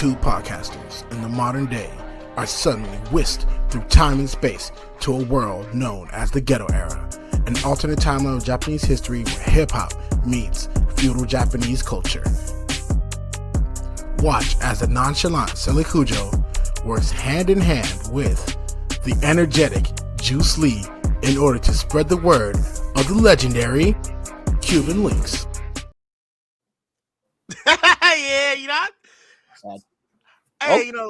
two podcasters in the modern day are suddenly whisked through time and space to a world known as the Ghetto Era, an alternate timeline of Japanese history where hip-hop meets feudal Japanese culture. Watch as the nonchalant Selikujo works hand in hand with the energetic Juice Lee in order to spread the word of the legendary Cuban Links. Yeah, you know. Hey, you know.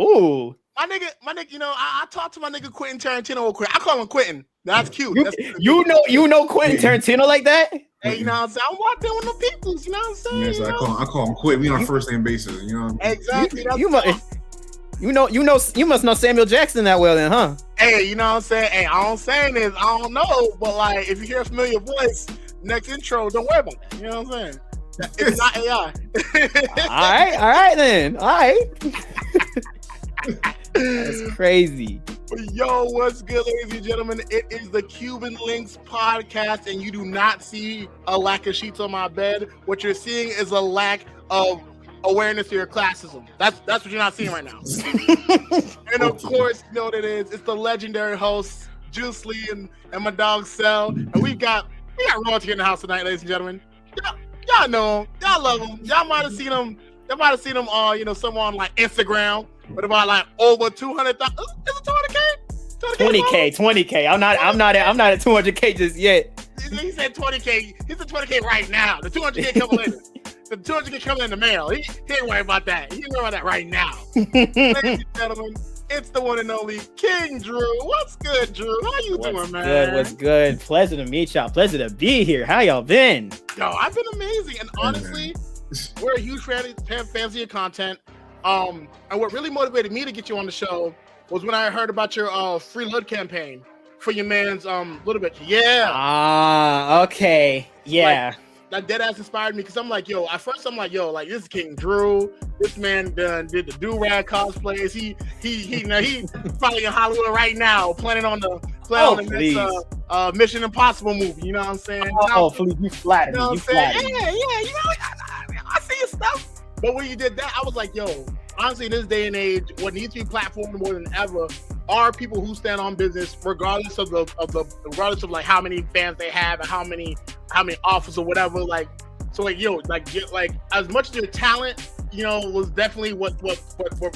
Ooh. My nigga, you know, I talked to my nigga Quentin Tarantino real quick. I call him Quentin. That's cute. You know Quentin Tarantino like that? Hey, you know what I'm saying? I'm walking with the peoples, you know what I'm saying? Yes, I call him Quentin. We on first name basis, you know. Exactly. You must know Samuel Jackson that well then, huh? Hey, you know what I'm saying? Hey, all I'm saying is I don't know, but like if you hear a familiar voice, next intro, don't worry about that. You know what I'm saying? It's not AI. All right then. All right. That's crazy. Yo, what's good, ladies and gentlemen? It is the Cuban Links podcast, and you do not see a lack of sheets on my bed. What you're seeing is a lack of awareness of your classism. That's what you're not seeing right now. And of course, you know what it is. It's the legendary hosts, Juice Lee and my dog Cell. And we got royalty in the house tonight, ladies and gentlemen. Y'all know him. Y'all love him. Y'all might have seen him. Y'all might have seen him on, somewhere on like Instagram. But about like over 200,000. Is it 20K? 20K. I'm not at 200K just yet. He said 20K. He said 20K right now. The 200K coming later. The 200K coming in the mail. He ain't worried about that. He ain't worried about that right now. Ladies and gentlemen, it's the one and only King Drew. What's good, Drew? How you doing, man? What's good? Pleasure to meet y'all. Pleasure to be here. How y'all been? Yo, I've been amazing. And honestly, we're a huge fans of your content. And what really motivated me to get you on the show was when I heard about your free Lud campaign for your man's little bit. Yeah. Okay. Yeah. That dead ass inspired me because I'm like, at first I'm like, this is King Drew. This man did the do-rag cosplays. He probably in Hollywood right now, planning on the next Mission Impossible movie. You know what I'm saying? Please, you flatter me. You flatter me. Yeah. I see your stuff. But when you did that, I was like, honestly, in this day and age, what needs to be platformed more than ever are people who stand on business, regardless of like how many fans they have and how many offers or whatever. Like, so like as much as your talent, was definitely what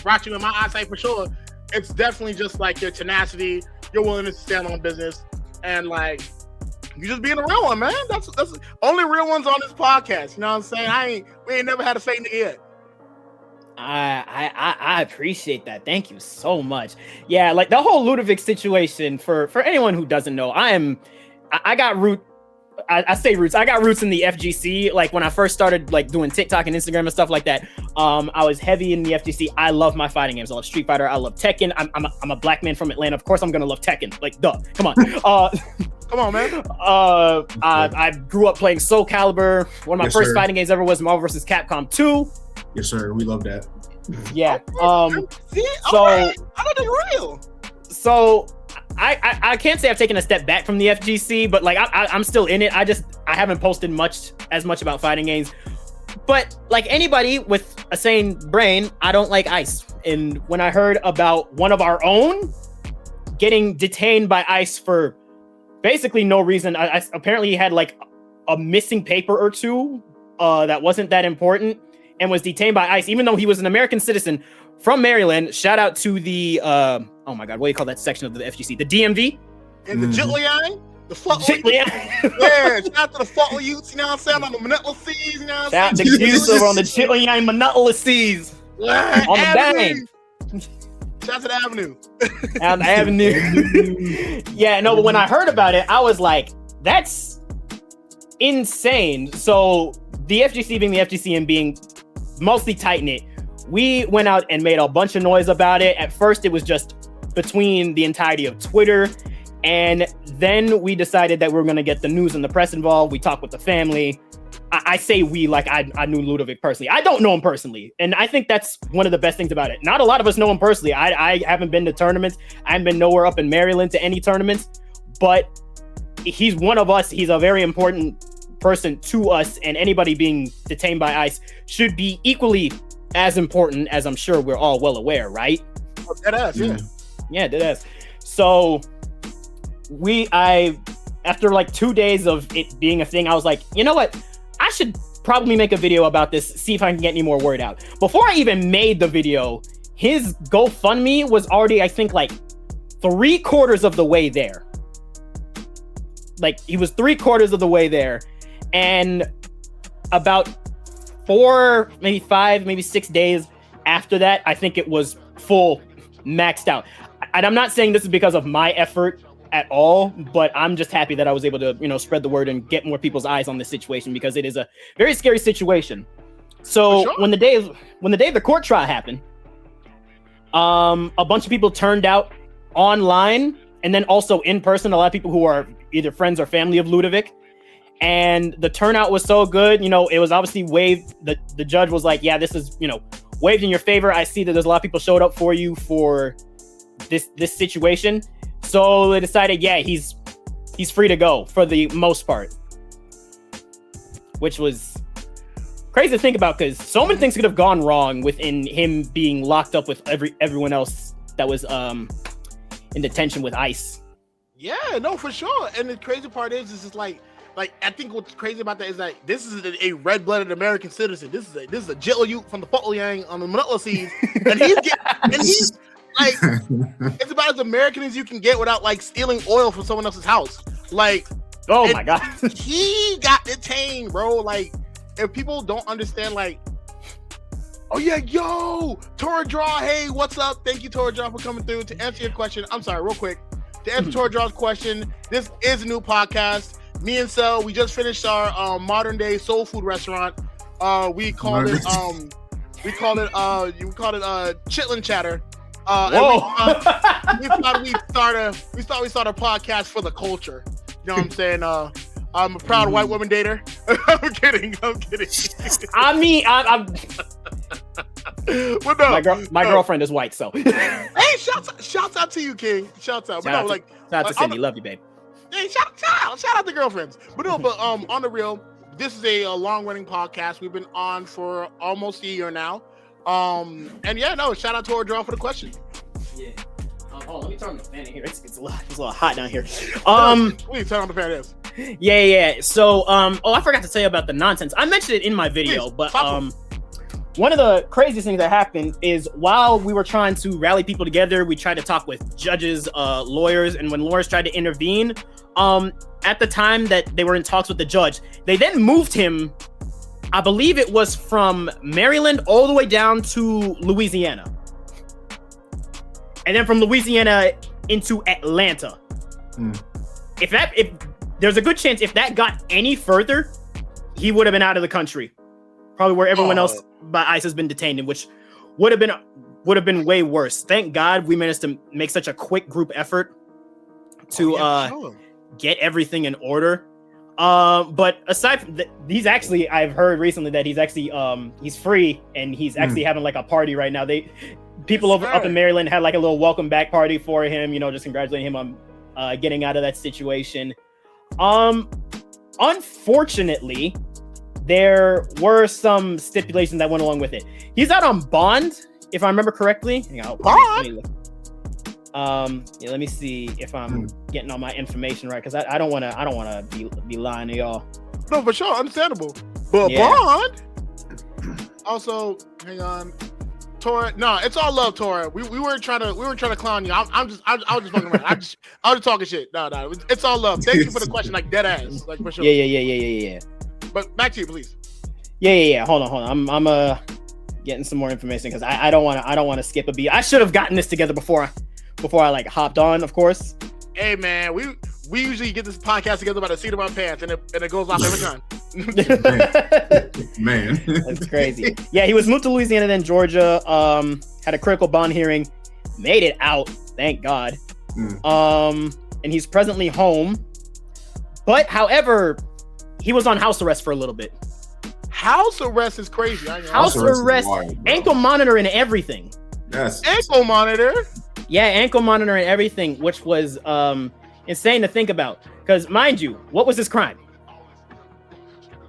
brought you in my eyesight for sure. It's definitely just like your tenacity, your willingness to stand on business, and like you just being a real one, man. That's only real ones on this podcast. You know what I'm saying? We ain't never had a fake nigga yet. I appreciate that. Thank you so much. Yeah, like the whole Ludovic situation, for anyone who doesn't know, I got roots in the FGC. Like when I first started like doing TikTok and Instagram and stuff like that, I was heavy in the FGC. I love my fighting games. I love Street Fighter. I love Tekken. I'm a black man from Atlanta. Of course I'm gonna love Tekken. Like, duh. Come on. Come on, man. I grew up playing Soul Calibur. One of my first fighting games ever was Marvel vs. Capcom 2. Yes, sir. We love that. Yeah. See? I thought they were real. So I can't say I've taken a step back from the FGC, but like I'm still in it. I haven't posted as much about fighting games. But like anybody with a sane brain, I don't like ICE. And when I heard about one of our own getting detained by ICE for basically no reason, I apparently he had like a missing paper or two that wasn't that important and was detained by ICE, even though he was an American citizen from Maryland. Shout out to the oh my god, what do you call that section of the FGC? The DMV? In the Jitliang? The fuck Jitliang. Yeah, shout out to the fuck youths, you know what I'm saying? On the Manila Seas, you know what I'm saying? Shout out to the youths over on the Jitliang Manila Seas. On the bang. Shout out to the Avenue. On the Avenue. Yeah, no, but when I heard about it, I was like, that's insane. So the FGC being the FGC and being mostly tight-knit, we went out and made a bunch of noise about it. At first, it was just between the entirety of Twitter. And then we decided that we were going to get the news and the press involved. We talked with the family. I say we like I knew Ludovic personally. I don't know him personally. And I think that's one of the best things about it. Not a lot of us know him personally. I haven't been to tournaments. I haven't been nowhere up in Maryland to any tournaments. But he's one of us. He's a very important person to us. And anybody being detained by ICE should be equally as important as I'm sure we're all well aware, right? Oh, that ass, yeah. Yeah, that ass. So after like 2 days of it being a thing, I was like, you know what? I should probably make a video about this, see if I can get any more word out. Before I even made the video, his GoFundMe was already, I think, like 3/4 of the way there. Like, he was 3/4 of the way there. And about 4, maybe 5, maybe 6 days after that, I think it was full maxed out. And I'm not saying this is because of my effort at all, but I'm just happy that I was able to, spread the word and get more people's eyes on this situation, because it is a very scary situation. So sure. when the day of the court trial happened, a bunch of people turned out online and then also in person. A lot of people who are either friends or family of Ludovic, and the turnout was so good. It was obviously waived. The judge was like, yeah, this is, waived in your favor. I see that there's a lot of people showed up for you for this situation. So they decided, yeah, he's free to go for the most part, which was crazy to think about, because so many things could have gone wrong within him being locked up with everyone else that was in detention with ICE. Yeah, no, for sure. And the crazy part is just like I think what's crazy about that is like this is a red-blooded American citizen. This is a Jitla Ute from the Yang on the Manila Seas, and he's like, it's about as American as you can get without like stealing oil from someone else's house. Like, oh my god, he got detained, bro. Like, if people don't understand, like, oh yeah, yo, Tora Draw, hey, what's up? Thank you, Tora Draw, for coming through. To answer your question, I'm sorry, real quick. To answer Tora Draw's question, this is a new podcast. Me and Sel, we just finished our modern day soul food restaurant. We called it Chitlin Chatter. We thought we'd start a podcast for the culture. You know what I'm saying? I'm a proud white woman dater. I'm kidding. I mean, I'm But no, my girlfriend is white, so. Hey, shouts out to you, King. Shouts out. Shout out to Cindy. Love you, babe. Hey, shout out to girlfriends. But no, on the real, this is a long-running podcast. We've been on for almost a year now. And yeah, no, shout out to our draw for the question. Yeah. Let me turn on the fan in here. It's a little hot down here. Please turn on the fan is. Yeah. So, I forgot to tell you about the nonsense. I mentioned it in my video, but one of the craziest things that happened is while we were trying to rally people together, we tried to talk with judges, lawyers, and when lawyers tried to intervene, at the time that they were in talks with the judge, they then moved him, I believe it was from Maryland all the way down to Louisiana. And then from Louisiana into Atlanta. If there's a good chance if that got any further, he would have been out of the country. Probably where everyone else by ICE has been detained, in which would have been way worse. Thank God we managed to make such a quick group effort to get everything in order. But aside from he's actually, I've heard recently that he's actually he's free and he's actually having like a party right now. People up in Maryland had like a little welcome back party for him, just congratulating him on getting out of that situation. Unfortunately, there were some stipulations that went along with it. He's out on bond, if I remember correctly. Bond? Let me see if I'm getting all my information right, because I don't want to be lying to y'all. No, for sure, understandable. But yeah. Bond. Also, hang on, Tora. No, it's all love, Tora. We weren't trying to clown you. I was just fucking around. I was just talking shit. No, it's all love. Thank you for the question, like dead ass, like for sure. Yeah. But back to you, please. Yeah. Hold on. I'm getting some more information because I don't want to skip a beat. I should have gotten this together before I like hopped on, of course. Hey man, we usually get this podcast together by the seat of our pants, and it goes off every time. Man. That's crazy. Yeah, he was moved to Louisiana, then Georgia. Had a critical bond hearing, made it out, thank God. And he's presently home. But however, he was on house arrest for a little bit. House arrest is crazy. House arrest, wild, ankle monitor and everything. Yes. Ankle monitor? Yeah, ankle monitor and everything, which was insane to think about. Because mind you, what was his crime?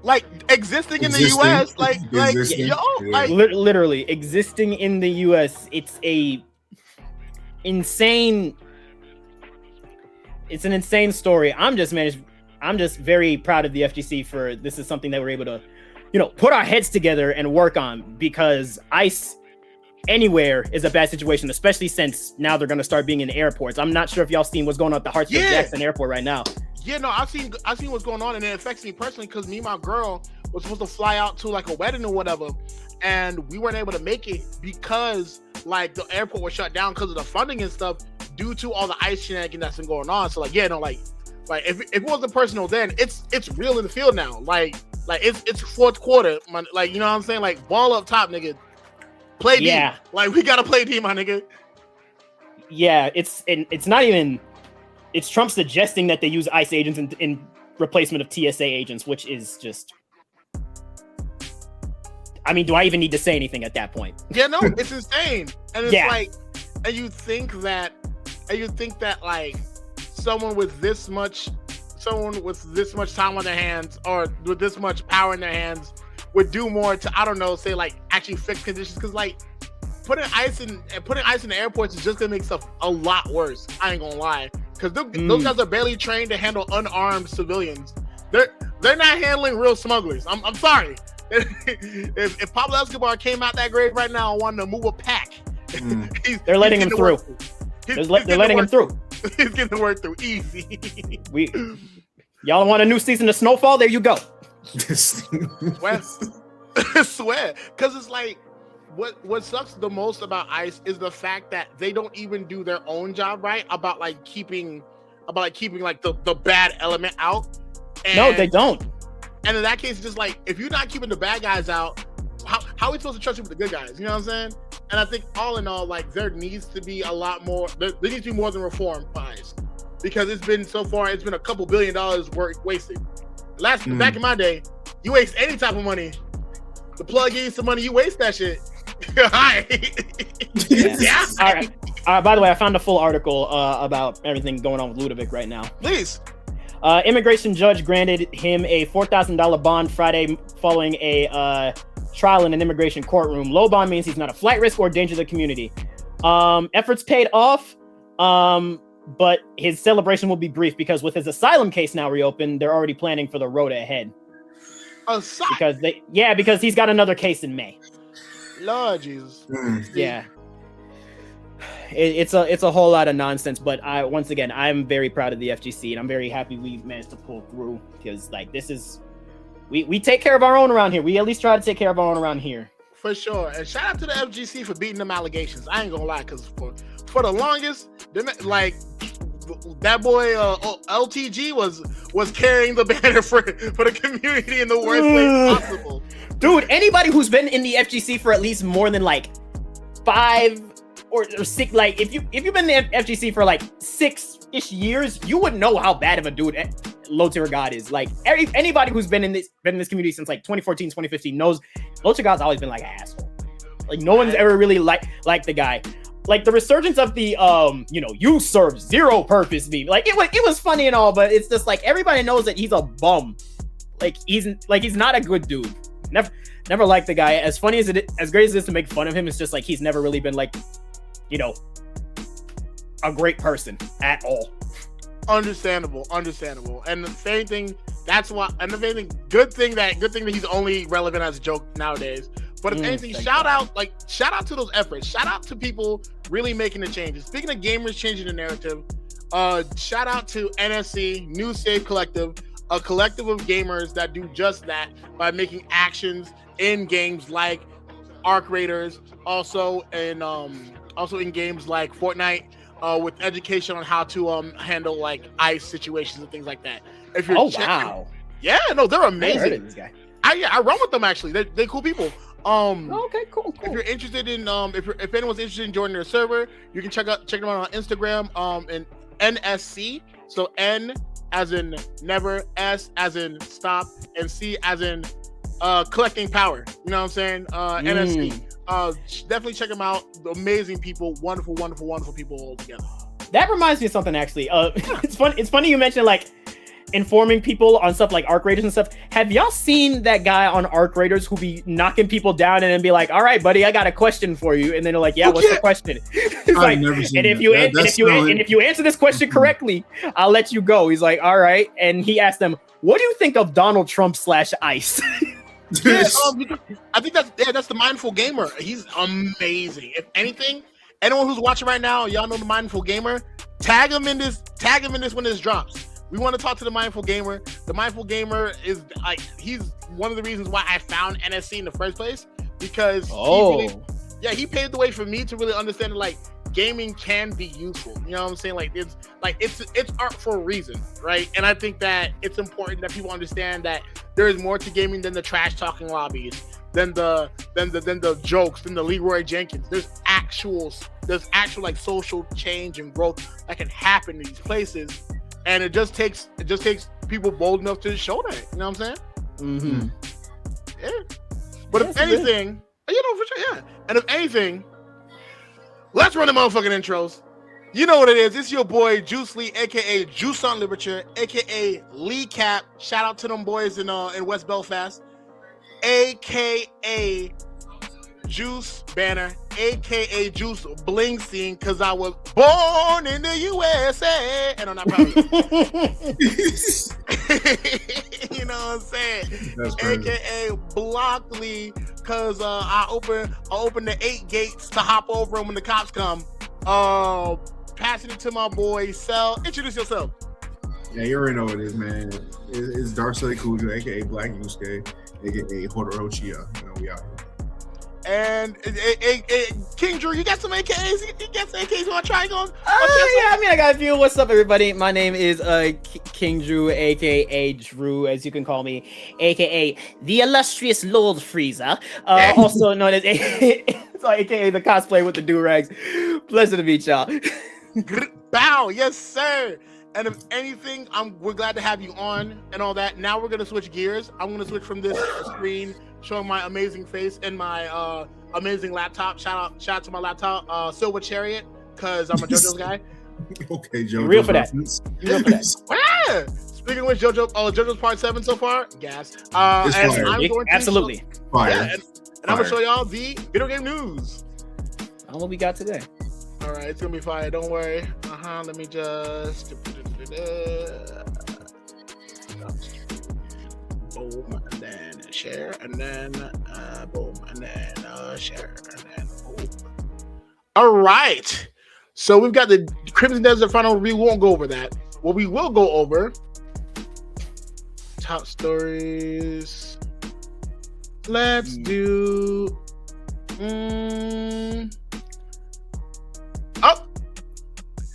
like existing in the U.S. Like Existing. yo, like literally existing in the U.S. It's an insane story. I'm just very proud of the FGC for this is something that we're able to, put our heads together and work on, because ICE anywhere is a bad situation, especially since now they're going to start being in airports. I'm not sure if y'all seen what's going on at the Hartsfield-Jackson Airport right now. Yeah, no, I've seen what's going on, and it affects me personally because me and my girl was supposed to fly out to like a wedding or whatever, and we weren't able to make it because like the airport was shut down because of the funding and stuff due to all the ICE shenanigans that's been going on. So like, yeah, no, like if it wasn't personal then, it's real in the field now. Like it's fourth quarter, like you know what I'm saying? Like ball up top, nigga. Play D. Yeah. Like we gotta play D, my nigga. Yeah, it's not even. It's Trump suggesting that they use ICE agents in replacement of TSA agents, which is just. I mean, do I even need to say anything at that point? Yeah, no, it's insane, and it's like, and you think that like someone with this much time on their hands or with this much power in their hands would do more to, I don't know, say like actually fix conditions, because like putting ice in the airports is just gonna make stuff a lot worse. I ain't gonna lie, because those guys are barely trained to handle unarmed civilians. They're not handling real smugglers. I'm sorry. If Pablo Escobar came out that grave right now and wanted to move a pack, they're letting him through. They're letting him through. He's getting the word through easy. Y'all want a new season of Snowfall? There you go. Swear, because it's like what sucks the most about ICE is the fact that they don't even do their own job right about keeping like the bad element out. And, no, they don't. And in that case, just like if you're not keeping the bad guys out, how are we supposed to trust you with the good guys? You know what I'm saying? And I think all in all, like there needs to be a lot more. There needs to be more than reform for ICE, because it's been a couple $2 billion wasted. Back in my day, you waste any type of money, the plug gives you some money, you waste that shit. Hi. Yeah. All right. By the way, I found a full article about everything going on with Ludovic right now. Please. Immigration judge granted him a $4,000 bond Friday following a trial in an immigration courtroom. Low bond means he's not a flight risk or danger to the community. Efforts paid off, but his celebration will be brief because with his asylum case now reopened, they're already planning for the road ahead. Because he's got another case in May. Lord Jesus. Yeah. It's a whole lot of nonsense, but once again, I'm very proud of the FGC, and I'm very happy we managed to pull through, because like this is we take care of our own around here. We at least try to take care of our own around here. For sure. And shout out to the FGC for beating them allegations. I ain't gonna lie, because for the longest, like that boy LTG was carrying the banner for the community in the worst way possible. Dude, anybody who's been in the FGC for at least more than like 5 or 6, like if you've been in the FGC for like 6-ish years, you would know how bad of a dude Low Tier God is. Like anybody who's been in this community since like 2014, 2015 knows Low Tier God's always been like an asshole. Like no one's ever really liked the guy. Like the resurgence of the you serve zero purpose meme. Like it was funny and all, but it's just like everybody knows that he's a bum. Like he's not a good dude. Never liked the guy. As funny as as great as it is to make fun of him, it's just like he's never really been like, a great person at all. Understandable. And the same thing, that's why, and the same thing, good thing that he's only relevant as a joke nowadays. But if anything, shout out to those efforts. Shout out to people really making the changes. Speaking of gamers changing the narrative, shout out to NSC, New Save Collective, a collective of gamers that do just that by making actions in games like Arc Raiders, also in games like Fortnite, with education on how to handle like ICE situations and things like that. If you're wow. Yeah, no, they're amazing. I heard of this guy. I run with them actually. They're cool people. Okay, cool. If you're interested in if anyone's interested in joining their server, you can check them out on Instagram and NSC. So N as in never, S as in stop, and C as in collecting power. You know what I'm saying? NSC. Definitely check them out. Amazing people, wonderful people all together. That reminds me of something actually. It's funny you mentioned like informing people on stuff like Arc Raiders and stuff. Have y'all seen that guy on Arc Raiders who be knocking people down and then be like, "All right, buddy, I got a question for you," and then they're like, "Yeah, what's the question?" It's like, and if you answer this question correctly, I'll let you go. He's like, "All right," and he asked them, "What do you think of Donald Trump / Ice?" Yeah, I think that's the Mindful Gamer. He's amazing. If anything, anyone who's watching right now, y'all know the Mindful Gamer. Tag him in this when this drops. We want to talk to the Mindful Gamer. The Mindful Gamer is like, he's one of the reasons why I found NSC in the first place, because he paved the way for me to really understand that, like, gaming can be useful. You know what I'm saying? Like, it's art for a reason, right? And I think that it's important that people understand that there is more to gaming than the trash talking lobbies, than the jokes, than the Leroy Jenkins. There's actual like social change and growth that can happen in these places. And it just takes people bold enough to show that. You know what I'm saying? Mm-hmm. Yeah. But if anything, for sure, yeah. And if anything, let's run the motherfucking intros. You know what it is. It's your boy Juice Lee, aka Juice on Literature, aka Lee Cap. Shout out to them boys in West Belfast, aka Juice Banner, aka Juice Bling Scene, because I was born in the USA, and I'm not proud of it. You know what I'm saying? That's crazy. AKA Blockley, because I open the 8 gates to hop over them when the cops come. Passing it to my boy Cell. Introduce yourself. Yeah, you already know what it is, man. It's Dark Side Kuju, aka Black Yusuke, aka Hodorochi. You know, we out here. And King Drew, you got some AKAs? You got some AKAs you want to try going? Yeah, I mean, I got a few. What's up, everybody? My name is King Drew, aka Drew, as you can call me, aka the illustrious Lord Frieza, also known as aka the cosplay with the do-rags. Pleasure to meet y'all. Bow, yes, sir. And if anything, we're glad to have you on and all that. Now we're gonna switch gears. I'm gonna switch from this screen showing my amazing face and my amazing laptop. Shout out to my laptop, Silver Chariot, because I'm a JoJo's guy. Okay, JoJo. Real for that. Yeah. Speaking of which, JoJo's Part 7 so far. Gas. It's fire. Absolutely. Fire. Yeah, and I'm gonna show y'all the video game news. What we got today? All right, it's gonna be fire. Don't worry. Let me just boom, and then share, and then boom, and then share, and then boom. All right. So we've got the Crimson Desert final review. We won't go over that. What we will go over: top stories. Let's do.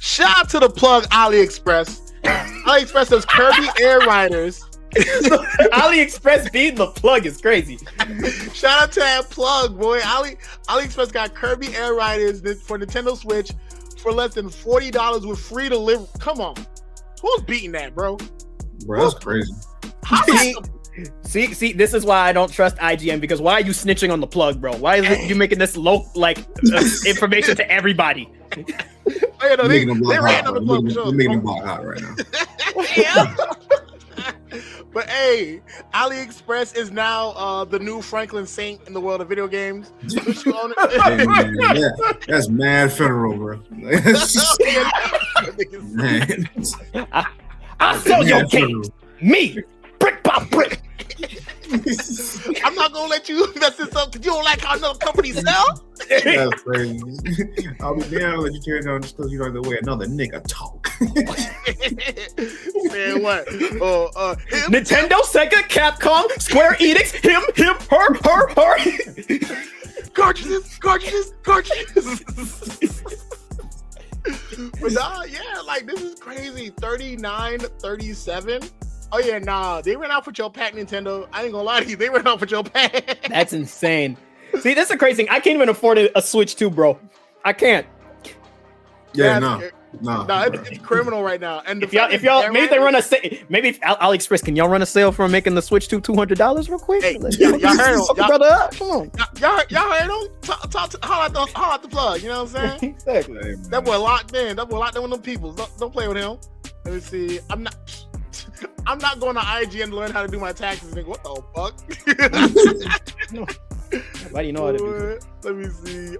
Shout out to the plug AliExpress. AliExpress does Kirby Air Riders. AliExpress being the plug is crazy. Shout out to that plug, boy. AliExpress got Kirby Air Riders for Nintendo Switch for less than $40 with free delivery. Come on, who's beating that, bro? Bro, that's crazy. See, this is why I don't trust IGN, because why are you snitching on the plug, bro? Why is you making this low information to everybody? Oh, yeah, no, they ran on the plug. They're making them block hot right now. Yeah. But hey, AliExpress is now the new Franklin Saint in the world of video games. Hey, man, that's mad federal, bro. Man. I'll sell your games. Me, brick by brick. I'm not gonna let you mess this up because you don't like how another company sell. That's crazy. I'll be down to let you tear down just because you like the way another nigga talk. Man, what? Nintendo, Sega, Capcom, Square Enix, him, her. Cartridges. But yeah, like this is crazy. 39, 37. Oh yeah, nah, they ran out for your pack, Nintendo. I ain't gonna lie to you, they ran out for your pack. That's insane. See, that's the crazy thing. I can't even afford a Switch 2, bro. I can't. Yeah, no, it's criminal right now. And if y'all, maybe they run a sale. Maybe AliExpress, can y'all run a sale for making the Switch 2 $200 real quick? Hey, y'all heard him, brother up. Come on, y'all heard him. Holla out the plug. You know what I'm saying? Exactly. That boy locked in. That boy locked in with them people. Don't play with him. Let me see. I'm not. I'm not going to IGN to learn how to do my taxes. Nigga, what the fuck? Why do you know how to do it? Let me see.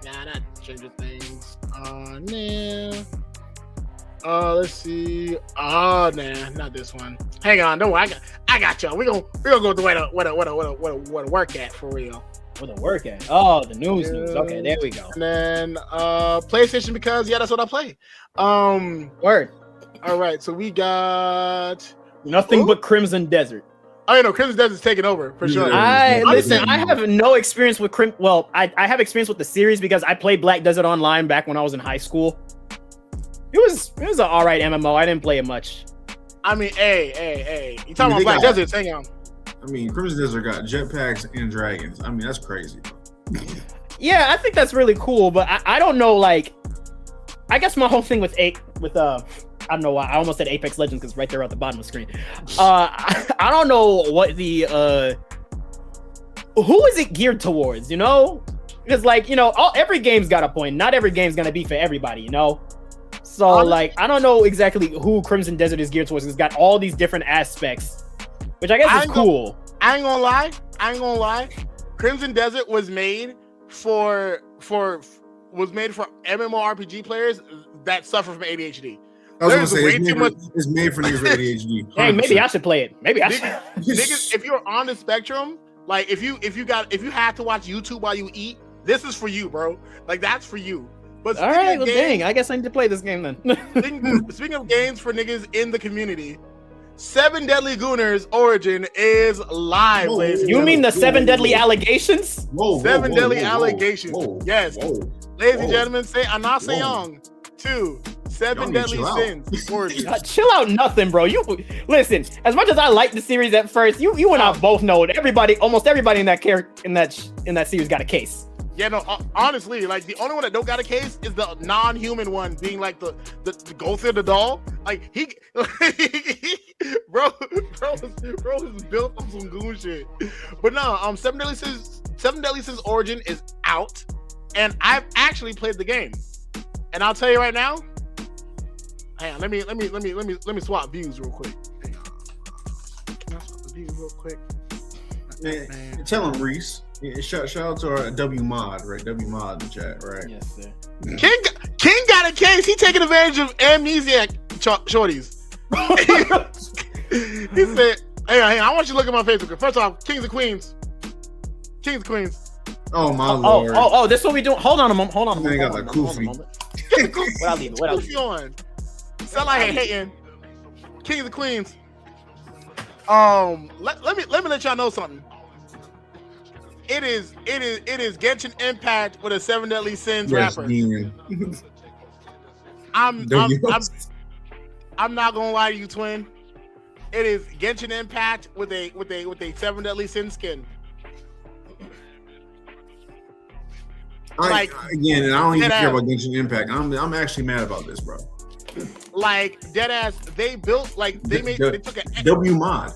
Nah, not Stranger Things. Nah. Let's see. Oh, nah, not this one. Hang on, don't worry. I got y'all. We gonna go to where to work at for real. Where to work at? Oh, the news. Okay, there we go. And then PlayStation because that's what I play. Word. All right, so we got nothing but Crimson Desert. Oh, you know, Crimson Desert's taking over for sure. I have no experience with I have experience with the series because I played Black Desert Online back when I was in high school. It was an alright MMO. I didn't play it much. I mean, hey. You talking about Black Desert? Hang on. I mean, Crimson Desert got jetpacks and dragons. I mean, that's crazy. Yeah, I think that's really cool, but I don't know. Like, I guess my whole thing with I don't know why I almost said Apex Legends because right there at the bottom of the screen. I don't know what the who is it geared towards? You know, because like every game's got a point. Not every game's gonna be for everybody. You know. So like I don't know exactly who Crimson Desert is geared towards. It's got all these different aspects, which I guess is cool. I ain't gonna lie. Crimson Desert was made for MMORPG players that suffer from ADHD. I was gonna say it's made for niggas with ADHD. Hey, maybe I should play it. Maybe I should. Niggas, if you're on the spectrum, like if you have to watch YouTube while you eat, this is for you, bro. Like that's for you. But all right, well, dang, I guess I need to play this game then. Speaking of games for niggas in the community, 7 Deadly Gooners Origin is live. Whoa, you mean the 7 Deadly Allegations? 7 Deadly Allegations. Yes. Ladies and gentlemen, say Anasayong 2 7 Deadly Sins Origin. Chill out, nothing, bro. You listen. As much as I liked the series at first, you and I both know that almost everybody in that series got a case. Yeah, no, honestly, like the only one that don't got a case is the non-human one, being like the Gotha the doll. Like he bro is built on some goon shit. But no, 7 Deadly Sins Origin is out, and I've actually played the game. And I'll tell you right now. Hang on, let me swap views real quick. Hang on. Can I swap the views real quick? Man, tell him, Reese. Yeah, shout out to our W Mod, right? W Mod in the chat, right? Yes, sir. King got a case. He taking advantage of amnesiac shorties. He said, "Hey, I want you to look at my Facebook. First off, Kings of Queens. Oh my lord. Oh, this is what we do. Hold on a moment. They got the Koofy. What I leave? On? Sound like hating. Kings of Queens. Let me let y'all know something. It is Genshin Impact with a 7 Deadly Sins rapper. I'm not gonna lie to you, twin. It is Genshin Impact with a 7 Deadly Sins skin. Again, and I don't even care about Genshin Impact. I'm actually mad about this, bro. Like deadass, they built they took a W mod.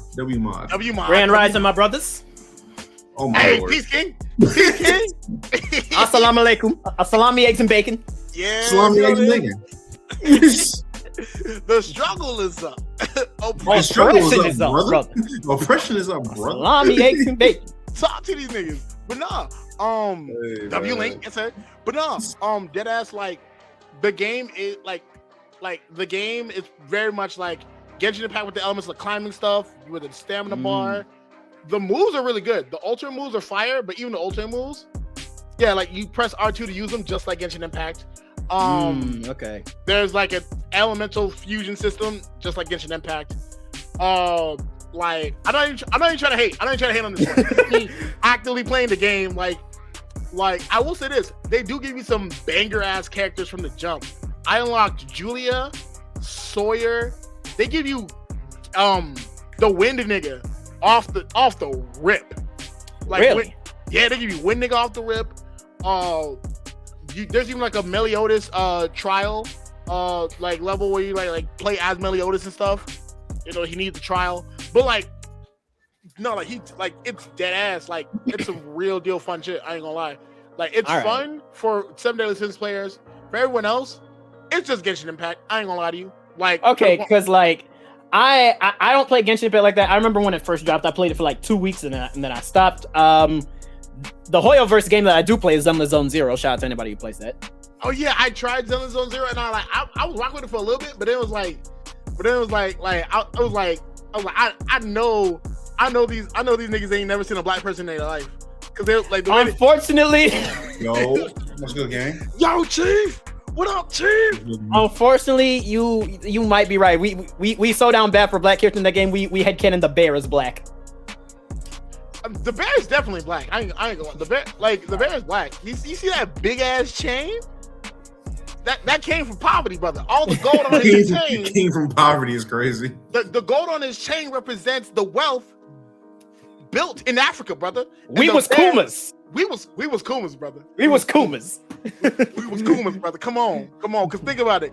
Grand Rising, my brothers. Oh my lord. Peace King. Assalamu alaikum. Salami, eggs and bacon. Yeah. Salami, eggs and bacon. The struggle is up. Oppression is up, brother. Oppression is up, brother. Salami, eggs and bacon. Talk to these niggas. But nah, W Link, yes sir. But nah, deadass, like the game is like the game is very much like Genshin Impact with the elements of climbing stuff with the stamina bar. The moves are really good. The ultimate moves are fire, but even the ultimate moves, yeah, like you press R2 to use them, just like Genshin Impact. Okay. There's like an elemental fusion system, just like Genshin Impact. Like I'm not even trying to hate. I'm not even trying to hate on this one. Me actively playing the game, like I will say this: they do give you some banger ass characters from the jump. I unlocked Julia, Sawyer. They give you the wind nigga off the rip. Like really? They give you wind nigga off the rip. There's even like a Meliodas trial like level where you like play as Meliodas and stuff. You know, he needs a trial. But like no, like it's dead ass. Like it's a real deal fun shit. I ain't gonna lie. Like it's fun for 7 Deadly Sins players. For everyone else, it's just Genshin Impact. I ain't gonna lie to you. Like, okay, because like I don't play Genshin Impact like that. I remember when it first dropped, I played it for like 2 weeks and then I stopped. The Hoyoverse game that I do play is Zenless Zone Zero. Shout out to anybody who plays that. oh yeah, I tried Zenless Zone Zero, and I was rocking with it for a little bit, but it was like I know these niggas ain't never seen a black person in their life, because they're like unfortunately. Yo, what's good, gang? Yo, Chief, what up, Chief? Unfortunately, you might be right. We so down bad for black characters in that game. We headcanon the bear as black. The bear is definitely black. I ain't gonna lie. The bear is black. You see that big ass chain? That came from poverty, brother. All the gold on his chain Came from poverty is crazy. The gold on his chain represents the wealth built in Africa, brother. We was Kumas. We was Kumas, brother. We was Kumas. We was Kumas, brother. Come on. Cause think about it,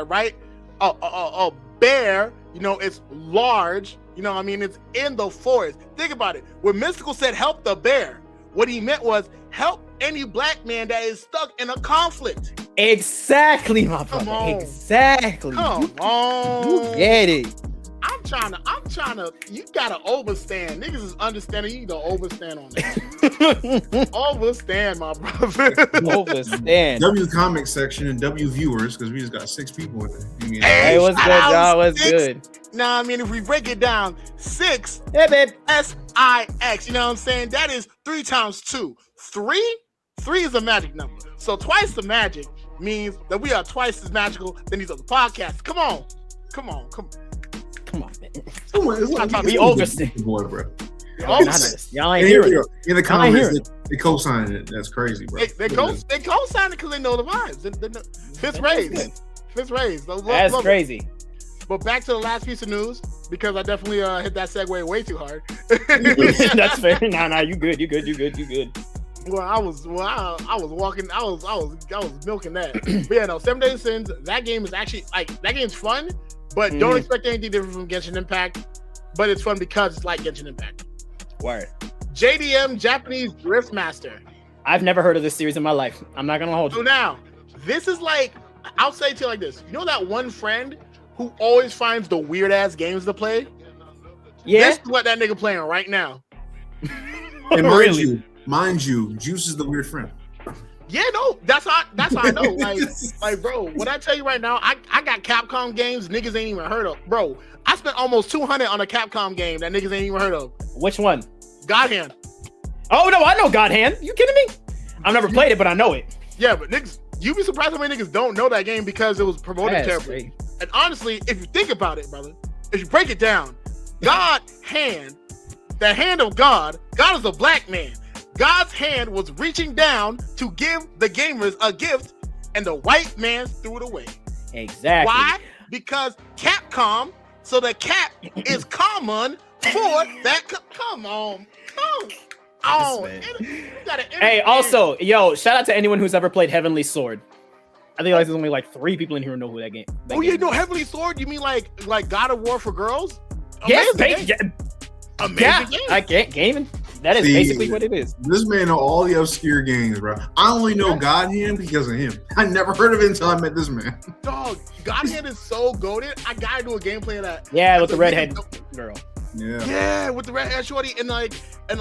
right? A bear, it's large. I mean, it's in the forest. Think about it. When Mystical said help the bear, what he meant was help any black man that is stuck in a conflict. Exactly, my brother. Exactly. Come on. You get it. I'm trying to, you gotta overstand. Niggas is understanding, you need to overstand on that. Overstand, my brother. Overstand. W comic section and W viewers, because we just got 6 people in there. Hey, what's good, y'all? What's good? Nah, I mean, if we break it down, 6, hey, babe. S-I-X, you know what I'm saying? That is 3 times 2. 3 is a magic number. So twice the magic means that we are twice as magical than these other podcasts. Come on, man. We overstand. Boy, bro. Y'all ain't hearing it. In the comments, they co-signing it. That's crazy, bro. They co-sign it because they know the vibes. They know. Fifth raise. That's crazy. It. But back to the last piece of news, because I definitely hit that segue way too hard. That's fair. Nah, you good. Well, I was walking. I was milking that. But yeah, no, 7 Days of Sins. That game is actually that game's fun, but don't expect anything different from Genshin Impact. But it's fun because it's like Genshin Impact. Word. JDM, Japanese Drift Master. I've never heard of this series in my life. I'm not gonna hold you. So now, this is like, I'll say to you like this. You know that one friend who always finds the weird ass games to play? Yeah. This is what that nigga playing right now. And mind you, Juice is the weird friend. Yeah, no, that's how I know. Like, bro, what I tell you right now, I got Capcom games niggas ain't even heard of. Bro, I spent almost $200 on a Capcom game that niggas ain't even heard of. Which one? God Hand. Oh no, I know God Hand. You kidding me? I've never played it, but I know it. Yeah, but niggas, you'd be surprised how many niggas don't know that game because it was promoted terribly. And honestly, if you think about it, brother, if you break it down, God Hand, the hand of God is a black man. God's hand was reaching down to give the gamers a gift, and the white man threw it away. Exactly. Why? Because Capcom, so the cap is common for that. Come on. Hey, also, yo, shout out to anyone who's ever played Heavenly Sword. I think there's only like 3 people in here who know who that game. You know Heavenly Sword? You mean like God of War for girls? Yes, amazing game. I can't gaming. That is basically what it is. This man know all the obscure games, bro. I only know God Hand because of him. I never heard of it until I met this man. Dog, God Hand is so goated. I gotta do a gameplay of that. Yeah, with the redhead girl. Yeah, with the redhead shorty and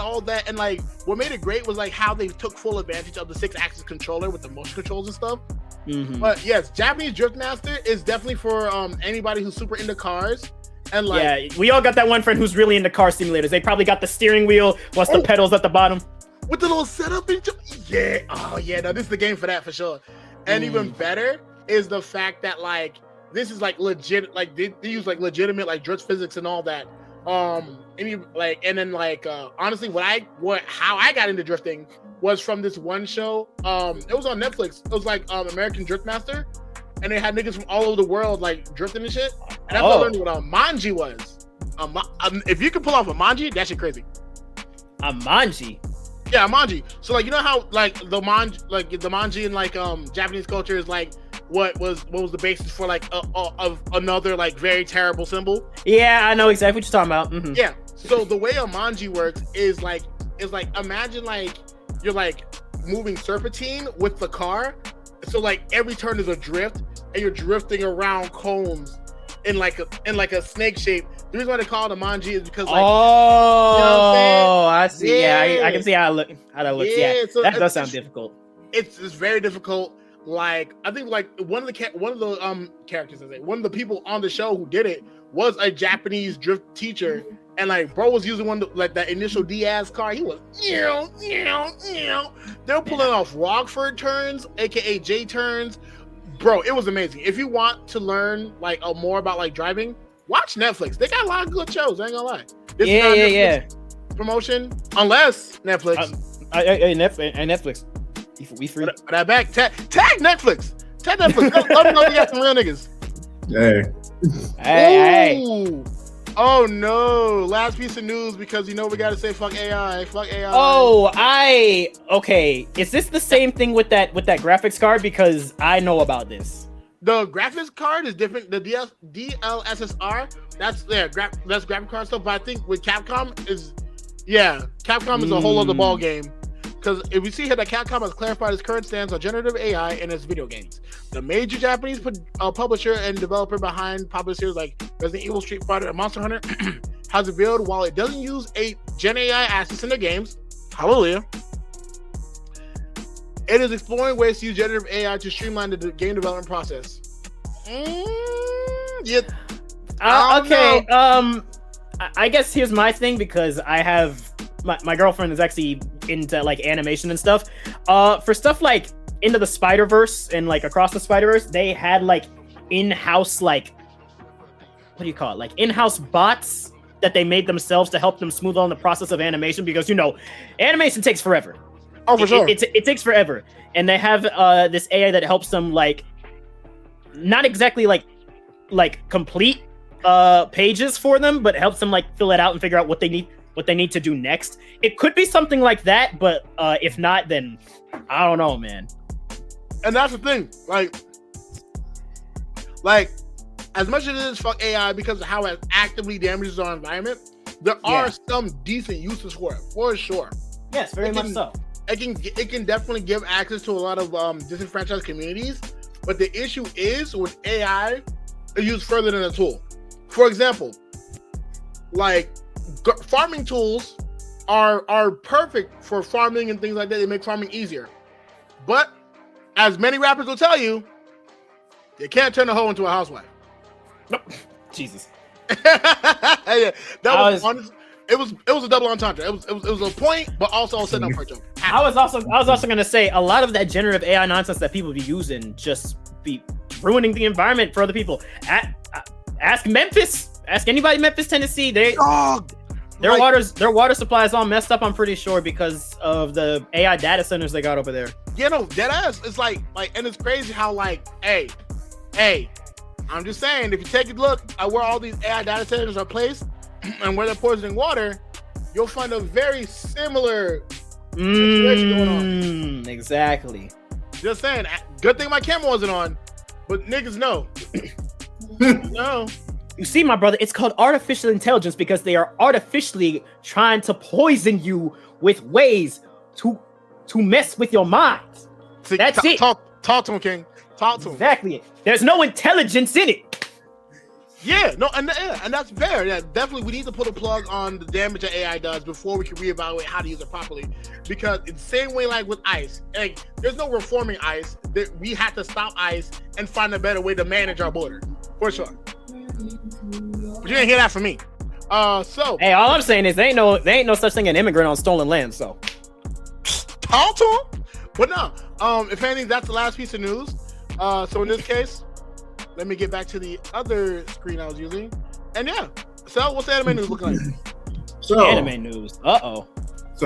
all that. And like, what made it great was like how they took full advantage of the 6-axis controller with the motion controls and stuff. Mm-hmm. But yes, Japanese Drift Master is definitely for anybody who's super into cars. And like, yeah, we all got that one friend who's really into car simulators. They probably got the steering wheel plus the pedals at the bottom. With the little setup and yeah. Oh yeah, no, this is the game for that for sure. And even better is the fact that like this is like legit, like they use like legitimate like drift physics and all that. Honestly, how I got into drifting was from this one show. It was on Netflix. It was like American Drift Master. And they had niggas from all over the world like drifting and shit. And that's what I learned what a manji was. If you can pull off a manji, that shit crazy. A manji? Yeah, a manji. So like, you know how like the manji in like Japanese culture is like what was the basis for like of another like very terrible symbol? Yeah, I know exactly what you're talking about. Mm-hmm. Yeah. So the way a manji works is like imagine like you're like moving serpentine with the car. So like every turn is a drift, and you're drifting around cones, in like a snake shape. The reason why they call it a manji is because like I see. Yeah, I can see how that looks. Yeah, so that does sound difficult. It's very difficult. Like I think like one of the characters, one of the people on the show who did it was a Japanese drift teacher, and like bro was using like that initial Diaz car. He was they're pulling off Rockford turns, aka J turns. Bro, it was amazing. If you want to learn like more about like driving, watch Netflix. They got a lot of good shows. I ain't gonna lie. This is not Netflix promotion, unless Netflix. Netflix. We free. But I back tag Netflix. Tag Netflix. Let me know you got some real niggas. Hey. Oh no! Last piece of news because we gotta say fuck AI. Fuck AI. Oh, okay. Is this the same thing with that graphics card? Because I know about this. The graphics card is different. The DLSSR, that's graphic card stuff. But I think with Capcom is a whole other ball game. Because if we see here that Capcom has clarified its current stance on generative AI in its video games. The major Japanese publisher and developer behind popular series like Resident Evil, Street Fighter, and Monster Hunter has revealed while it doesn't use Gen AI assets in their games, hallelujah, it is exploring ways to use generative AI to streamline the game development process. Okay. I guess here's my thing because I have my girlfriend is actually into like animation and stuff. For stuff like Into the Spider-Verse and like Across the Spider-Verse, they had like in-house like what do you call it? Like in-house bots that they made themselves to help them smooth on the process of animation because animation takes forever. Oh, for sure. It takes forever. And they have this AI that helps them like not exactly like complete pages for them, but helps them like fill it out and figure out what they need to do next. It could be something like that, but if not, then I don't know, man. And that's the thing, like as much as it is fuck AI because of how it actively damages our environment, there are some decent uses for it, for sure. Yes, very much so. It can definitely give access to a lot of disenfranchised communities, but the issue is with AI, it's used further than a tool. For example, like farming tools are perfect for farming and things like that. They make farming easier. But as many rappers will tell you, you can't turn a hoe into a housewife. Nope. Jesus. It was a double entendre. It was a point, but also setting up for a joke. I was also gonna say a lot of that generative AI nonsense that people be using just be ruining the environment for other people. Ask Memphis. Ask anybody in Memphis, Tennessee. Their water supply is all messed up. I'm pretty sure because of the AI data centers they got over there. Dead ass. It's like, and it's crazy how hey. I'm just saying, if you take a look at where all these AI data centers are placed and where they're poisoning water, you'll find a very similar situation going on. Exactly. Just saying. Good thing my camera wasn't on, but niggas know. No. You see, my brother, it's called artificial intelligence because they are artificially trying to poison you with ways to mess with your mind. That's it. Talk to him, King. Talk to him. Exactly. There's no intelligence in it. Yeah, no, and that's fair. Yeah, definitely, we need to put a plug on the damage that AI does before we can reevaluate how to use it properly. Because it's the same way like with ICE. Like, there's no reforming ICE. We have to stop ICE and find a better way to manage our border, for sure. But you didn't hear that from me. So hey, all I'm saying is there ain't no such thing as an immigrant on stolen land. So talk to him. But no, if anything, that's the last piece of news. So in this case, let me get back to the other screen I was using. And yeah, so what's the anime news looking like? So anime news. So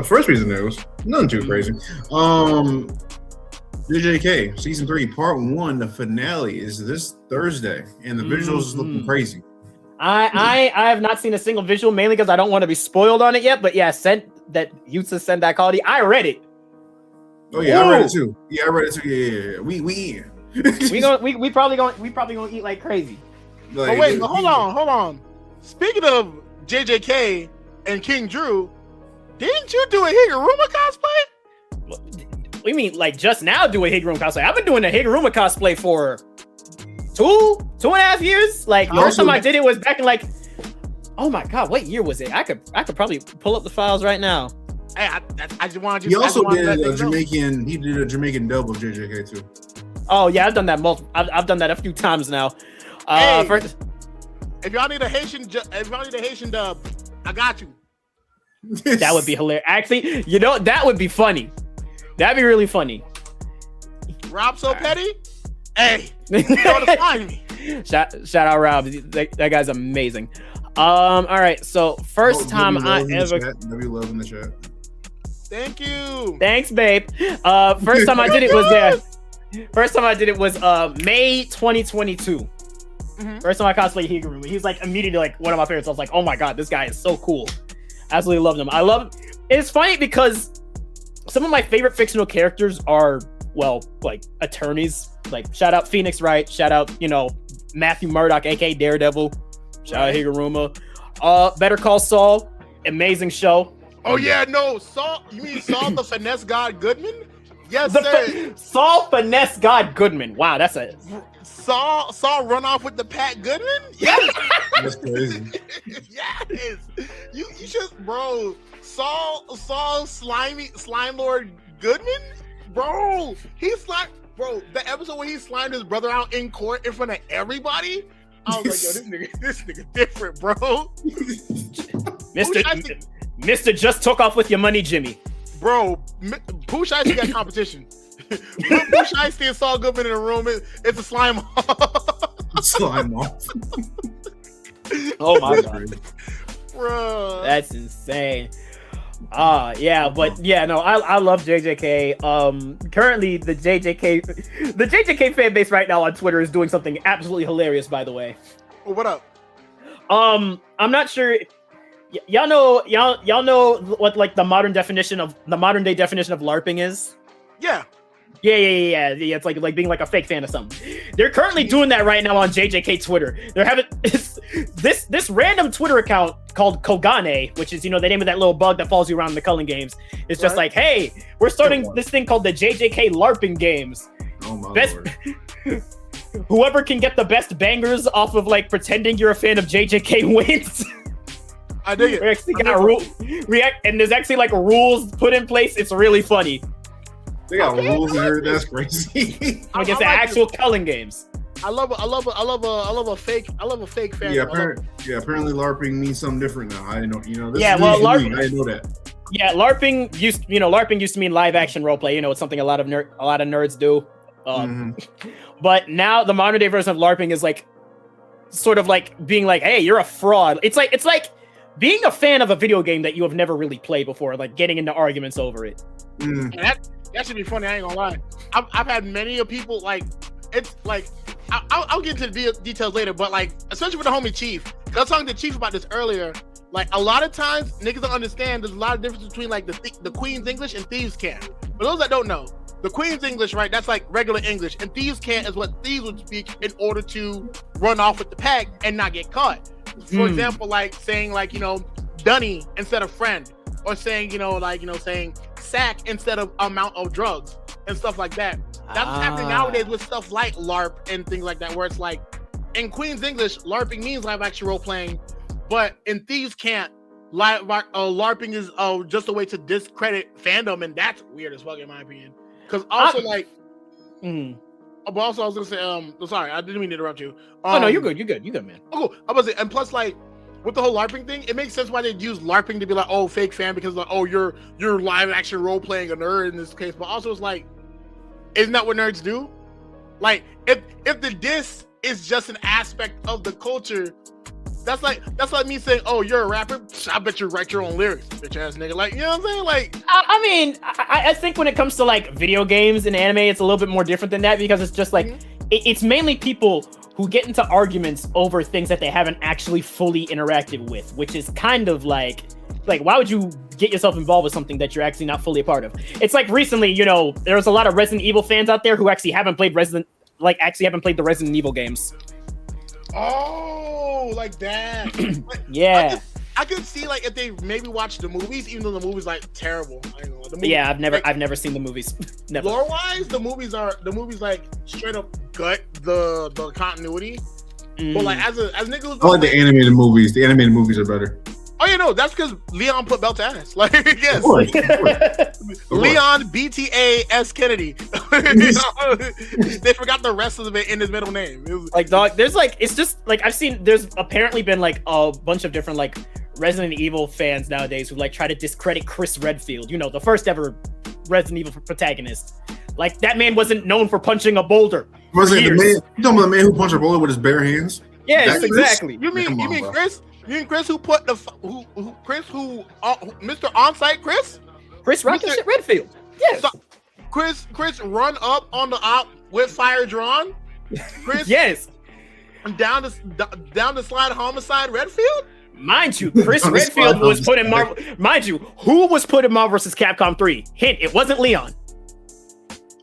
first piece of news, nothing too crazy. JJK season 3 part 1, the finale is this Thursday, and the visuals is looking crazy. I have not seen a single visual, mainly because I don't want to be spoiled on it yet. But yeah, sent that quality. I read it. Oh yeah, I read it too. Yeah, I read it too. Yeah. We probably gonna eat like crazy. Like, wait, hold on. Speaking of JJK and King Drew, didn't you do a Higuruma cosplay? What do you mean, like just now do a Higuruma cosplay? I've been doing a Higuruma cosplay for 2.5 years. Like Also- first time I did it was back in like, oh my god, what year was it? I could probably pull up the files right now. Hey, I just wanted you. He also I just wanted to did let a things know. Jamaican. He did a Jamaican dub of JJK too. Oh yeah, I've done that I've done that a few times now. Hey. First, If y'all need a Haitian dub, I got you. that would be hilarious. Actually, you know that would be funny. That'd be really funny. Rob So Petty. Hey, you know to find me. Shout out Rob. That guy's amazing. All right. So first time I ever. W love in the chat. Thank you. Thanks, babe. First time I did it was there. First time I did it was May 2022. Mhm. First time I cosplayed Higurumi. He's like immediately like one of my favorites. I was like, oh my god, this guy is so cool. Absolutely loved him. I love. It's funny because some of my favorite fictional characters are like attorneys. Like shout out Phoenix Wright. Shout out Matthew Murdock, aka Daredevil. Shout out Higuruma. Better Call Saul. Amazing show. Oh yeah, no, Saul. You mean Saul the finesse god Goodman? Yes, sir. Saul Finesse God Goodman. Wow, that's a Saul run off with the Pat Goodman? Yes. That's crazy. Yes. You just, bro. Saul slime lord Goodman? Bro, he's like, bro, the episode where he slimed his brother out in court in front of everybody. I was like, yo, this nigga different, bro. Mr. Just took off with your money, Jimmy. Bro, Pooh Shiesty got competition. Pooh Shiesty and Saul Goodman in a room. It's a slime off. Slime off. Oh my god, Bro. that's insane. Yeah, but yeah, no, I love JJK. Currently the JJK fan base right now on Twitter is doing something absolutely hilarious, by the way. What up? I'm not sure. Y'all know what like the modern day definition of LARPing is? Yeah. Yeah. It's like being like a fake fan of something. They're currently doing that right now on JJK Twitter. They're having this random Twitter account called Kogane, which is the name of that little bug that follows you around in the Culling games. It's just like, hey, we're starting this thing called the JJK LARPing games. Oh my lord. Whoever can get the best bangers off of like pretending you're a fan of JJK wins. I dig it. We actually got and there's actually like rules put in place. It's really funny. They got rules in there. That's crazy. Like it's the actual Culling games. I love a fake fan. Yeah, apparently LARPing means something different now. I didn't know. This Yeah, is well, news to me. LARPing. I didn't know that. Yeah, LARPing used to mean live action roleplay. It's something a lot of nerds do. But now the modern day version of LARPing is like sort of like being like, hey, you're a fraud. It's like being a fan of a video game that you have never really played before, like getting into arguments over it. That should be funny. I ain't gonna lie. I've had many of people like it's like I'll get into the details later, but like especially with the homie Chief. 'Cause I was talking to Chief about this earlier. Like a lot of times niggas don't understand. There's a lot of difference between like the Queen's English and Thieves' Cant. For those that don't know, the Queen's English, right? That's like regular English, and Thieves' Cant is what thieves would speak in order to run off with the pack and not get caught. For example, like saying like Dunny instead of friend, or saying saying sack instead of amount of drugs and stuff like that. That's what's happening nowadays with stuff like LARP and things like that, where it's like in Queen's English, LARPing means live action role playing, but in Thieves' Cant, LARPing is just a way to discredit fandom, and that's weird as fuck in my opinion. Because also but also I was gonna say sorry, I didn't mean to interrupt you. Oh no, you're good, man. Oh, cool. I was and plus like with the whole LARPing thing, it makes sense why they'd use LARPing to be like, oh, fake fan, because like, oh, you're live action role playing a nerd in this case. But also it's like, isn't that what nerds do? Like if the diss is just an aspect of the culture, that's like me saying, oh, you're a rapper. I bet you write your own lyrics, bitch ass nigga. Like, you know what I'm saying? Like, I mean, I think when it comes to like video games and anime, it's a little bit more different than that, because it's just like it's mainly people who get into arguments over things that they haven't actually fully interacted with, which is kind of like why would you get yourself involved with something that you're actually not fully a part of? It's like recently, there was a lot of Resident Evil fans out there who actually haven't played the Resident Evil games. Oh, like that. Yeah. I could see like if they maybe watched the movies, even though the movie's like terrible. I've never seen the movies. Never. Lore wise, the movies like straight up gut the continuity. But like as niggas, I like the animated movies. The animated movies are better. oh yeah, no, that's because Leon put belt to ass. Like yes, Of course. Leon BTA S Kennedy. They forgot the rest of it in his middle name. It was, Like dog, there's like it's just like I've seen. There's apparently been like a bunch of different like Resident Evil fans nowadays who like try to discredit Chris Redfield. You know, the first ever Resident Evil protagonist. Like that man wasn't known for punching a boulder. Was for it the years. man? You talking about the man who punched a bullet with his bare hands? Yes, That Chris? exactly. you mean Come on, bro. Chris? You mean Chris who put the who Mr. Onsite Chris? Chris Rocket Mr. Redfield. Yes. So, Chris run up on the op with fire drawn. Chris Yes. down the slide homicide Redfield. Mind you, Chris Redfield was put in Marvel. Mind you, who was put in Marvel vs. Capcom 3? Hint: it wasn't Leon.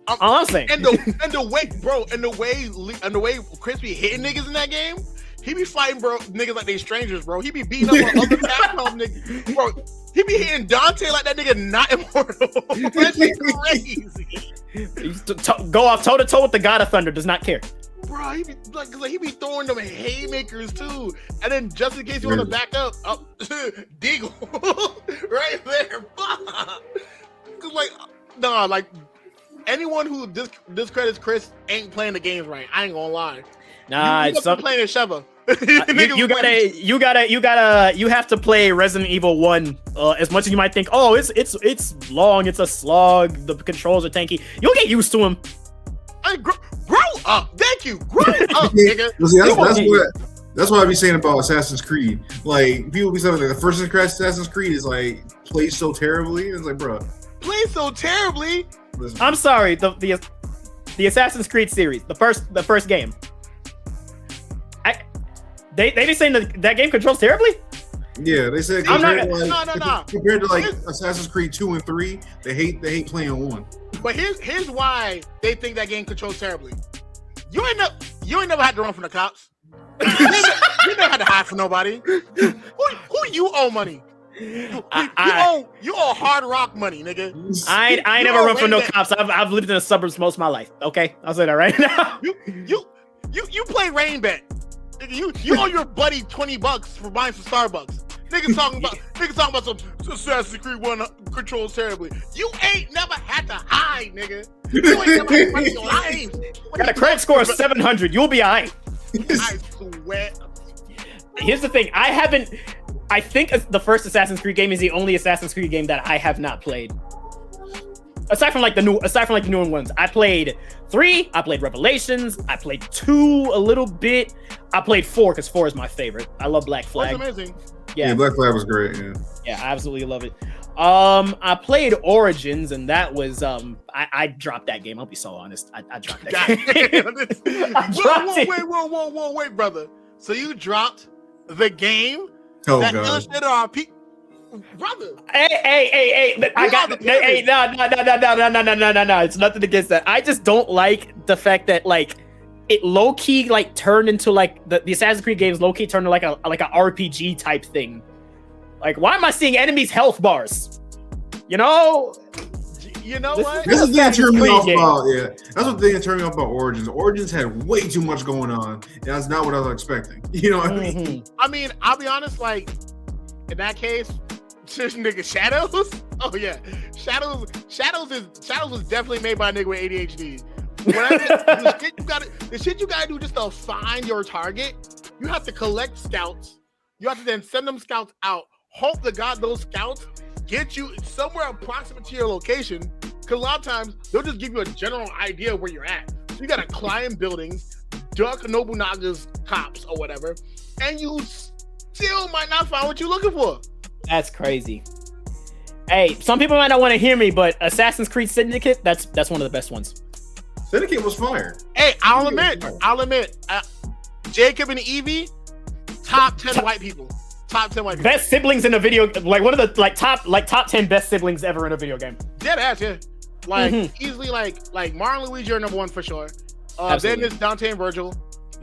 All I'm saying. And the way Chris be hitting niggas in that game, he be fighting niggas like they strangers, bro. He be beating up on other Capcom niggas, bro. He be hitting Dante like that nigga not immortal. That's crazy. Go off toe to toe with the God of Thunder. Does not care. Bro, he be throwing them haymakers too. And then just in case you want to back up, Deagle right there. Cause like anyone who discredits Chris ain't playing the games right. I ain't gonna lie. Nah, you playing Sheva. You have to play Resident Evil 1 as much as you might think, oh, it's long, it's a slog, the controls are tanky. You'll get used to them. Grow up. Thank you. Grow up, nigga. That's what I be saying about Assassin's Creed. Like people be saying like the first Assassin's Creed is like plays so terribly. It's like, bro, Play so terribly. listen. I'm sorry, the Assassin's Creed series, the first game. They be saying that game controls terribly? Yeah, they said No. compared to like Assassin's Creed 2 and 3, they hate playing 1. But here's why they think that game controls terribly. You ain't never had to run from the cops. You never had to hide from nobody. Who you owe money? You owe Hard Rock money, nigga. I ain't never run from no cops. I've lived in the suburbs most of my life. Okay, I'll say that right now. You play Rain Bet. Nigga, you owe your buddy $20 for buying some Starbucks. Niggas talking about some Assassin's Creed 1 controls terribly. You ain't never had to hide, nigga. You ain't never had to run your life. Got a credit score of 700. You'll be alright. I swear. Here's the thing. I think the first Assassin's Creed game is the only Assassin's Creed game that I have not played. Aside from the newer ones, I played 3. I played Revelations. I played 2 a little bit. I played 4 because 4 is my favorite. I love Black Flag. That's amazing. Yeah, Black Flag was great. Yeah, I absolutely love it. I played Origins, and that was I dropped that game. I'll be so honest. I dropped that game. Whoa, wait, brother. So you dropped the game Oh that god. illustrated our brother. Hey! No. It's nothing against that. I just don't like the fact that like it low key like turned into like the Assassin's Creed games low key turned to like a RPG type thing. Like, why am I seeing enemies' health bars? You know what? This is the thing that turned me off game. about. Yeah, that's what the thing that turned me off about Origins. Origins had way too much going on, and that's not what I was expecting. You know what I mean? Mhm. I mean, I'll be honest. Like in that case, nigga, Shadows. Oh yeah, Shadows was definitely made by a nigga with ADHD. The shit you gotta do just to find your target. You have to collect scouts. You have to then send them scouts out. Hope to God those scouts get you somewhere approximate to your location. Because a lot of times they'll just give you a general idea of where you're at. So you gotta climb buildings, duck Nobunaga's cops or whatever, and you still might not find what you're looking for. That's crazy. Hey, some people might not want to hear me, but Assassin's Creed Syndicate, that's one of the best ones. Syndicate was fire. Hey, I'll admit, Jacob and Evie, top 10 white people. Top 10 white people. Best siblings in a video, like one of the top 10 best siblings ever in a video game. Dead ass, yeah. Like easily, like Mario and Luigi are number 1 for sure. Then it's Dante and Virgil.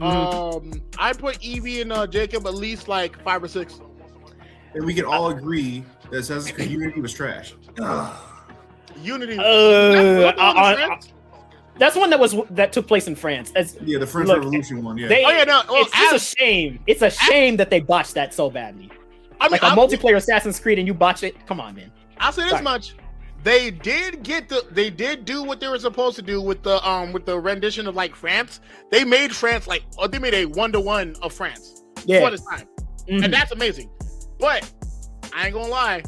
I put Evie and Jacob at least like 5 or 6. And we can all agree that Assassin's Creed Unity was trash. Unity. That's one that took place in France. The French Revolution one. Yeah. It's just a shame. It's a shame that they botched that so badly. I mean, like a multiplayer Assassin's Creed and you botch it. Come on, man. I'll say this much: they did do what they were supposed to do with the rendition of like France. They made France they made a 1-to-1 of France for the time, and that's amazing. But I ain't gonna lie,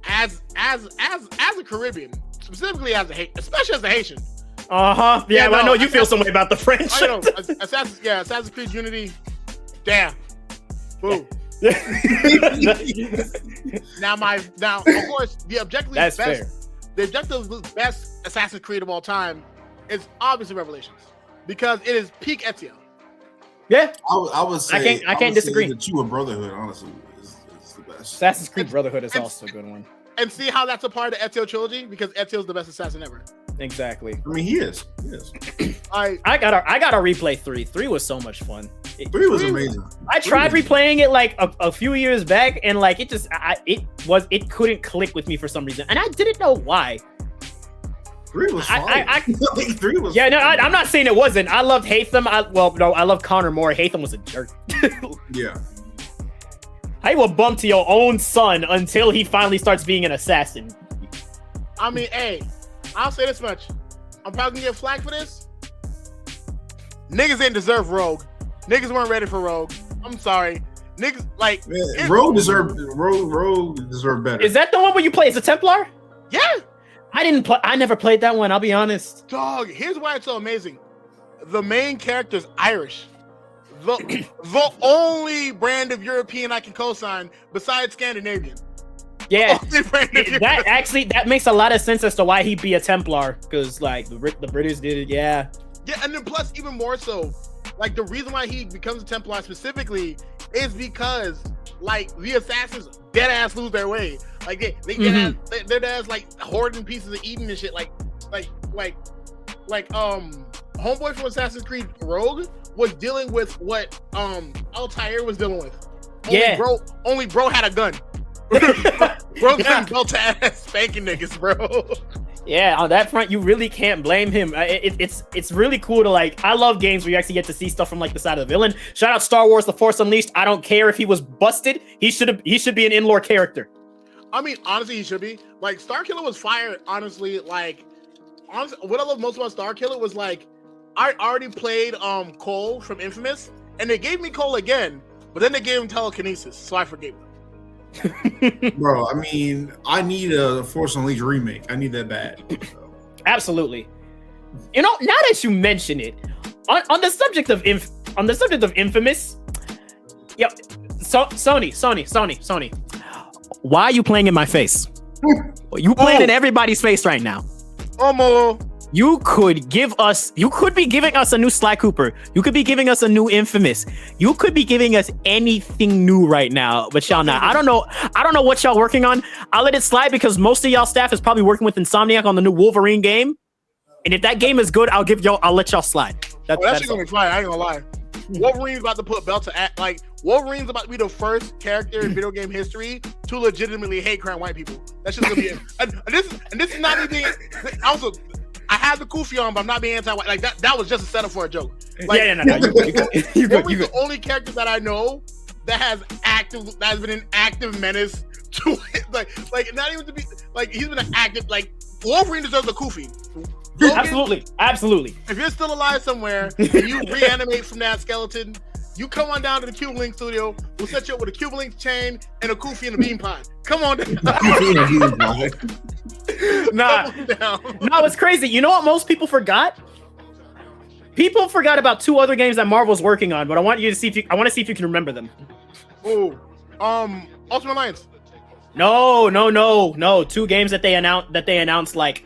as a Caribbean, specifically especially as a Haitian. Yeah, I know you feel some way about the French. I know. Assassin's Creed Unity. Damn. Boo. Now, of course, the objectively best Assassin's Creed of all time is obviously Revelations, because it is peak Ezio. Yeah, I would say I can't disagree. The Two of Brotherhood, honestly, is the best. Assassin's Creed Brotherhood is also a good one. And see how that's a part of the Ezio trilogy, because Ezio's the best assassin ever. Exactly. I mean, he is. I gotta replay 3. 3 was so much fun. 3 was amazing. I tried replaying it like a few years back, and like it couldn't click with me for some reason, and I didn't know why. 3 was fine. 3 was. Yeah, no, I'm not saying it wasn't. I loved Haytham. I love Connor more. Haytham was a jerk. Yeah. How you will bump to your own son until he finally starts being an assassin? I mean, hey, I'll say this much. I'm probably gonna get flack for this. Niggas didn't deserve Rogue. Niggas weren't ready for Rogue. I'm sorry. Niggas like Rogue deserved better. Is that the one where you play as a Templar? Yeah. I never played that one, I'll be honest. Dog, here's why it's so amazing. The main character's Irish. The only brand of European I can co-sign besides Scandinavian. Yeah, that makes a lot of sense as to why he'd be a Templar, because like the British did it. Yeah, and then plus even more so, like the reason why he becomes a Templar specifically is because like the assassins dead ass lose their way. Like they dead ass like hoarding pieces of Eden and shit. Like homeboy from Assassin's Creed Rogue was dealing with what Altair was dealing with. Only bro had a gun. Bro couldn't belt ass spanking niggas, bro. Yeah, on that front, you really can't blame him. It's really cool to like. I love games where you actually get to see stuff from like the side of the villain. Shout out Star Wars: The Force Unleashed. I don't care if he was busted. He should be an in-lore character. I mean, honestly, he should be. Like Starkiller was fired. Honestly, what I love most about Starkiller was like, I already played Cole from Infamous, and they gave me Cole again, but then they gave him telekinesis, so I forgave him. Bro, I mean, I need a Force Unleashed remake. I need that bad. So. Absolutely. You know, now that you mention it, on the subject of Infamous, yeah, Sony. Why are you playing in my face? You playing in everybody's face right now. You could be giving us a new Sly Cooper. You could be giving us a new Infamous. You could be giving us anything new right now, but y'all not. I don't know what y'all working on. I'll let it slide because most of y'all staff is probably working with Insomniac on the new Wolverine game. And if that game is good, I'll let y'all slide. That's gonna be fine. I ain't gonna lie. Wolverine's about to put belt to act like Wolverine's about to be the first character in video game history to legitimately hate crime white people. That's just gonna be it. And this is not me being also. I have the Kofi on, but I'm not being anti-white. Like that was just a setup for a joke. Like, no. You good. The only character that I know that has been an active menace to like not even to be like he's been an active like Wolverine deserves a Kofi. Logan, absolutely. If you're still alive somewhere and you reanimate from that skeleton, you come on down to the Cube Link studio. We'll set you up with a Cube Link chain and a Kofi and a bean pod. Come on down. No, it's crazy. You know what most people forgot? People forgot about two other games that Marvel's working on, but I want to see if you can remember them. Oh, Ultimate Alliance. No. Two games that they announced like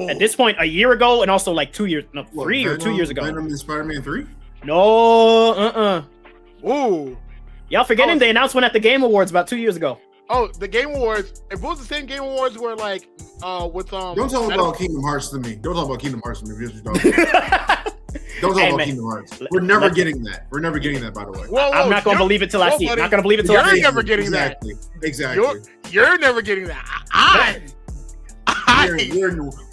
at this point a year ago, and also like 2 years, no, what, 3 or 2 years ago. Venom and Spider-Man 3? No, Ooh. Y'all forgetting they announced one at the Game Awards about 2 years ago. Oh, the Game Awards. If it was the same Game Awards where like with Don't talk about Kingdom Hearts to me. Don't talk about Kingdom Hearts to me. Don't talk about Kingdom Hearts. We're never getting that. We're never getting that, by the way. Whoa, I'm not gonna believe it till I see it. I'm not gonna believe it till I see it. You're never getting that. Exactly. You're never getting that.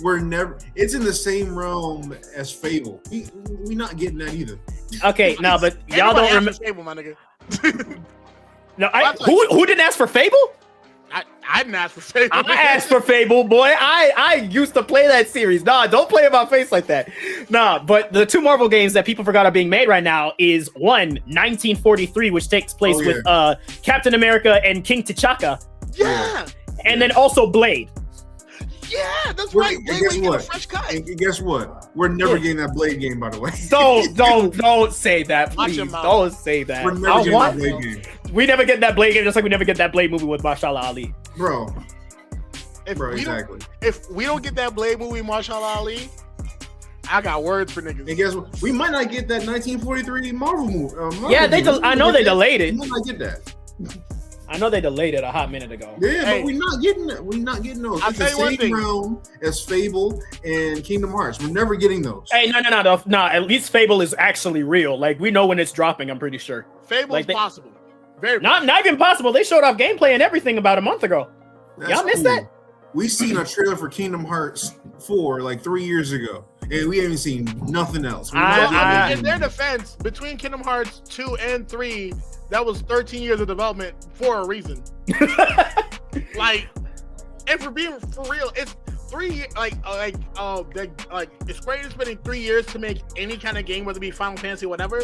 we're never. It's in the same realm as Fable. We not getting that either. Okay, no, but y'all don't remember Fable, my nigga. No, who didn't ask for Fable? I didn't ask for Fable. I asked for Fable, boy. I used to play that series. Nah, don't play in my face like that. Nah, but the two Marvel games that people forgot are being made right now is 1943, which takes place with Captain America and King T'Chaka. Yeah. And then also Blade. Yeah, that's right. And guess what? Fresh cut. And guess what? We're never getting that Blade game, by the way. Don't say that, please. Don't say that. We're never getting that Blade game. We never get that Blade game, just like we never get that Blade movie with Mashallah Ali. Bro. If we don't get that Blade movie, Mashallah Ali, I got words for niggas. And guess what? We might not get that 1943 Marvel movie. I know they delayed it. We might not get that. I know they delayed it a hot minute ago. Yeah, but we're not getting that. We're not getting those. It's the same realm as Fable and Kingdom Hearts. We're never getting those. Hey, no. At least Fable is actually real. Like, we know when it's dropping, I'm pretty sure. Fable is possible. Very not even possible. They showed off gameplay and everything about a month ago. Y'all missed that? We seen a trailer for Kingdom Hearts 4 like 3 years ago, and we haven't seen nothing else. In their defense, between Kingdom Hearts 2 and 3, that was 13 years of development for a reason. Like, and for real, it's 3 years. It's great spending 3 years to make any kind of game, whether it be Final Fantasy or whatever.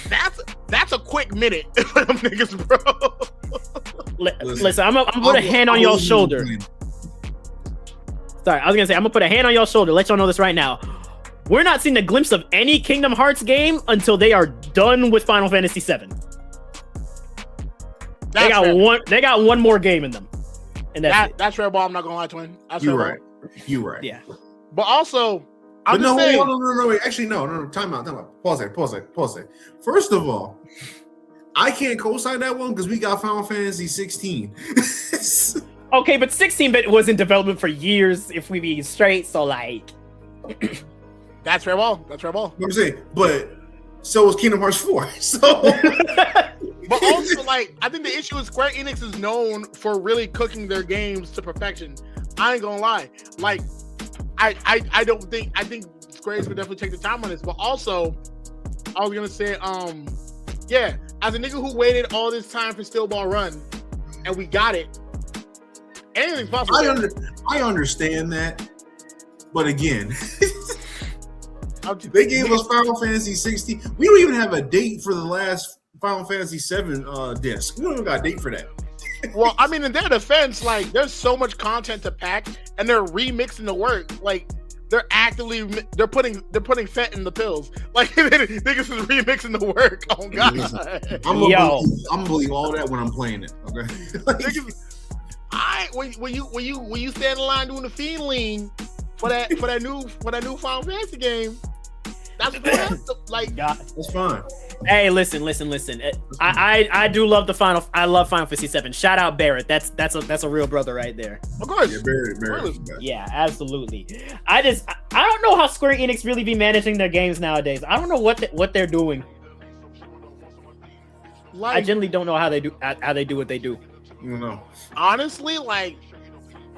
That's a quick minute for them niggas, bro. Listen, I'm gonna put a hand on your shoulder. Sorry, I was gonna say I'm gonna put a hand on your shoulder. Let y'all know this right now. We're not seeing a glimpse of any Kingdom Hearts game until they are done with Final Fantasy VII. They got one more game in them, and that's Red Ball. I'm not gonna lie, twin. You're right. You're right. Yeah. But also, no. Wait. Actually, no. Time out. Pause it. First of all, I can't co-sign that one because we got Final Fantasy 16. Okay, but 16-bit was in development for years. If we be straight, so like, that's Red Ball. I'm saying, but so was Kingdom Hearts 4. So. But also, like, I think the issue is Square Enix is known for really cooking their games to perfection. I ain't gonna lie. Like, I think Square Enix would definitely take the time on this. But also, I was gonna say, yeah, as a nigga who waited all this time for Steel Ball Run, and we got it. Anything's possible. I understand that, but again, they gave us Final Fantasy 16. We don't even have a date for the last Final Fantasy 7 disc. We don't even got a date for that. Well, I mean, in their defense, like, there's so much content to pack, and they're remixing the work. Like, they're putting fat in the pills. Like, niggas is remixing the work. Oh god. I'm gonna believe all that when I'm playing it. Okay. When you stand in line doing the fiend lean for that new Final Fantasy game, that's what like. That's fine. Hey, listen. I do love I love Final Fantasy 7. Shout out Barrett. That's a real brother right there. Of course. Yeah, Barrett. Yeah, absolutely. I don't know how Square Enix really be managing their games nowadays. I don't know what they're doing. Like, I generally don't know how they do what they do. I don't know. Honestly, like,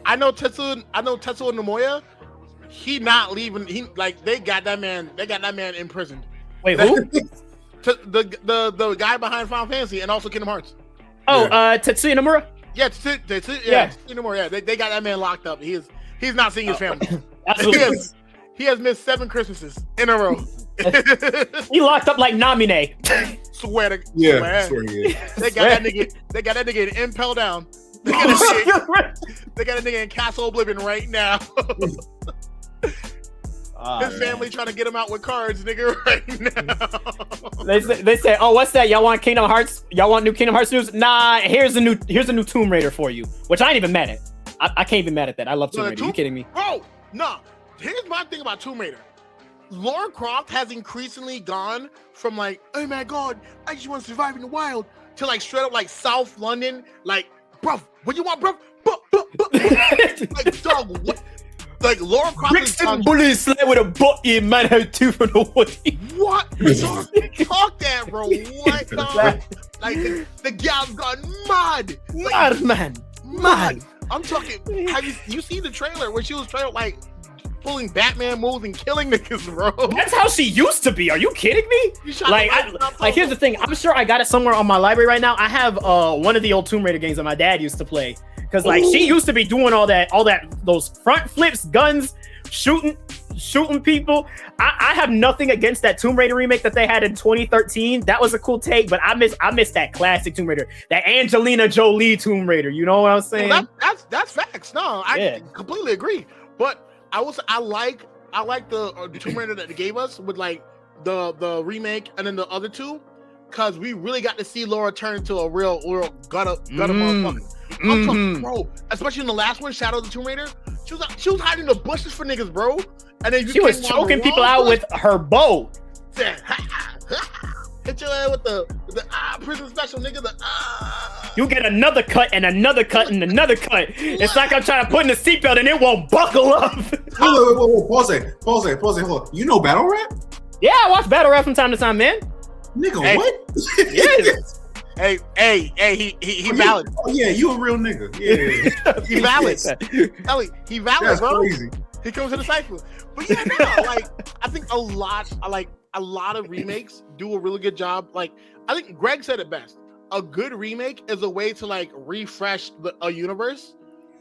I know Tetsuya Nomura. He not leaving. They got that man in prison. Wait, who? The guy behind Final Fantasy and also Kingdom Hearts. Oh, Tetsuya Nomura? Yeah, Tetsuya Nomura. Yeah, they got that man locked up. He's not seeing his family. Absolutely. He has missed 7 Christmases in a row. He locked up like Namine. Swear. They got that nigga in Impel Down. They got a nigga in Castle Oblivion right now. His family trying to get him out with cards, nigga, right now. They say, oh, what's that? Y'all want Kingdom Hearts? Y'all want new Kingdom Hearts news? Nah, here's a new Tomb Raider for you, which I ain't even mad at. I can't even mad at that. I love Tomb Raider. You kidding me? Bro, nah. Here's my thing about Tomb Raider. Lara Croft has increasingly gone from like, oh my god, I just want to survive in the wild, to like straight up like South London, like, bruv, what you want, bruv? Like, dog, what? Like, Lara Croft Bricks and bullies slay with a body, man, how two from the woody. What? Talk that, bro. What, dog? Like, the gal's gone mad. Mad, man. Mad. I'm talking. Have you seen the trailer where she was trying to like pulling Batman moves and killing niggas, bro? That's how she used to be. Are you kidding me? Like here's the thing. I'm sure I got it somewhere on my library right now. I have one of the old Tomb Raider games that my dad used to play because like she used to be doing all that those front flips, guns, shooting people. I have nothing against that Tomb Raider remake that they had in 2013. That was a cool take, but I miss that classic Tomb Raider, that Angelina Jolie Tomb Raider. You know what I'm saying? Well, that's facts. No, I completely agree. But I like the Tomb Raider that they gave us with like the remake and then the other two, because we really got to see Laura turn into a real gutter motherfucker. I'm talking, bro, especially in the last one, Shadow of the Tomb Raider. She was hiding in the bushes for niggas, bro. And then she was choking people out with her bow. Hit your ass with the prison special, nigga. You get another cut and another cut and another cut. It's like I'm trying to put in a seatbelt and it won't buckle up. Whoa, pause it, hold on. You know battle rap? Yeah, I watch battle rap from time to time, man. Nigga, hey, what? Yes. Hey, he valid. Yeah, you a real nigga. Yeah. He valid. Ellie, he valid, that's bro. Crazy. He comes to the cycle. But yeah, no, like I think a lot of remakes do a really good job. Like I think Greg said it best. A good remake is a way to like refresh a universe,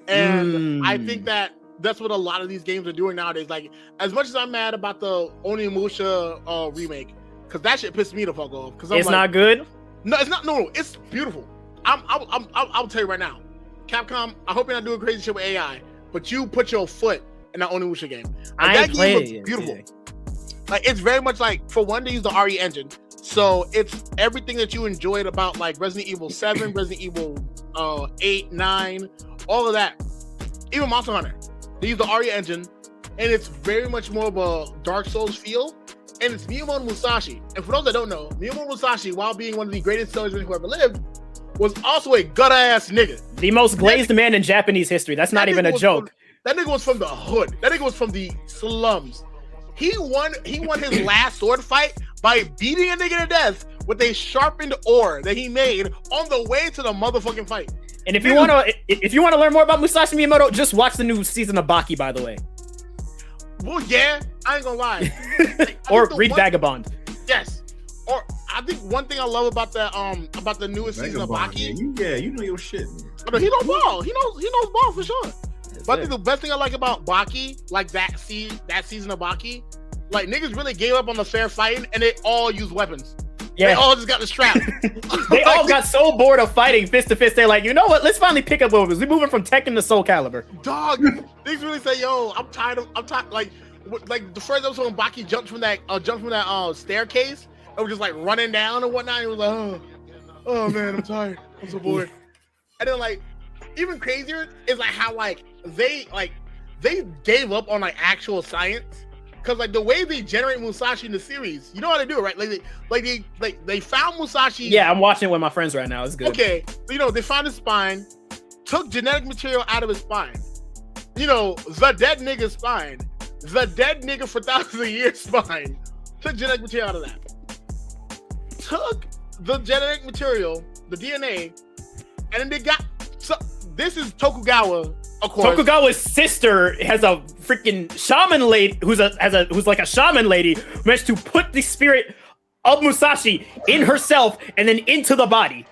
and I think that's what a lot of these games are doing nowadays. Like as much as I'm mad about the Onimusha remake, because that shit pissed me the fuck off. Because it's not good. No, it's not. No, it's beautiful. I'll tell you right now, Capcom. I hope you're not doing crazy shit with AI, but you put your foot in that Onimusha game. Like, that game looks beautiful. Like it's very much like, for one, they use the RE engine, so it's everything that you enjoyed about like Resident Evil 7, Resident Evil 8, 9, all of that. Even Monster Hunter, they use the RE engine, and it's very much more of a Dark Souls feel. And it's Miyamoto Musashi. And for those that don't know, Miyamoto Musashi, while being one of the greatest swordsmen who ever lived, was also a gut-ass nigga. The most glazed man in Japanese history. That's not even a joke. That nigga was from the hood. That nigga was from the slums. He won his last sword fight by beating a nigga to death with a sharpened oar that he made on the way to the motherfucking fight. And if you want to learn more about Musashi Miyamoto, just watch the new season of Baki, by the way. Well, yeah, I ain't gonna lie. Or read Vagabond. Yes. Or I think one thing I love about the newest season of Baki. Yeah, you know your shit. He knows ball. He knows ball for sure. But I think the best thing I like about Baki, like that season of Baki, like niggas really gave up on the fair fighting and they all use weapons. Yeah. They all just got the strap. They all got so bored of fighting fist to fist. They're like, you know what? Let's finally pick up weapons. We're moving from Tekken to Soul Calibur. Dog, niggas really say, yo, I'm tired. Like the first episode when Baki jumped from that staircase and was just like running down and whatnot. He was like, oh man, I'm tired. I'm so bored. And then like even crazier is like how like they gave up on like actual science. Cause like the way they generate Musashi in the series, you know how they do it, right? They found Musashi. Yeah, I'm watching it with my friends right now. It's good. Okay, so, they found his spine, took genetic material out of his spine. The dead nigga's spine, the dead nigga for thousands of years spine, took genetic material out of that. Took the genetic material, the DNA, and then they got. So this is Tokugawa. Of course. Tokugawa's sister has a freaking shaman lady who's like a shaman lady who managed to put the spirit of Musashi in herself and then into the body.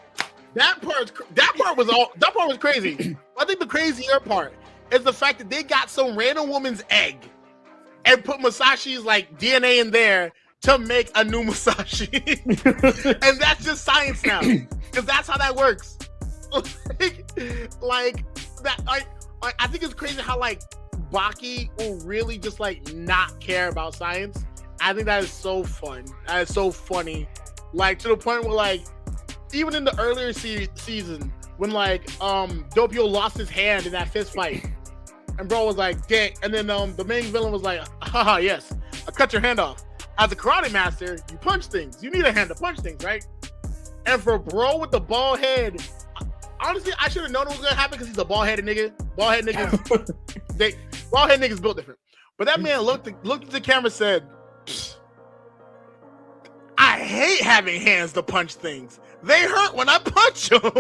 That part was crazy. I think the crazier part is the fact that they got some random woman's egg and put Musashi's like DNA in there to make a new Musashi. And that's just science now. Because that's how that works. I think it's crazy how like Baki will really just like not care about science. I think that is so fun. That is so funny. Like to the point where like even in the earlier season when like Doppio lost his hand in that fist fight and bro was like dick, and then the main villain was like, haha, yes, I cut your hand off. As a karate master, you punch things. You need a hand to punch things, right? And for bro with the bald head, honestly, I should have known it was gonna happen because he's a bald-headed nigga. Bald-head niggas built different. But that man looked at the camera and said, I hate having hands to punch things. They hurt when I punch them.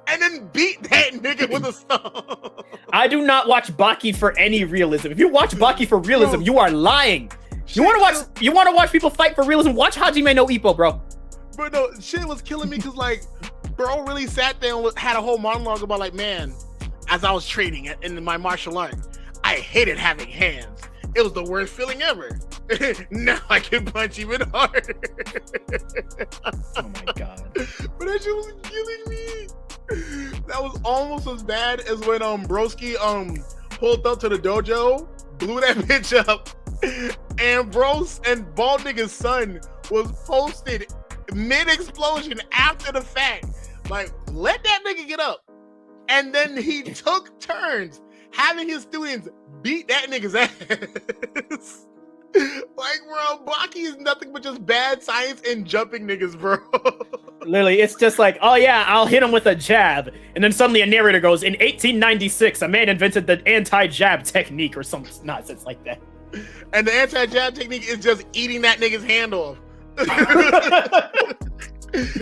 and then beat that nigga with a stone. I do not watch Baki for any realism. If you watch Baki for realism, you are lying. You want to watch people fight for realism? Watch Hajime no Ippo, bro. But no, shit was killing me because like, bro really sat there and had a whole monologue about like, man, as I was training in my martial art, I hated having hands. It was the worst feeling ever. Now I can punch even harder. Oh my god. But that shit was killing me. That was almost as bad as when Broski pulled up to the dojo, blew that bitch up, and bald nigga's son was posted mid-explosion after the fact. Like, let that nigga get up. And then he took turns having his students beat that nigga's ass. Like, bro, Baki is nothing but just bad science and jumping niggas, bro. Literally, it's just like, oh yeah, I'll hit him with a jab. And then suddenly a narrator goes, in 1896, a man invented the anti-jab technique or some nonsense like that. And the anti-jab technique is just eating that nigga's hand off.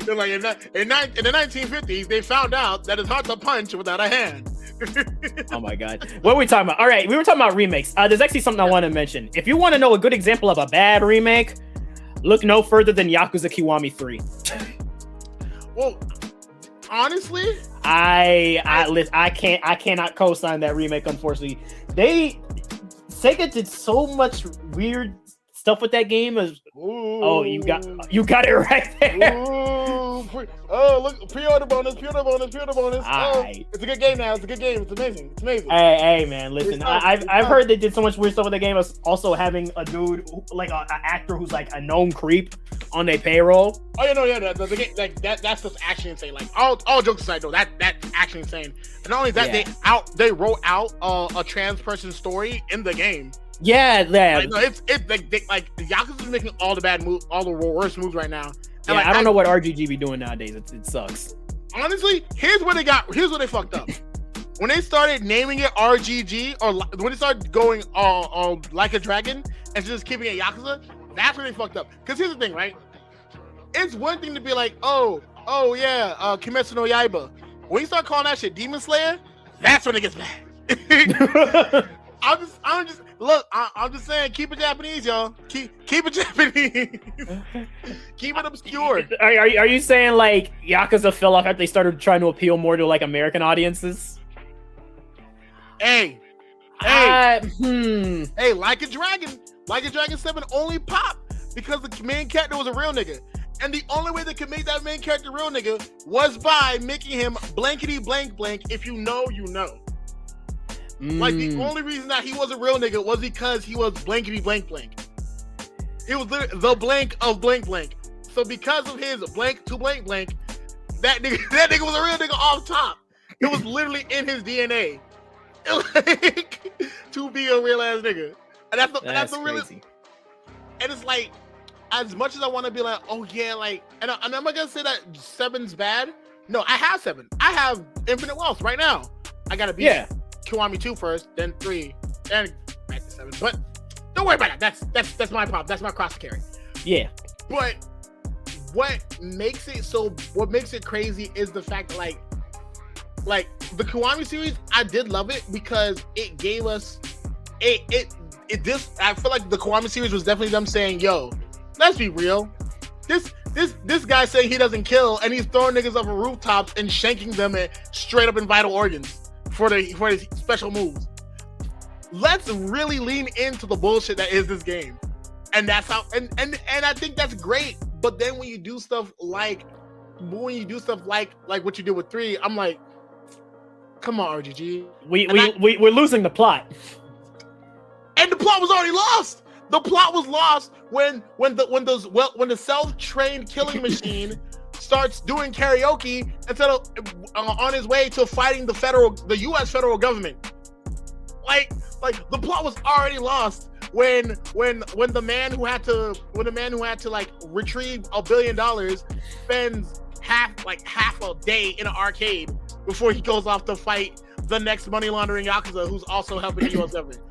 They're like, in the 1950s, they found out that it's hard to punch without a hand. Oh my god. What are we talking about? All right, we were talking about remakes. There's actually something I want to mention. If you want to know a good example of a bad remake, look no further than Yakuza Kiwami 3. Well, honestly, I cannot co-sign that remake, unfortunately. Sega did so much weird stuff with that game. You got it right there. Look, pre-order bonus. It's a good game now. It's a good game. It's amazing. Hey, man, listen. I've heard they did so much weird stuff with the game. Also having a dude like an actor who's like a known creep on their payroll. Oh yeah, no, yeah, the game, like that's just actually insane. Like all jokes aside, though, that's actually insane. And not only that, they wrote out a trans person story in the game. Yeah. Like, no, it's like Yakuza's making all the bad moves, all the worst moves right now. And I don't know what RGG be doing nowadays. It sucks. Honestly, here's what they fucked up. When they started naming it RGG, or when they started going like a dragon and just keeping it Yakuza, that's when they fucked up. Because here's the thing, right? It's one thing to be like, oh yeah, Kimetsu no Yaiba. When you start calling that shit Demon Slayer, that's when it gets bad. I'm just saying, keep it Japanese, y'all. Keep it Japanese. Keep it obscure. Are you saying like Yakuza fell off after they started trying to appeal more to like American audiences? Hey, Like a Dragon 7 only popped because the main character was a real nigga. And the only way they could make that main character real nigga was by making him blankety blank blank. If you know, you know. Like, the only reason that he was a real nigga was because he was blankety blank blank. It was the blank of blank blank. So because of his blank to blank blank, that nigga was a real nigga off top. It was literally in his DNA. Like, to be a real ass nigga. And that's the real. And it's like, as much as I want to be like, oh yeah, like, and I'm not gonna say that 7's bad. No, I have 7. I have Infinite Wealth right now. I gotta beat Kiwami 2 first, then 3, then back to 7. But don't worry about that. That's my problem. That's my cross to carry. Yeah. But what makes it crazy is the fact that like the Kiwami series, I did love it because it gave us I feel like the Kiwami series was definitely them saying, yo, let's be real. This guy saying he doesn't kill and he's throwing niggas off of rooftops and shanking them straight up in vital organs for his special moves. Let's really lean into the bullshit that is this game. And that's how and I think that's great. But then when you do stuff like what you did with 3, I'm like, come on, RGG. We're losing the plot. And the plot was already lost. The plot was lost when the self-trained killing machine starts doing karaoke instead of on his way to fighting the U.S. federal government. Like the plot was already lost when the man who had to like retrieve $1 billion spends half a day in an arcade before he goes off to fight the next money laundering Yakuza who's also helping the U.S. government.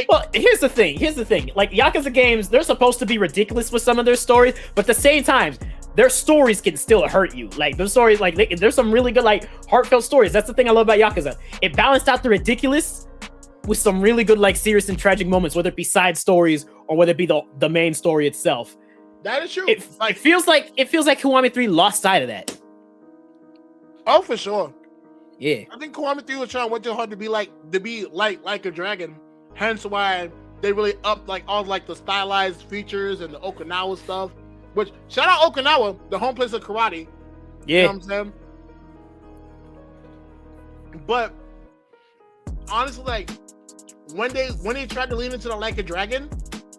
Well, here's the thing. Like, Yakuza games, they're supposed to be ridiculous with some of their stories, but at the same time, their stories can still hurt you. Like those stories, like there's some really good like heartfelt stories. That's the thing I love about Yakuza. It balanced out the ridiculous with some really good like serious and tragic moments, whether it be side stories or whether it be the main story itself. That is true. It feels like Kiwami 3 lost sight of that. Oh, for sure. Yeah. I think Kiwami 3 was trying way too hard to be like a dragon. Hence why they really upped like all like the stylized features and the Okinawa stuff. Which shout out Okinawa, the home place of karate. Yeah. You know what I'm saying? But honestly, like when they tried to lean into the Like a Dragon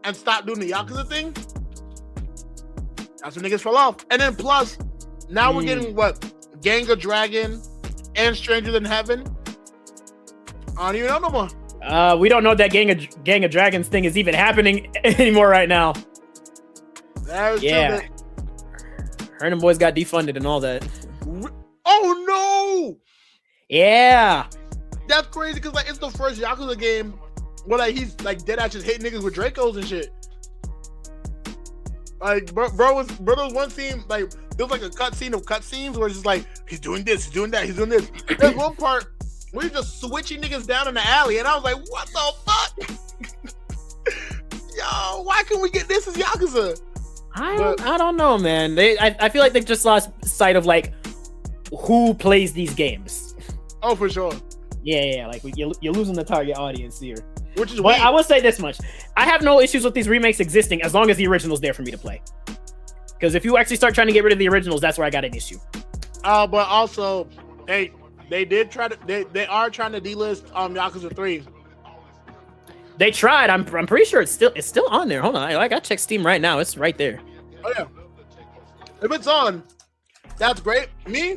and stop doing the Yakuza thing, that's when niggas fell off. And then plus, now we're getting what? Gang of Dragon and Stranger Than Heaven. I don't even know no more. We don't know that Gang of Dragons thing is even happening anymore right now. That is yeah. true. Her and them boys got defunded and all that. Oh no! Yeah. That's crazy because like it's the first Yakuza game where like he's like dead ass just hitting niggas with Dracos and shit. Like bro was one scene like there was like a cutscene of cutscenes where it's just like he's doing this, he's doing that, he's doing this. There's one part where he's just switching niggas down in the alley, and I was like, what the fuck? Yo, why can't we get this as Yakuza? I don't know, man. I feel like they've just lost sight of like who plays these games. Oh, for sure. Yeah, like you're losing the target audience here. Which is but weird. I will say this much: I have no issues with these remakes existing as long as the original's there for me to play. Because if you actually start trying to get rid of the originals, that's where I got an issue. But also, they are trying to delist Yakuza 3. They tried. I'm pretty sure it's still on there. Hold on, I gotta check Steam right now. It's right there. Oh yeah. If it's on, that's great. Me,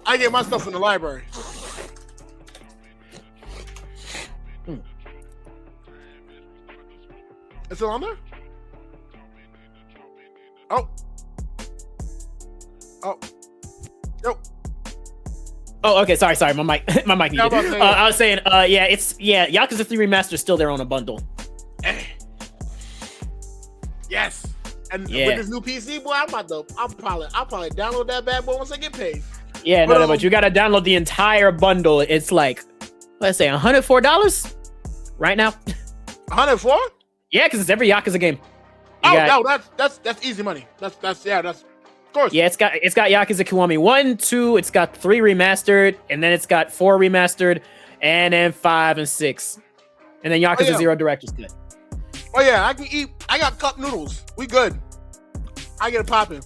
I get my stuff from the library. Is it on there? Oh. Yo. Oh, okay. Sorry. My mic muted. I was saying, Yakuza 3 Remastered is still there on a bundle. Yes. And with this new PC, boy, I'll probably download that bad boy once I get paid. Yeah, but you gotta download the entire bundle. It's like, let's say $104 right now. 104? Yeah, because it's every Yakuza game. That's easy money. That's of course. Yeah, it's got Yakuza Kiwami 1, 2, it's got 3 remastered, and then it's got 4 remastered, and then 5 and 6. And then Yakuza 0 Director's Cut. Oh yeah, I got cup noodles. We good. I get it popping.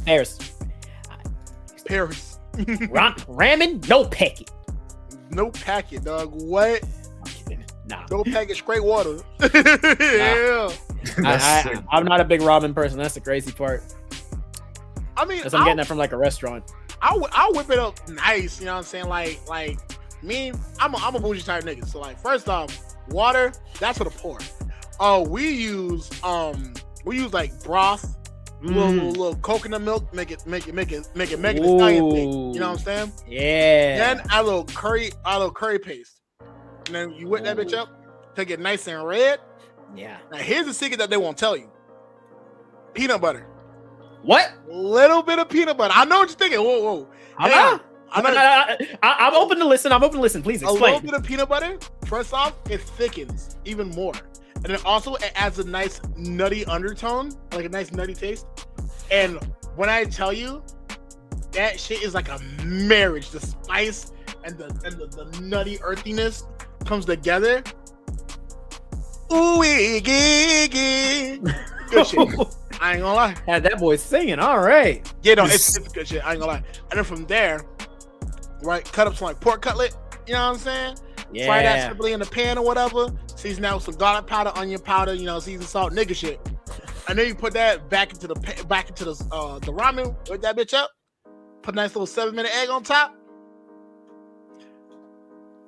Paris. Ramen, no packet. No packet, dog. What? Nah. No packet, straight water. Yeah. I'm not a big ramen person. That's the crazy part. I mean, because I'm getting that from like a restaurant. I'll whip it up nice. You know what I'm saying? Like me, I'm a bougie type nigga. So like, first off, water, that's for the poor. We use like broth, little coconut milk, make it Italian thing. You know what I'm saying? Yeah. Then add a little curry paste. And then you whip that bitch up, take it nice and red. Yeah. Now here's the secret that they won't tell you. Peanut butter. What? Little bit of peanut butter. I know what you're thinking. Whoa. I'm open to listen. Please explain. A little bit of peanut butter. First off, it thickens even more. And then also it adds a nice nutty undertone, like a nice nutty taste. And when I tell you, that shit is like a marriage. The spice and the nutty earthiness comes together. Ooh, good shit. I ain't gonna lie. Had that boy singing. All right. Yeah, no, it's good shit. I ain't gonna lie. And then from there, right, cut up some like pork cutlet. You know what I'm saying? Yeah. Fry that simply in the pan or whatever. Season that with some garlic powder, onion powder. Seasoned salt, nigga shit. And then you put that back into the ramen. Whip that bitch up. Put a nice little 7-minute egg on top.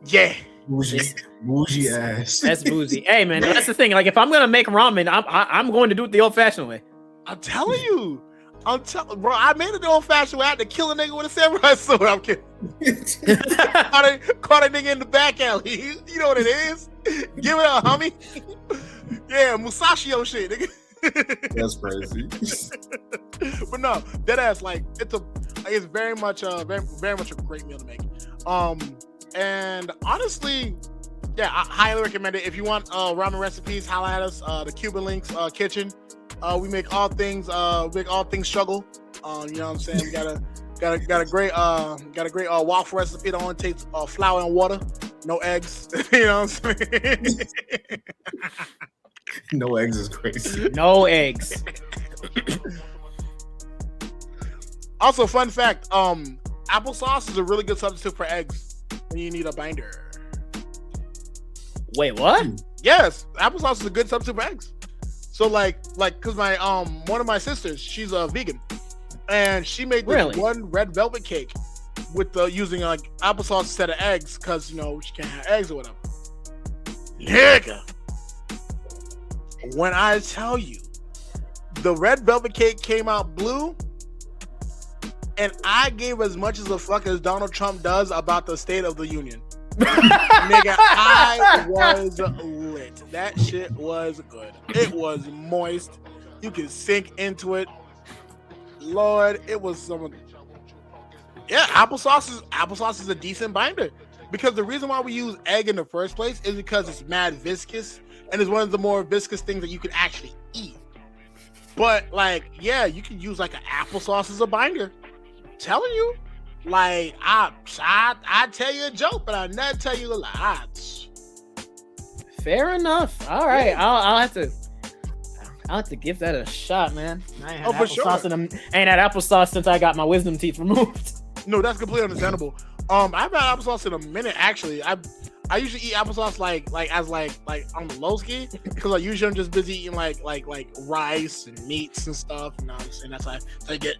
Yeah. Bougie ass. That's bougie. Hey man, that's the thing. Like if I'm gonna make ramen, I'm going to do it the old-fashioned way. I'm telling you. Bro, I made it the old-fashioned way. I had to kill a nigga with a samurai sword. I'm kidding. Caught a nigga in the back alley. You know what it is? Give it up, homie. Yeah, Musashio shit, nigga. That's crazy. But no, that ass like it's very much a great meal to make. And honestly, yeah, I highly recommend it. If you want ramen recipes, holla at us. The Cuban Links kitchen. We make all things struggle. You know what I'm saying? We got a great waffle recipe that only takes flour and water, no eggs. You know what I'm saying? No eggs is crazy. No eggs. Also, fun fact: applesauce is a really good substitute for eggs when you need a binder. Wait, what? Yes, applesauce is a good substitute for eggs. So like, cause my one of my sisters, she's a vegan, and she made this one red velvet cake with using like applesauce instead of eggs, cause she can't have eggs or whatever. Nigga, when I tell you, the red velvet cake came out blue, and I gave as much as a fuck as Donald Trump does about the State of the Union. Nigga, I was lit. That shit was good. It was moist. You could sink into it. Lord, it was some. Yeah, applesauce is a decent binder, because the reason why we use egg in the first place is because it's mad viscous, and it's one of the more viscous things that you can actually eat. But like, yeah, you can use like an applesauce as a binder. I'm telling you. Like, I tell you a joke, but I never tell you a lie. Fair enough. All right, yeah. I'll have to give that a shot, man. I ain't had applesauce since I got my wisdom teeth removed. No, that's completely understandable. I've had applesauce in a minute actually. I usually eat applesauce like on the low ski, because like usually I'm just busy eating like rice and meats and stuff. You know what I'm saying? That's how I get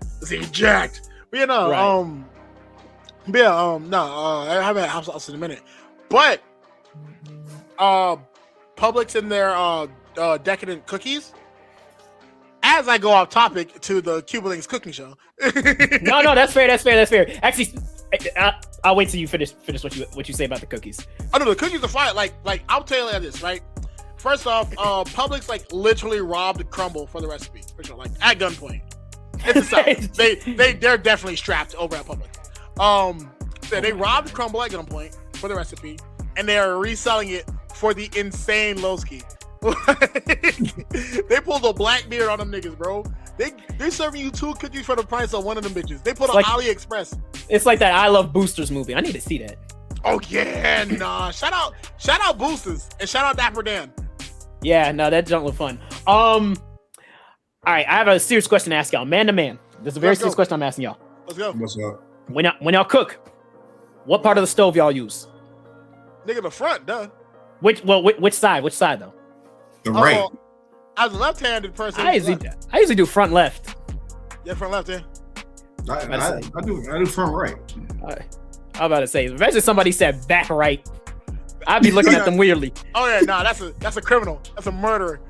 jacked. But right. I haven't had applesauce in a minute. But Publix and their decadent cookies. As I go off topic to the Cuban Links cooking show. No, that's fair. Actually, I'll wait till you finish what you say about the cookies. Oh no, the cookies are fire. Like I'll tell you like this, right? First off, Publix like literally robbed Crumble for the recipe, for sure, like at gunpoint. It's the South. They're definitely strapped over at Publix. So they robbed Crumble at gunpoint for the recipe, and they are reselling it for the insane Lowski. They pulled a Blackbeard on them niggas, bro. They serving you 2 cookies for the price of one of them bitches. They put on AliExpress. It's like that I Love Boosters movie. I need to see that. Oh yeah, nah. Shout out Boosters and shout out Dapper Dan. Yeah, no, that junk look fun. All right, I have a serious question to ask y'all, man to man. This is a very serious question I'm asking y'all. Let's go. What's up? When y'all cook, what part of the stove y'all use? Nigga, the front, duh. Which side? Which side though? The right. As a left-handed person, I usually do front left. Yeah, front left, yeah. I do front right. I'm about to say, imagine somebody said back right. I'd be looking at them weirdly. Oh yeah, nah, that's a criminal. That's a murderer.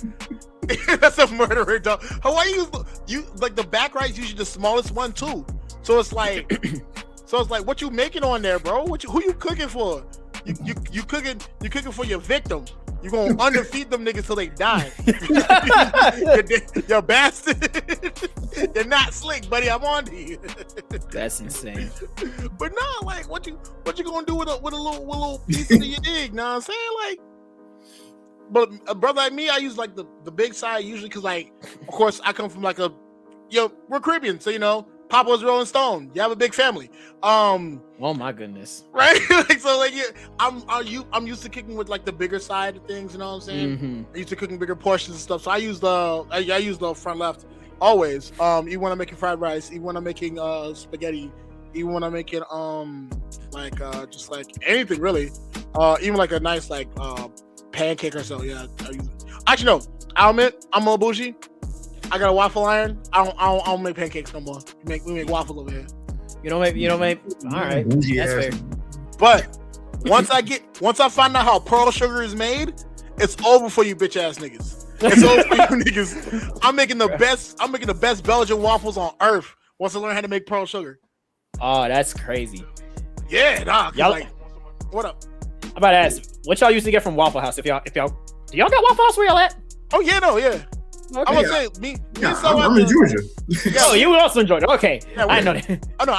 That's a murderer, dog. Hawaii you like the back right is usually the smallest one too. So it's like, what you making on there, bro? Who you cooking for? You cooking for your victim. You gonna underfeed them niggas till they die. You're bastard. You're not slick, buddy. I'm on to you. That's insane. But nah, like what you gonna do with a little piece of your dig? Know what I'm saying? Like, but a brother like me, I use like the big side usually because like, of course, I come from like we're Caribbean, so Papa was Rolling Stone. You have a big family. Oh my goodness. Right? I'm used to cooking with like the bigger side of things, you know what I'm saying? Mm-hmm. I used to cooking bigger portions and stuff. So I use the front left always. Even when I'm making fried rice, even when I'm making spaghetti, even when I'm making just like anything really. Even like a nice like pancake or so. Yeah. Actually no, I'll admit I'm a little bougie. I got a waffle iron. I don't make pancakes no more. We make waffles over here. You don't make. All right, that's fair. But once I find out how pearl sugar is made, it's over for you bitch ass niggas. It's over for you niggas. I'm making the best Belgian waffles on earth once I learn how to make pearl sugar. Oh, that's crazy. Yeah, nah. Y'all, like, what up? I'm about to ask, what y'all used to get from Waffle House? Do y'all got Waffle House where y'all at? Oh yeah, no, yeah. I'm gonna say me and so I'm in Georgia. Oh, you also enjoyed it. Okay, Yeah, I know that. Oh no,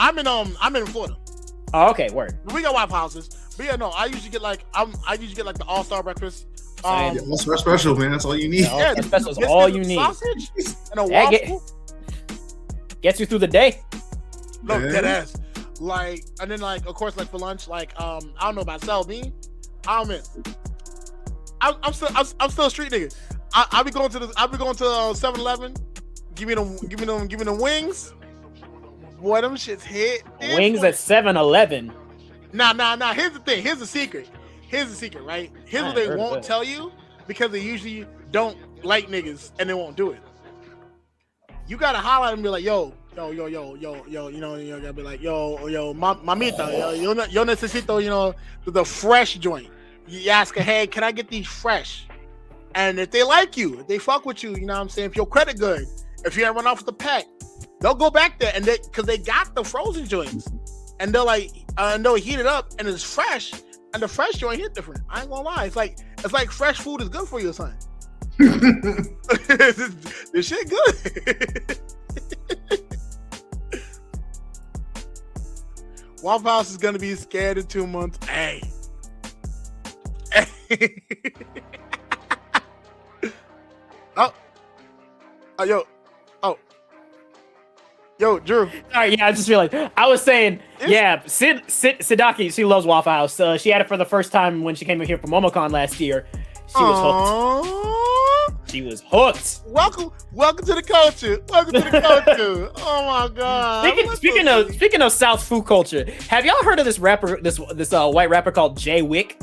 I'm in Florida. Oh, okay, word. We got Waffle Houses, but yeah, no, I usually get like the All-Star breakfast. That's special, man. That's all you need. Yeah, that's special. That's all you need. Sausage and a That waffle. Gets you through the day. No, dead ass. Like, and then like, of course, like for lunch, like, I don't know about me. I'm still a street nigga. I'll be going to 7-Eleven. Give me them wings. Boy, them shits hit. Wings at 7-Eleven. Nah. Here's the thing. Here's the secret, right? Here's what they won't tell you, because they usually don't like niggas and they won't do it. You gotta holler and be like, yo, you know, you gotta be like, yo, mamita, yo necesito, you know, the fresh joint. You ask her, hey, can I get these fresh? And if they like you, if they fuck with you, you know what I'm saying? If your credit good, if you ain't run off with the pack, they'll go back there and because they got the frozen joints, and they'll they'll heat it up and it's fresh, and the fresh joint hit different. I ain't gonna lie, it's like fresh food is good for you, son. This shit good. Waffle House is gonna be scared in 2 months. Hey. Yo, Drew. Sorry, yeah, I just realized. I was saying, Sidaki, she loves Waffle House. She had it for the first time when she came in here for MomoCon last year. She was hooked. She was hooked. Welcome to the culture. Oh my god. Speaking of South food culture, have y'all heard of this rapper, this white rapper called Jay Wick?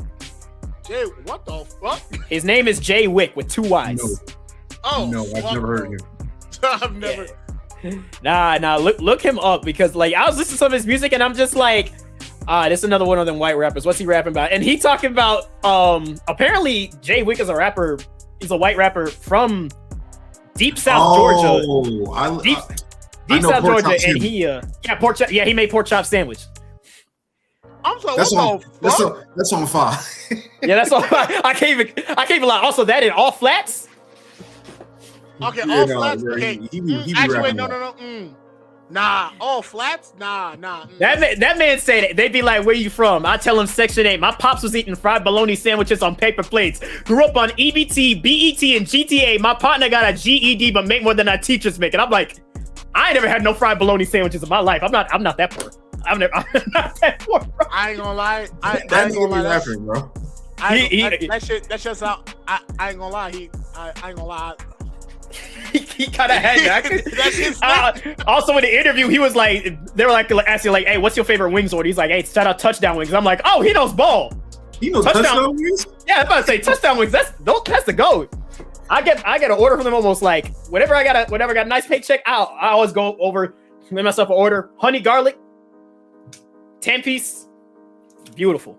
Jay, what the fuck? His name is Jay Wick with 2 Y's. No. Oh no, I've never heard of him. I've never. Nah. Look him up, because like I was listening to some of his music and I'm just like, this is another one of them white rappers. What's he rapping about? And he talking about apparently Jay Wick is a rapper. He's a white rapper from Deep South Georgia. Deep South Georgia, and he made pork chop sandwich. I'm sorry. That's on fire. Yeah, that's all. I can't even lie. Also, that in all flats. Okay, all flats. Okay. Actually, wait, no. Nah, all flats. Nah. That man said they'd be like, "Where you from?" I tell him Section 8. My pops was eating fried bologna sandwiches on paper plates. Grew up on EBT, BET, and GTA. My partner got a GED, but make more than our teachers make. And I'm like, I ain't never had no fried bologna sandwiches in my life. I'm not that poor. I'm not that poor, bro. I ain't gonna lie. I ain't gonna lie, rapping, bro. That shit's out. I ain't gonna lie. I ain't gonna lie. He kind of had that. Also in the interview, he was like, they were like asking like, "Hey, what's your favorite wings order?" He's like, "Hey, shout out touchdown wings." I'm like, "Oh, he knows ball." He knows touchdown wings. Yeah, I'm about to say touchdown wings. That's the goat. I get an order from them almost like whenever I got a nice paycheck, I always go over, make myself an order, honey garlic, 10-piece, beautiful.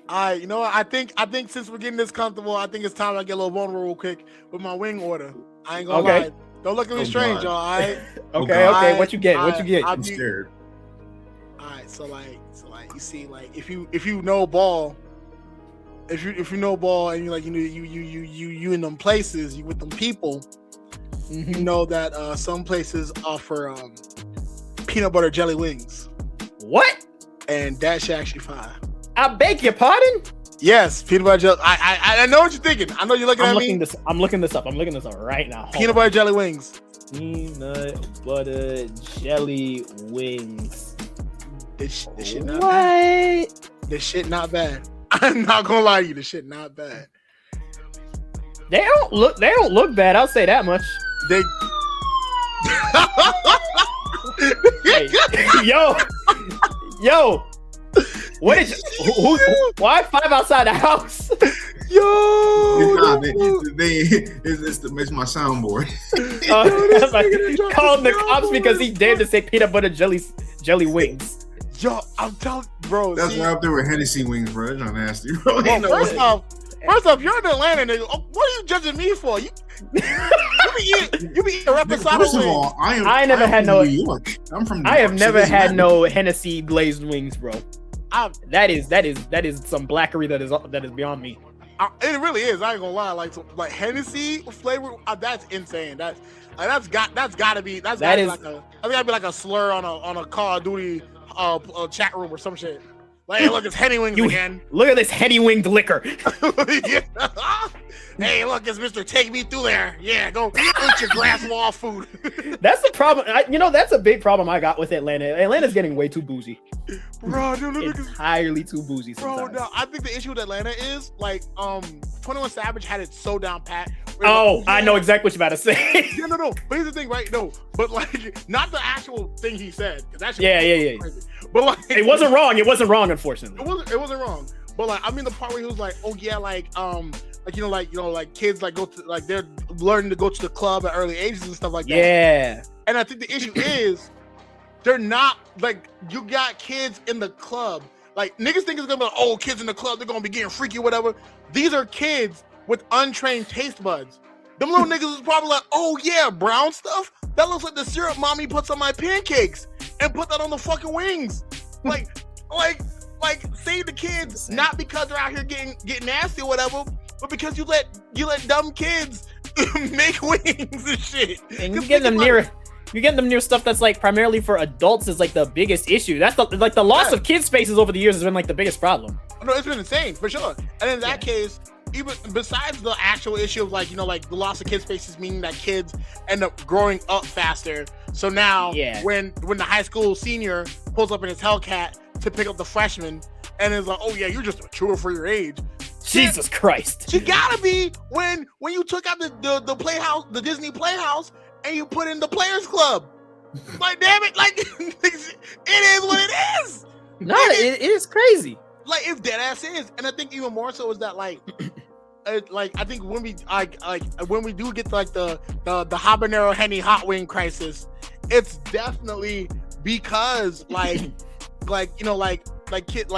You know what? I think since we're getting this comfortable, I think it's time I get a little vulnerable real quick with my wing order. I ain't gonna lie. Don't look at me strange, y'all. All right. Okay. What you get? I'm scared. All right. So like, you see, like, if you know ball, if you know ball, and you in them places, you with them people, you know that some places offer peanut butter jelly wings. What? And that shit actually fine. I beg your pardon? Yes, peanut butter jelly. I know what you're thinking. I know you're looking at me. I'm looking this up right now. Peanut butter jelly wings. Peanut butter jelly wings. This shit not bad. This shit not bad. I'm not gonna lie to you. This shit not bad. They don't look bad. I'll say that much. They. Hey, yo. What is why 5 outside the house? It's my soundboard. Calling the cops because he dared to say peanut butter jelly wings. Yo, I'm telling, bro. That's why up there with Hennessy wings, bro. That's not nasty, bro. Well, first off, you're in Atlanta, nigga. What are you judging me for? You be eating reposado wings. First of all, I have never had no Hennessy glazed wings, bro. That is some blackery that is beyond me. It really is. I ain't gonna lie. Like Hennessy flavor, that's insane. That's gotta be like a slur on a Call of Duty chat room or some shit. Like, hey, look, it's Henny Wings again. Look at this Henny Winged liquor. Hey, look, it's Mr. Take Me Through there. Yeah, go eat your grass wall food. That's the problem. That's a big problem I got with Atlanta. Atlanta's getting way too bougie. Bro, dude, entirely too bougie sometimes. Bro, no, I think the issue with Atlanta is, like, 21 Savage had it so down pat. Oh, I know exactly what you're about to say. No. But here's the thing, right? No, but, like, not the actual thing he said. Yeah. Crazy. But, like, it wasn't wrong. It wasn't wrong, unfortunately. It wasn't wrong. But, like, I mean, the part where he was like, oh yeah, like kids like go to, like, they're learning to go to the club at early ages and stuff like that. Yeah. And I think the issue is they're not, like, you got kids in the club. Like, niggas think it's gonna be like, oh, kids in the club, they're gonna be getting freaky, whatever. These are kids with untrained taste buds. Them little niggas is probably like, oh yeah, brown stuff? That looks like the syrup mommy puts on my pancakes and put that on the fucking wings. Like save the kids, not because they're out here getting nasty or whatever, but because you let dumb kids make wings and shit. And you get them near stuff that's like primarily for adults is like the biggest issue. That's the loss of kids spaces over the years has been like the biggest problem. No, it's been insane for sure. And in that case, even besides the actual issue of, like, like the loss of kids spaces, meaning that kids end up growing up faster. So now when the high school senior pulls up in his Hellcat to pick up the freshman and is like, oh yeah, you're just mature for your age. Jesus Christ. She gotta be when you took out the playhouse, the Disney Playhouse, and you put in the Players Club. Like, damn it, like, it is what it is. No, it is crazy. Like, if dead ass is. And I think even more so is that, like, I think when we do get like the habanero Henny hot wing crisis, it's definitely because kids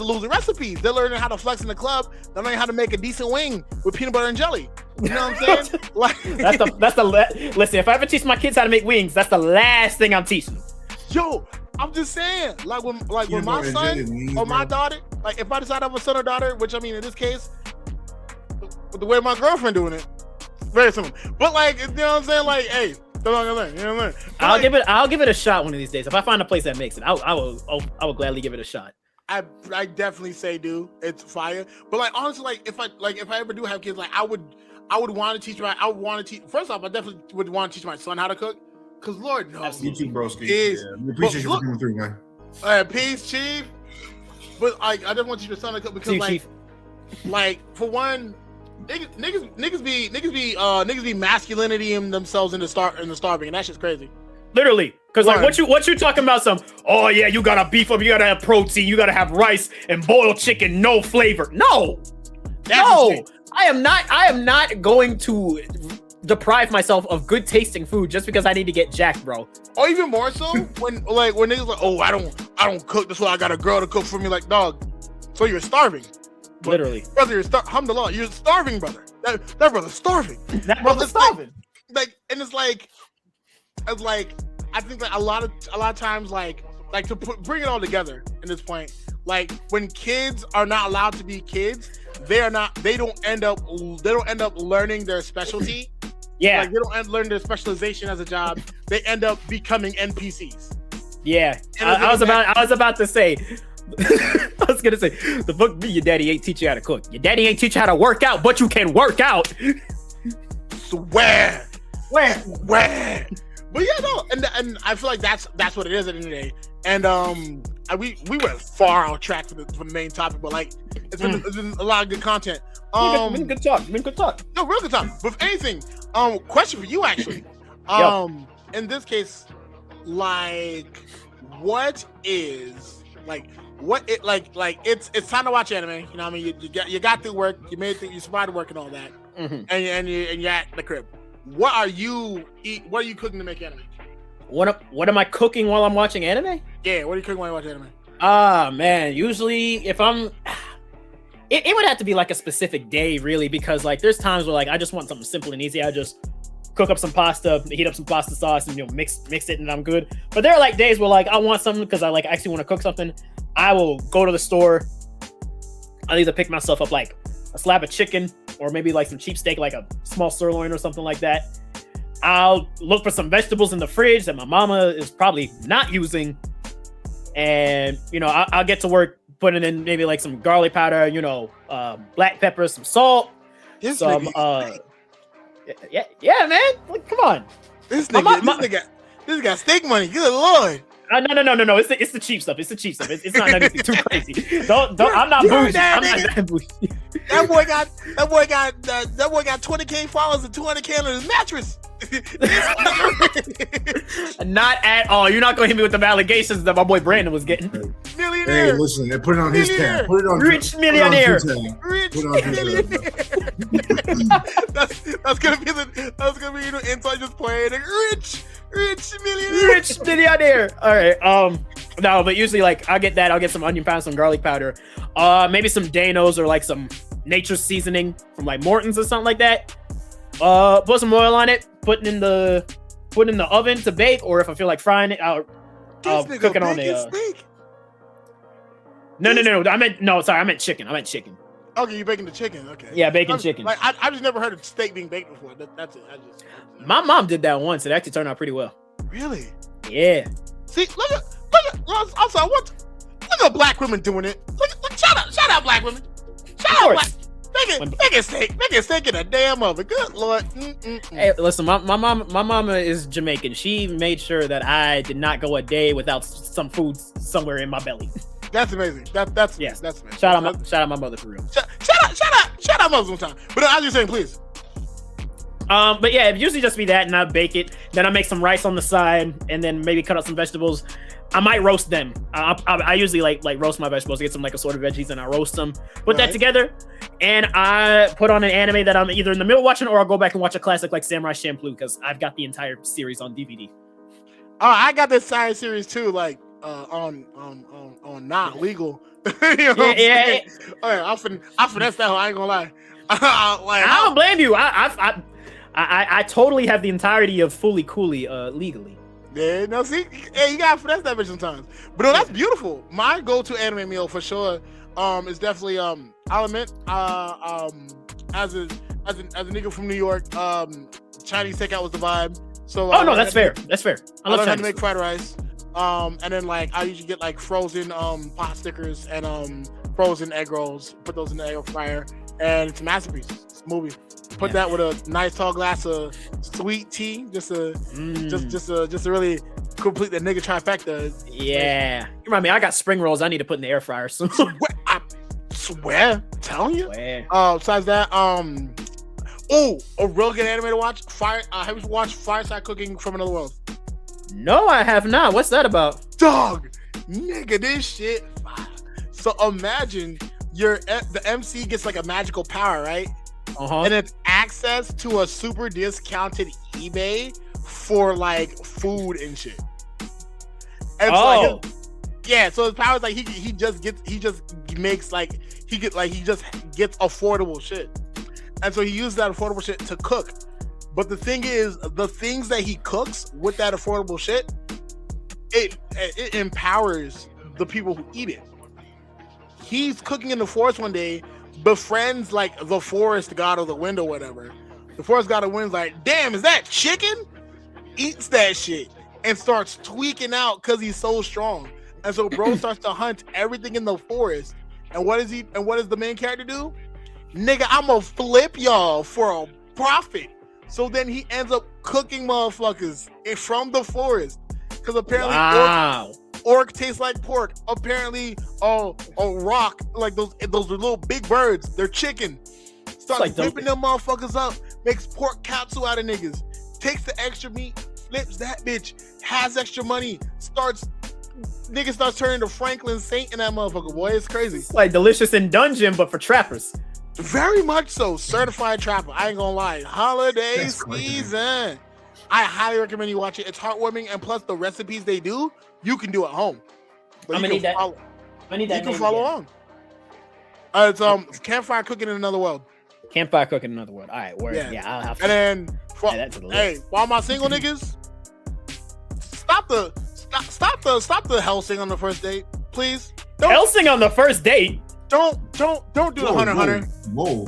are losing recipes. They're learning how to flex in the club. They're learning how to make a decent wing with peanut butter and jelly. You know what I'm saying? Like, listen, if I ever teach my kids how to make wings, that's the last thing I'm teaching them. Yo, I'm just saying, when my son or my daughter, like, if I decide to have a son or daughter, which, I mean, in this case, with the way my girlfriend doing it, very simple. But, like, you know what I'm saying? Like, hey, you know what I'm saying? I'll give it a shot one of these days. If I find a place that makes it, I will gladly give it a shot. I definitely say, dude, it's fire. But, like, honestly, like, if I ever do have kids, like, I would want to teach first off, I definitely would want to teach my son how to cook. Cause Lord knows, you too, broski. We appreciate you for coming through, man. Peace, Chief. But I just want you to son to cook because, Chief. Like, for one, niggas be masculinity in themselves in the starving, and that shit's crazy. Literally, because like what you talking about? Oh yeah, you gotta beef up, you gotta have protein, you gotta have rice and boiled chicken, no flavor. No, I am not going to deprive myself of good tasting food just because I need to get jacked, bro. Or even more so when niggas like, oh, I don't cook, that's why I got a girl to cook for me. Like, dog, so you're starving. Literally, brother, alhamdulillah, you're starving, brother. That brother's starving. That brother's starving. Like, and it's like I think like a lot of times, like to bring it all together in this point, like, when kids are not allowed to be kids, they don't end up learning their specialty. Yeah, like, they don't learn their specialization as a job. They end up becoming NPCs. Yeah, I was about to say. I was gonna say, the fuck me, your daddy ain't teach you how to cook. Your daddy ain't teach you how to work out, but you can work out. Swear. But yeah, no, and I feel like that's what it is at the end of the day. And we went far off track for the main topic, but like it's been a lot of good content. Been good talk. No, real good talk. But if anything, question for you actually. In this case, like, what is like what it like it's time to watch anime. You know what I mean? You got through work, you made it, you survived work and all that, and you're at the crib. What are you cooking to make anime? What am I cooking while I'm watching anime? Yeah, what are you cooking while you watch anime? Man, usually if I'm it would have to be like a specific day, really, because like there's times where like I just want something simple and easy. I just cook up some pasta, heat up some pasta sauce, and mix it, and I'm good. But there are like days where like I want something because I like actually want to cook something. I will go to the store, I'll either pick myself up like a slab of chicken or maybe like some cheap steak, like a small sirloin or something like that. I'll look for some vegetables in the fridge that my mama is probably not using. And, you know, I'll get to work putting in maybe like some garlic powder, you know, black pepper, some salt, yeah, man. Like, come on. This nigga steak money. Good Lord. No. It's the cheap stuff. It's not anything too crazy. Don't. I'm not bougie. I'm not bougie. That boy got 20K followers and 200K on his mattress. Not at all. You're not gonna hit me with the allegations that my boy Brandon was getting. Millionaire. Hey, listen, they put it on his tab. Put it on rich millionaire. Rich millionaire. That's gonna be the inside just playing. Rich millionaire. Rich millionaire. All right. No, but usually like I'll get that. I'll get some onion powder, some garlic powder, maybe some Danos or like some nature seasoning from like Morton's or something like that. Put some oil on it. Put it in the oven to bake, or if I feel like frying it, I'll cook it on a. No. I meant chicken. Okay, you're baking the chicken. Okay. Yeah, baking chicken. Like I just never heard of steak being baked before. That's it. My mom did that once. It actually turned out pretty well. Really? Yeah. See, look at. I'm sorry. Look at black women doing it. Look, shout out black women. Shout out black. Make it steak in a damn oven. Good Lord. Hey, listen, my mama is Jamaican. She made sure that I did not go a day without some food somewhere in my belly. That's amazing. That's amazing. Shout out my mother for real. Shout out mother sometime. But as you're saying, please. But yeah, it usually just be that, and I bake it. Then I make some rice on the side, and then maybe cut out some vegetables. I might roast them. I usually like roast my vegetables, get some like assorted veggies, and I roast them. Put that together, and I put on an anime that I'm either in the middle of watching, or I'll go back and watch a classic like Samurai Champloo, because I've got the entire series on DVD. I got this side series too, like on not legal. You know yeah. I'll finesse that. I ain't gonna lie. I don't blame you. I totally have the entirety of Fooly Cooly legally. Yeah, no, see, hey, you gotta finesse that bitch sometimes. But no, that's beautiful. My go-to anime meal for sure is definitely I'll admit as a nigga from New York, Chinese takeout was the vibe. So no, that's fair. That's fair. I love how to make fried rice. And then like I usually get like frozen pot stickers and frozen egg rolls. Put those in the air fryer, and it's a masterpiece. It's a movie. Put that with a nice tall glass of sweet tea, just to really complete the nigga trifecta. Yeah, you remind me. I got spring rolls I need to put in the air fryer soon. I swear, telling you. Besides that, a real good anime to watch. Have you watched Fireside Cooking from Another World? No, I have not. What's that about? Dog, nigga, this shit fire. So imagine the MC gets like a magical power, right? And it's access to a super discounted eBay for like food and shit. And so his power is like he just gets affordable shit. And so he uses that affordable shit to cook. But the thing is, the things that he cooks with that affordable shit, it empowers the people who eat it. He's cooking in the forest one day, befriends like the forest god of the wind or whatever. The forest god of the wind's like, damn, is that chicken? Eats that shit and starts tweaking out because he's so strong. And so bro starts to hunt everything in the forest. And what does the main character do? Nigga, I'ma flip y'all for a profit. So then he ends up cooking motherfuckers from the forest. Because apparently orc tastes like pork. Apparently, a rock, like those little big birds, they're chicken. Starts like flipping them motherfuckers up, makes pork katsu out of niggas, takes the extra meat, flips that bitch, has extra money, niggas starts turning to Franklin Saint in that motherfucker, boy. It's crazy. It's like Delicious in Dungeon, but for trappers. Very much so. Certified trapper. I ain't gonna lie. Holiday season. I highly recommend you watch it. It's heartwarming, and plus the recipes they do, you can do at home. But I'm gonna need that. You can follow along. It's Campfire Cooking in Another World. Campfire Cooking in Another World. All right, word. Yeah, I'll have to. And then, while my single niggas, stop the Helsing on the first date, please. Helsing on the first date. Don't do the Hunter x Hunter. Whoa.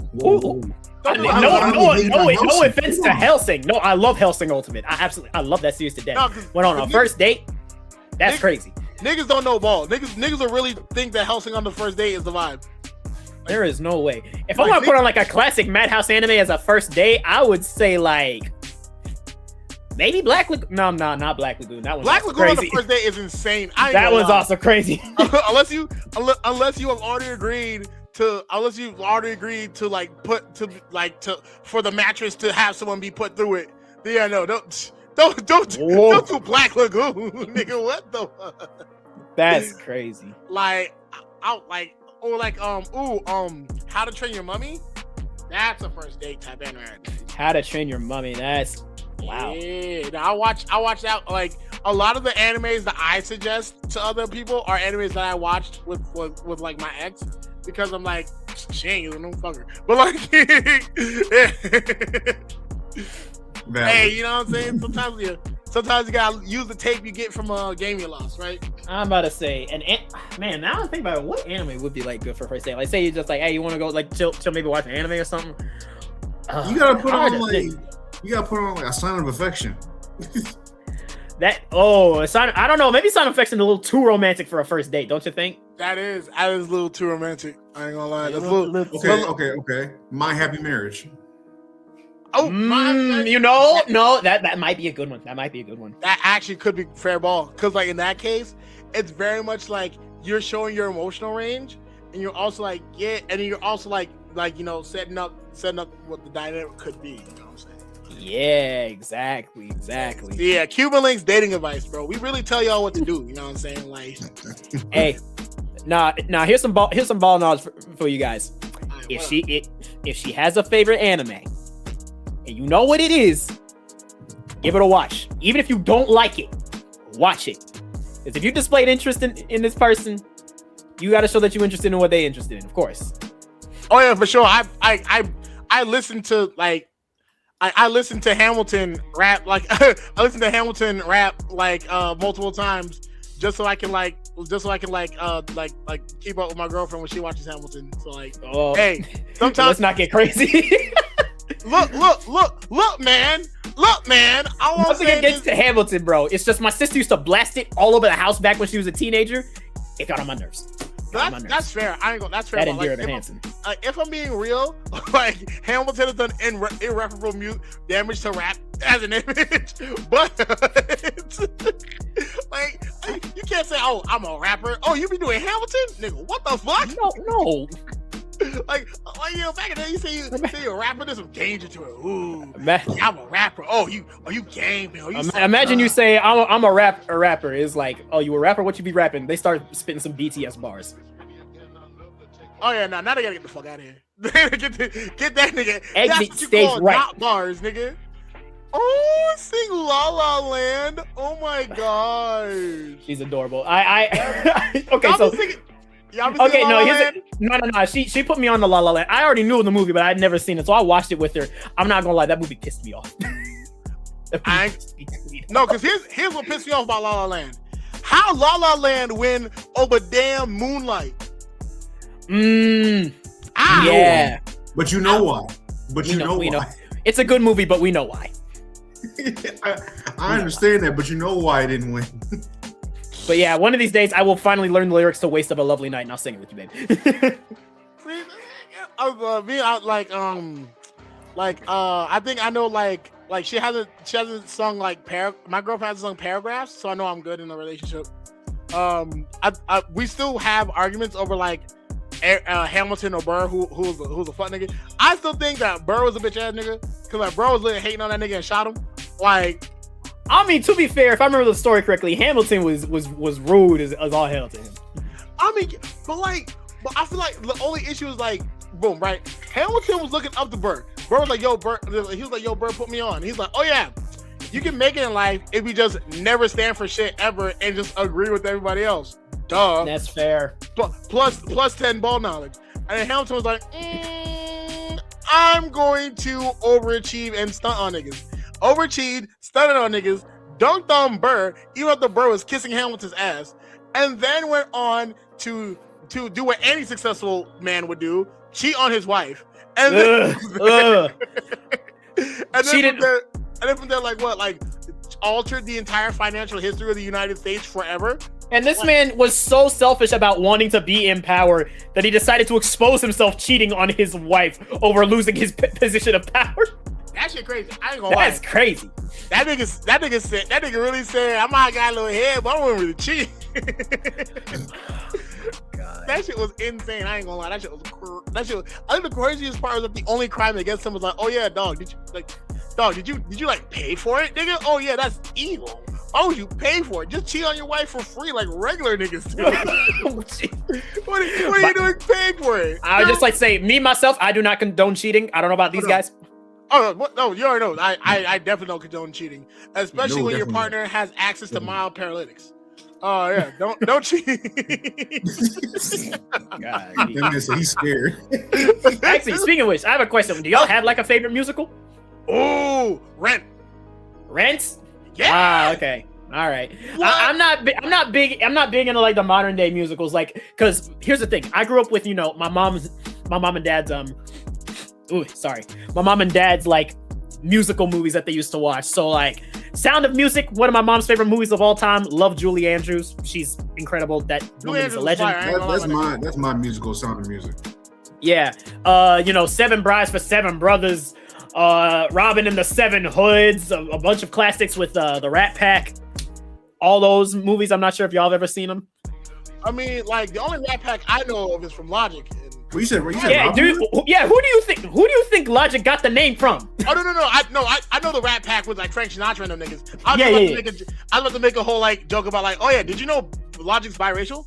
No offense to Hellsing. No, I love Hellsing Ultimate. I love that series to death. Went on a first date. That's crazy. Niggas don't know ball. Niggas will really think that Hellsing on the first date is the vibe. There is no way. If I want to put on like a classic Madhouse anime as a first date, I would say like maybe Black Lagoon. No, not Black Lagoon. That one's Black Lagoon crazy. on the first date is insane. That one's also crazy. unless you have already agreed to for the mattress to have someone be put through it. Yeah, no, don't do Black Lagoon, nigga. What the fuck? That's crazy. How to Train Your Mummy? That's a first date type anime. How to Train Your Mummy. That's wow. Yeah, I watch that. Like a lot of the animes that I suggest to other people are animes that I watched with like my ex, because I'm like, she ain't no fucker. But like, hey, you know what I'm saying? Sometimes you gotta use the tape you get from a game you lost, right? I'm about to say, man, now I'm thinking about it, what anime would be like good for first date. Like, say you're just like, hey, you want to go like chill, maybe watch an anime or something. You gotta put on like a Sign of Affection. I don't know. Maybe Sign of Affection is a little too romantic for a first date, don't you think? That is a little too romantic. I ain't gonna lie. Okay. My Happy Marriage. Oh, that might be a good one. That actually could be fair ball, because like in that case, it's very much like you're showing your emotional range, and you're also like setting up what the dynamic could be. You know what I'm saying? Yeah, exactly. Yeah, Cuban Link's dating advice, bro. We really tell y'all what to do. You know what I'm saying? Like, hey, nah. Here's some ball knowledge for you guys. Right, if she has a favorite anime, and you know what it is, give it a watch. Even if you don't like it, watch it. Because if you displayed interest in this person, you got to show that you're interested in what they're interested in, of course. Oh yeah, for sure. I listen to like I listen to Hamilton rap like multiple times just so I can keep up with my girlfriend when she watches Hamilton. So like, hey, sometimes let's not get crazy. Look, man. I won't Nothing against to Hamilton, bro. It's just my sister used to blast it all over the house back when she was a teenager. It got on my nerves. That's fair. That's fair. That Indira Hansen. If I'm being real, like Hamilton has done irreparable damage to rap as an image, but like you can't say, "Oh, I'm a rapper." Oh, you be doing Hamilton, nigga? What the fuck? No. Like back in the day, you say you're a rapper. There's some danger to it. Ooh, I'm a rapper. Oh, you gang, man. Imagine you say I'm a rapper. It's like, oh, you a rapper? What you be rapping? They start spitting some BTS bars. Oh yeah, now they gotta get the fuck out of here. get that nigga. Exit stage right. Not bars, nigga. Oh, sing La La Land. Oh my gosh. She's adorable. Okay, so. Okay, no. She put me on the La La Land. I already knew the movie, but I'd never seen it, so I watched it with her. I'm not gonna lie, that movie pissed me off. No, because here's what pissed me off about La La Land. How La La Land win over damn Moonlight? Yeah. But you know why. We know. It's a good movie, but we know why. I understand that, but you know why I didn't win. But yeah, one of these days I will finally learn the lyrics to "Waste of a Lovely Night" and I'll sing it with you, baby. I think I know like she hasn't sung like my girlfriend hasn't sung Paragraphs, so I know I'm good in a relationship. We still have arguments over like Hamilton or Burr, who's a fuck nigga. I still think that Burr was a bitch ass nigga, because like Burr was literally hating on that nigga and shot him. Like, I mean, to be fair, if I remember the story correctly, Hamilton was rude as all hell to him. I mean, but I feel like the only issue is like, boom, right? Hamilton was looking up to Burr. Burr was like, yo, Burr. He was like, yo, Burr, put me on. He's like, oh yeah, you can make it in life if you just never stand for shit ever and just agree with everybody else. Duh. That's fair. Plus 10 ball knowledge. And then Hamilton was like, I'm going to overachieve and stunt on niggas. Overachieved, stunted on niggas, dunked on Burr, even though Burr was kissing Hamilton's ass, and then went on to to do what any successful man would do: cheat on his wife, and then, and then from there, like what, like altered the entire financial history of the United States forever. And this man was so selfish about wanting to be in power that he decided to expose himself cheating on his wife over losing his position of power. That shit crazy. I ain't gonna lie. That's crazy. That nigga really said, I might got a little head, but I wasn't really cheat. God. That shit was insane. I ain't gonna lie. That shit was I think the craziest part was that the only crime against him was like, oh yeah, dog, did you like pay for it, nigga? Oh yeah, that's evil. Oh, you pay for it. Just cheat on your wife for free like regular niggas do. What are you doing paying for it? I would just like say, me, myself, I do not condone cheating. I don't know about these guys. Oh, no, you already know. I definitely don't condone cheating. Especially when your partner has access to mild paralytics. Oh, yeah. Don't cheat. God, he's scared. Actually, speaking of which, I have a question. Do y'all have like a favorite musical? Oh, Rent. Rent? Yeah. Ah, okay. All right. I'm not big into like the modern day musicals, like, because here's the thing. I grew up with, my mom and dad's my mom and dad's like musical movies that they used to watch. So like Sound of Music, one of my mom's favorite movies of all time. Love Julie Andrews. She's incredible. That woman is a legend. That's my musical, Sound of Music. Yeah. Seven Brides for Seven Brothers, Robin and the Seven Hoods, a bunch of classics with the Rat Pack. All those movies. I'm not sure if y'all have ever seen them. I mean, like the only Rat Pack I know of is from Logic. What you said? Yeah, dude. Yeah, who do you think Logic got the name from? Oh no! I know the Rat Pack was like Frank Sinatra and them niggas. I was about to make a whole like joke about like, oh yeah, did you know Logic's biracial?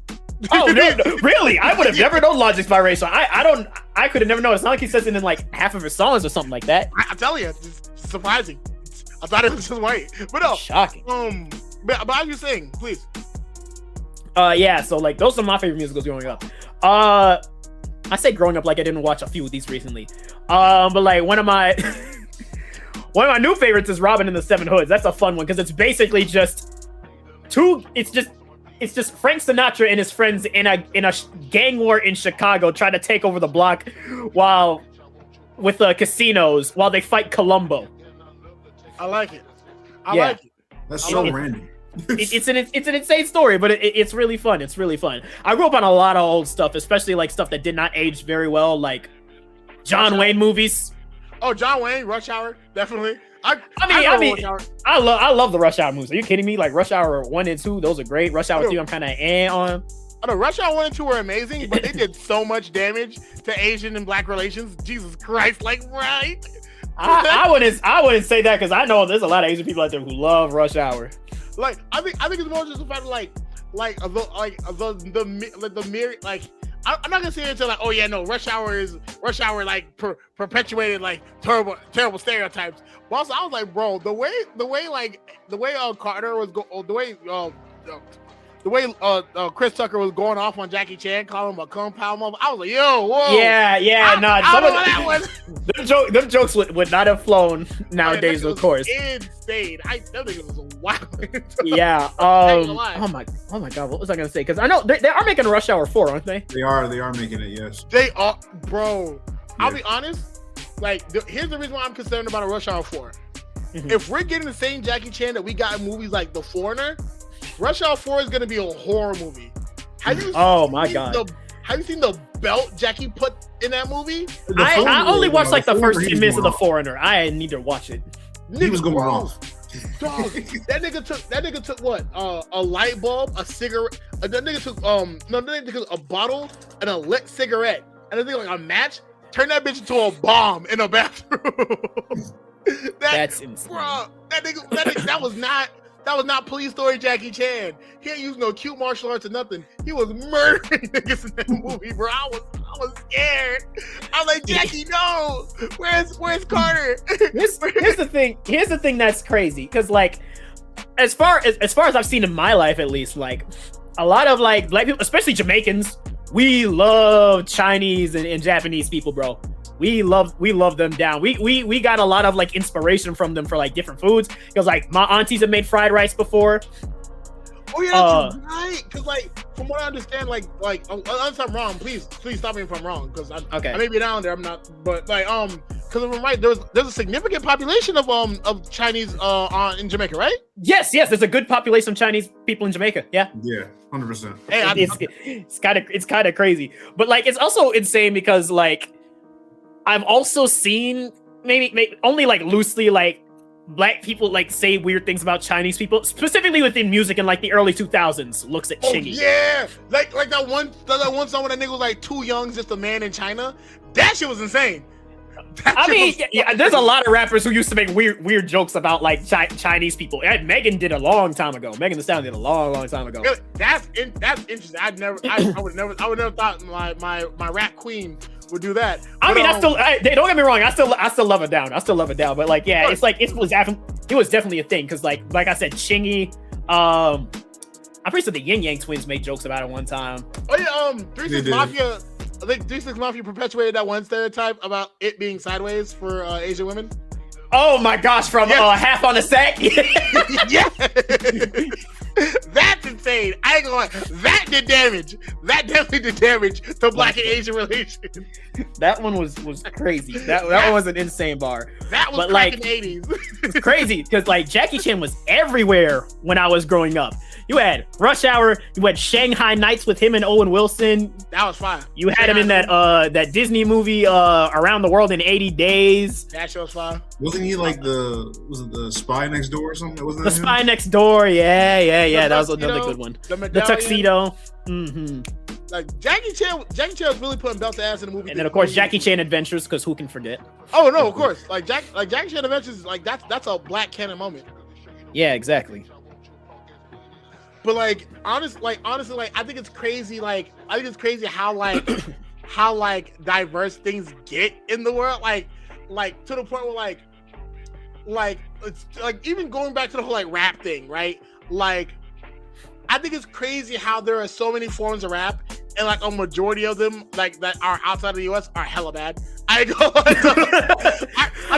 Oh no, really? I would have never known Logic's biracial. I could have never known. It's not like he says it in like half of his songs or something like that. I'm telling you, it's surprising. I thought it was just white, but no, shocking. But as you saying, please. Yeah. So like those are my favorite musicals growing up. I say growing up like I didn't watch a few of these recently. But like one of my new favorites is Robin and the Seven Hoods. That's a fun one because it's basically just it's just Frank Sinatra and his friends in a gang war in Chicago trying to take over the block with casinos while they fight Columbo. I like it. I like it. That's so random. It's an insane story, but it's really fun. It's really fun. I grew up on a lot of old stuff, especially like stuff that did not age very well, like John Wayne movies. Oh, John Wayne, Rush Hour, definitely. I love the Rush Hour movies. Are you kidding me? Like Rush Hour 1 and 2, those are great. Rush Hour 2, I'm kind of on. I know Rush Hour 1 and 2 were amazing, but they did so much damage to Asian and Black relations. Jesus Christ, like right? I wouldn't say that because I know there's a lot of Asian people out there who love Rush Hour. Like I think it's more just the fact of the mere like I'm not gonna say it until like, oh yeah, no, Rush Hour like perpetuated like terrible stereotypes. But also I was like, bro, the way Carter was the way Chris Tucker was going off on Jackie Chan, calling him a compound mother. I was like, yo, whoa. Them jokes would not have flown nowadays, of course. Insane. Them niggas was wild. Yeah. Oh my God. What was I gonna say? Because I know they are making a Rush Hour 4, aren't they? They are making it. Yes. They are, bro. Yeah. I'll be honest. Like, here's the reason why I'm concerned about a Rush Hour 4. Mm-hmm. If we're getting the same Jackie Chan that we got in movies like The Foreigner, Rush Hour 4 is going to be a horror movie. Have you seen the belt Jackie put in that movie? I only watched like the first 10 minutes of The Foreigner. I need to watch it. He was going off. Dog, that nigga took what? A light bulb, a cigarette. That nigga took a bottle and a lit cigarette, and I think like a match. Turned that bitch into a bomb in a bathroom. That's insane. Bro, that was not Police Story Jackie Chan. He ain't using no cute martial arts or nothing. He was murdering niggas in that movie, bro. I was scared. I was like, Jackie, no. Where's Carter? Here's the thing that's crazy, because like as far as I've seen in my life, at least, like a lot of like Black people, especially Jamaicans, we love Chinese and Japanese people, bro. We love them down. We got a lot of like inspiration from them for like different foods, because like my aunties have made fried rice before. Oh yeah, that's right. Because like, from what I understand, like, unless I'm wrong, please stop me if I'm wrong. Because I may be down there. I'm not, but like, because if I'm right, there's a significant population of Chinese in Jamaica, right? Yes, there's a good population of Chinese people in Jamaica. Yeah, 100%. Hey, it's kind of crazy, but like, it's also insane because like, I've also seen maybe only like loosely like Black people like say weird things about Chinese people, specifically within music in like the early 2000s. Looks at Chingy. Yeah, like that one song where that nigga was like too young, just a man in China. That shit was insane. There's a lot of rappers who used to make weird jokes about like Chinese people. Megan did a long time ago. Megan Thee Stallion did a long time ago. Really? That's interesting. I would never thought my rap queen would do that. I mean, don't get me wrong. I still love it down. But like, yeah, it's like it was definitely a thing because like I said, Chingy. I'm pretty sure the Yin Yang Twins made jokes about it one time. Oh yeah, 3 6 Mafia. I think 3 6 Mafia perpetuated that one stereotype about it being sideways for Asian women. Oh my gosh, from Half on a Sack. Yeah. That's insane. I ain't gonna lie. That did damage. That definitely did damage to Black and Asian relations. That one was crazy. That one was an insane bar. That was like in the 80s. It's crazy because like Jackie Chan was everywhere when I was growing up. You had Rush Hour. You had Shanghai Nights with him and Owen Wilson. That was fine. You had him in that Disney movie Around the World in 80 Days. That show was fine. Wasn't he like the Spy Next Door or something? Wasn't the Spy Next Door? Yeah. That was another good one. The Tuxedo. Mm-hmm. Like Jackie Chan was really putting belt to ass in the movie. And then of course Jackie Chan Adventures, because who can forget? Oh no, of course. Like Jackie Chan Adventures, like that's a Black canon moment. Yeah, exactly. But like honestly, like I think it's crazy. Like I think it's crazy how like diverse things get in the world. Like to the point where like it's like even going back to the whole like rap thing, right? Like I think it's crazy how there are so many forms of rap, and like a majority of them like that are outside of the US are hella bad. I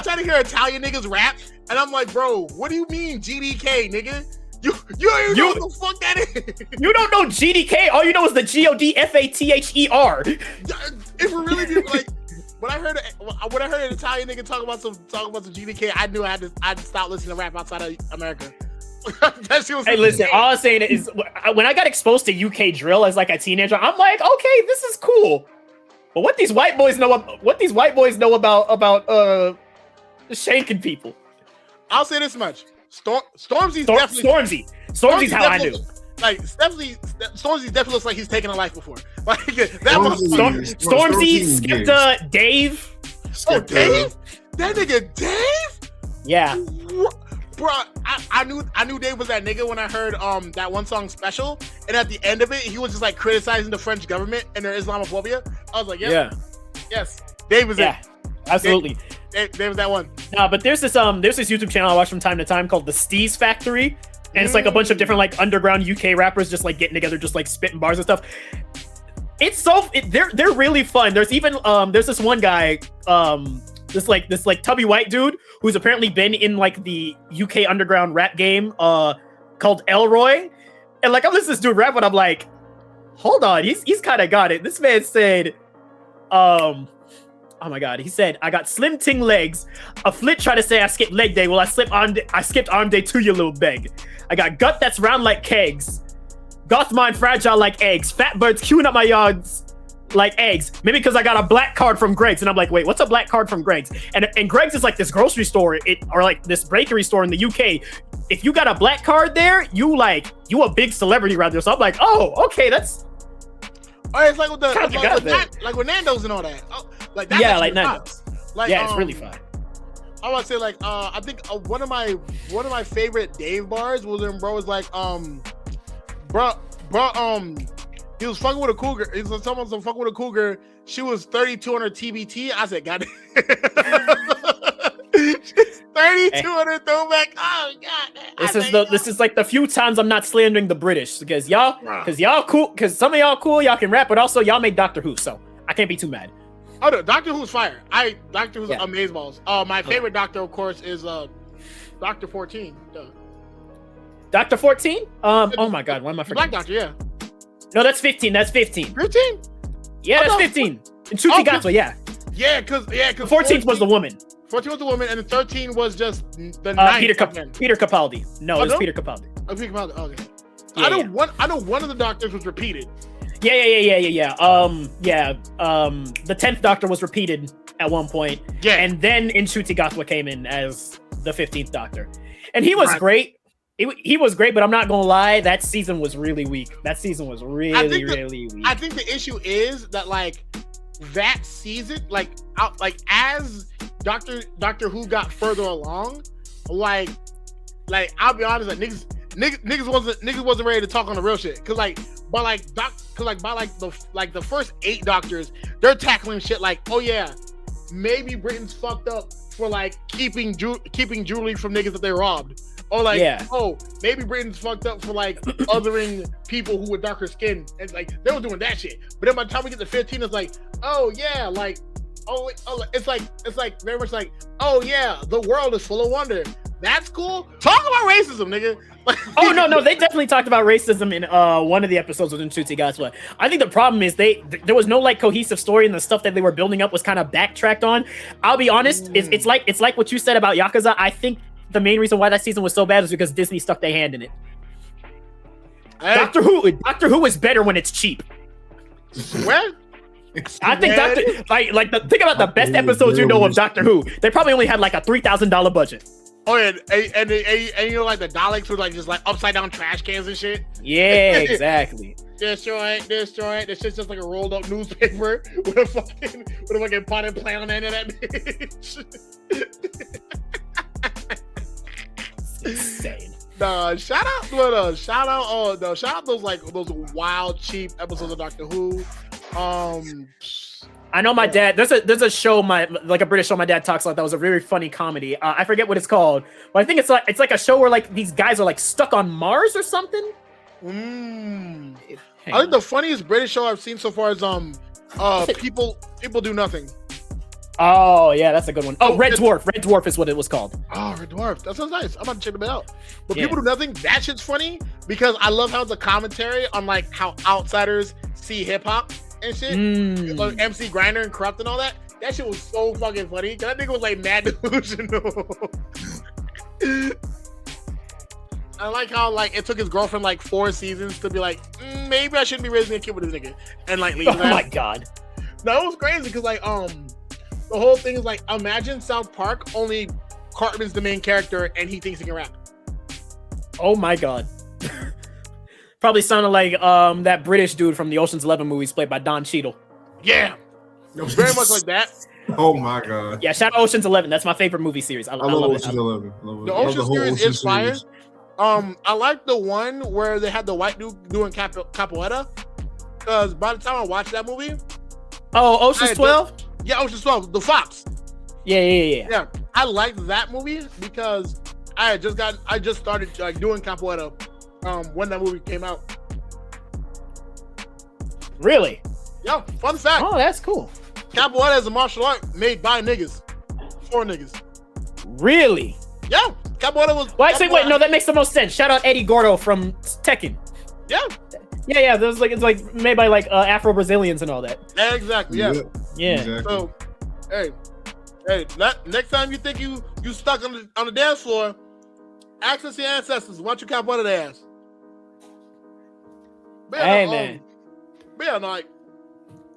try to hear Italian niggas rap, and I'm like, bro, what do you mean GDK, nigga? You don't even know what the fuck that is. You don't know GDK. All you know is the GODFATHER. If we really do, like, when I heard an Italian nigga talk about some GDK, I knew I had to stop listening to rap outside of America. That shit was hey, listen. All I'm saying is, when I got exposed to UK drill as like a teenager, I'm like, okay, this is cool. But what these white boys know about shanking people? I'll say this much. Stormzy's definitely Stormzy's how I knew. Like Stormzy definitely looks like he's taken a life before. Like that was Stormzy, Skepta, Dave. Oh, Dave? That nigga Dave? Yeah. Bro, I knew Dave was that nigga when I heard that one song Special, and at the end of it, he was just like criticizing the French government and their Islamophobia. I was like, yes, Dave was it. Absolutely. Dave was that one. No, but there's this YouTube channel I watch from time to time called the Steez Factory, and it's like a bunch of different like underground UK rappers just like getting together, just like spitting bars and stuff. They're really fun. There's even there's this one guy this tubby white dude who's apparently been in like the UK underground rap game called Elroy, and like I'm listening to this dude rap, and I'm like, hold on, he's kind of got it. This man said, oh my god, he said, I got slim ting legs. A flit try to say I skipped leg day. Well, I skipped arm day too, you little beg. I got gut that's round like kegs. Goth mind fragile like eggs. Fat birds queuing up my yards like eggs. Maybe because I got a black card from Greg's. And I'm like, wait, what's a black card from Greg's? And Greg's is like this grocery store, or like this bakery store in the UK. If you got a black card there, you a big celebrity around there. So I'm like, oh, okay, that's. Oh, it's like with like with Nando's and all that. Oh, like that. Yeah, like Nando's. Like, yeah, it's really fun. I want to say like I think one of my favorite Dave bars was when bro was like bro he was fucking with a cougar. He was someone was fucking with a cougar. She was 3,200 TBT. I said, God. 3,200 throwback. Oh God. This is like the few times I'm not slandering the British because y'all cool, because some of y'all cool, y'all can rap, but also y'all made Doctor Who, so I can't be too mad. Oh no, Doctor Who's fire. Doctor Who's amazeballs. My favorite Doctor, of course, is Doctor 14. Dr. 14? Oh my God, why am I Black forgetting? Doctor, yeah. No, that's 15. That's 15. 15? Yeah, that's 15. And Chuchigatsu, yeah. Yeah, because The 14th was the woman. 14 was the woman, and the 13 was just the ninth. Peter Capaldi. No, it was no? Peter Capaldi. Oh, Peter Capaldi. Oh, okay. Yeah, I know one of the doctors was repeated. Yeah. The 10th Doctor was repeated at one point. Yeah. And then Chuchigatsu came in as the 15th Doctor. And he was great. He was great, but I'm not gonna lie, that season was really weak. That season was really weak. I think the issue is that like that season, like as Doctor Who got further along, like I'll be honest, like niggas wasn't ready to talk on the real shit. Cause by the first 8 Doctors, they're tackling shit like, oh yeah, maybe Britain's fucked up for like keeping jewelry from niggas that they robbed. Or like, oh, maybe Britain's fucked up for like othering people who with darker skin, and like they were doing that shit. But then by the time we get to 15, it's like, oh yeah, like, oh, it's like very much like, oh yeah, the world is full of wonder. That's cool. Talk about racism, nigga. Oh no, they definitely talked about racism in one of the episodes within Chuchigatsu. I think the problem is there was no like cohesive story, and the stuff that they were building up was kind of backtracked on. I'll be honest, it's like what you said about Yakuza. I think the main reason why that season was so bad is because Disney stuck their hand in it. Hey. Doctor Who is better when it's cheap. What? I think think about the best episodes you know of Doctor Who. They probably only had like a $3,000 budget. Oh yeah, and you know like the Daleks were like just like upside down trash cans and shit. Yeah, exactly. Destroy it. This shit's just like a rolled up newspaper with a fucking potted plant on the end of that bitch. Insane. Shout out those wild cheap episodes of Doctor Who. I know my dad. There's a show a British show my dad talks about that was a very funny comedy. I forget what it's called, but I think it's like a show where like these guys are like stuck on Mars or something. I think the funniest British show I've seen so far is People Do Nothing. Oh yeah, that's a good one. Oh, Red Dwarf. Red Dwarf is what it was called. Oh, Red Dwarf. That sounds nice. I'm about to check them out. But People Do Nothing, that shit's funny because I love how it's a commentary on like how outsiders see hip hop and shit. Like MC Grinder and Corrupt and all that. That shit was so fucking funny. That nigga was like mad delusional. I like how like it took his girlfriend like 4 seasons to be like, maybe I shouldn't be raising a kid with this nigga, and like leave. Oh my god, that was crazy because like the whole thing is like, imagine South Park, only Cartman's the main character and he thinks he can rap. Oh my god. Probably sounded like that British dude from the Ocean's 11 movies played by Don Cheadle. Yeah, very much like that. Oh my god. Yeah, shout out Ocean's 11. That's my favorite movie series. I love Ocean's 11. The Ocean series is fire. I like the one where they had the white dude doing capoeira, because by the time I watched that movie, Ocean's 12. Yeah, Ocean's 12, the Fox. Yeah. I liked that movie because I just started like doing capoeira when that movie came out. Really? Yeah, fun fact. Oh, that's cool. Capoeira is a martial art made by niggas, for niggas. Really? Yeah, capoeira was. Well, actually, wait, no, that makes the most sense. Shout out Eddie Gordo from Tekken. Yeah. Yeah. It's like made by like Afro Brazilians and all that. Exactly. Yeah. Exactly. So, hey, next time you think you stuck on the dance floor, access your ancestors. Watch your capoeira dance. Man. But yeah, like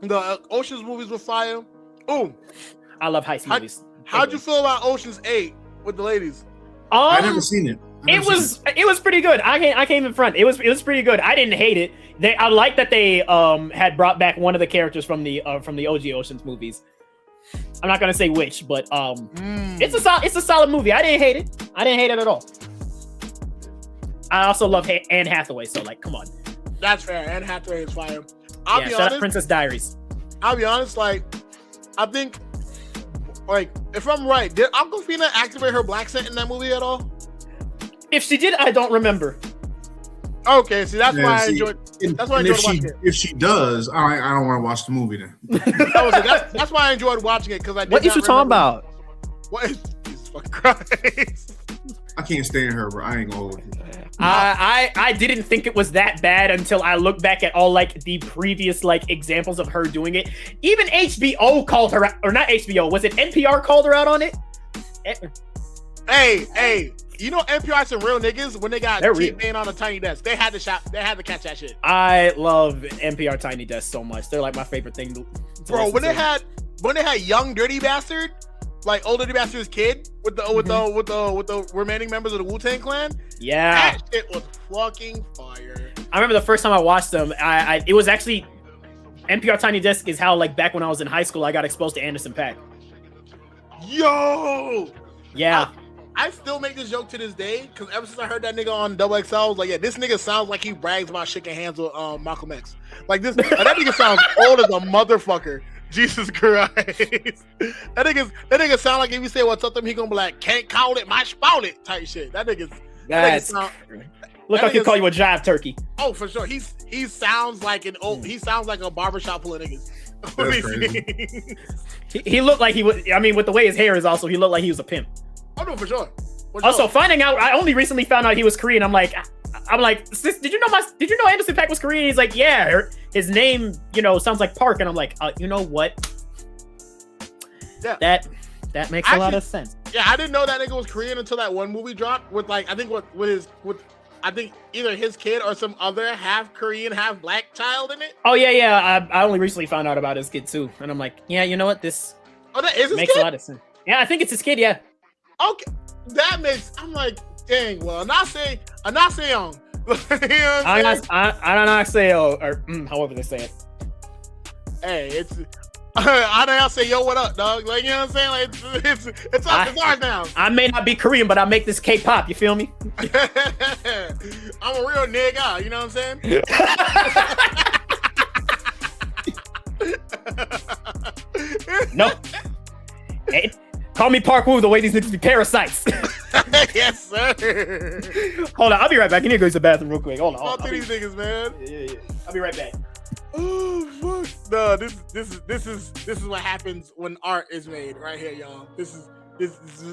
the Ocean's movies were fire. Ooh, I love heist movies. How'd you feel about Ocean's 8 with the ladies? I've never seen it. It was pretty good. I came in front. It was pretty good. I didn't hate it. I like that they had brought back one of the characters from the OG Ocean's movies. I'm not gonna say which, but it's a solid movie. I didn't hate it at all. I also love Anne Hathaway, so like, come on. That's fair. Anne Hathaway is fire. I'll be shout honest. out Princess Diaries. I'll be honest. Like, I think, like, if I'm right, did Awkwafina activate her black scent in that movie at all? If she did, I don't remember. Okay, see, that's why I enjoyed. That's why I enjoyed watching it. If she does, I don't want to watch the movie then. That's why I enjoyed watching it, because I. What is you talking about? What is Jesus fucking Christ? I can't stand her, bro. I ain't gonna hold you. I didn't think it was that bad until I looked back at all like the previous like examples of her doing it. Even HBO called her out, or not HBO, was it NPR called her out on it? Hey, you know NPR some real niggas when they got T-Pain on a tiny desk. They had to catch that shit. I love NPR Tiny Desk so much. They're like my favorite thing to bro, when they had Young Dirty Bastard, like Old Dirty Bastard's kid with the remaining members of the Wu-Tang Clan. Yeah. That shit was fucking fire. I remember the first time I watched them, it was actually NPR Tiny Desk is how like back when I was in high school I got exposed to Anderson .Paak. Yo. Yeah. I still make this joke to this day because ever since I heard that nigga on Double XL, I was like, yeah, this nigga sounds like he brags about shaking hands with Malcolm X. Like this, that nigga sounds old as a motherfucker. Jesus Christ. That nigga sound like if you say what's up to him, he gonna be like, can't call it, my spout it type shit. That nigga look like he call you a jive turkey. Oh, for sure. He sounds like he sounds like a barbershop full of niggas. That's crazy. he looked like he was, I mean, with the way his hair is also, he looked like he was a pimp. Oh no, for sure. Also, finding out, I only recently found out he was Korean. I'm like, sis, did you know Anderson .Paak was Korean? He's like, yeah, his name, sounds like Park. And I'm like, you know what? Yeah. That makes a lot of sense. Yeah, I didn't know that nigga was Korean until that one movie dropped with like, I think I think either his kid or some other half Korean, half black child in it. Oh yeah. I only recently found out about his kid too. And I'm like, yeah, you know what? This that is his makes kid? a lot of sense. Yeah, I think it's his kid. Yeah. Okay, that makes. I'm like, dang. Well, I'm not saying. You know what I'm saying? or however they say it. Hey, it's. I don't say yo, what up, dog? Like, you know what I'm saying? Like, it's ours now. I may not be Korean, but I make this K-pop. You feel me? I'm a real nigga. You know what I'm saying? No. Hey, call me Park Woo the way these niggas be parasites. Yes, sir. Hold on, I'll be right back. I need to go to the bathroom real quick. Hold on. Talk to these niggas, man. Yeah. I'll be right back. Oh fuck! No, this is what happens when art is made right here, y'all. This is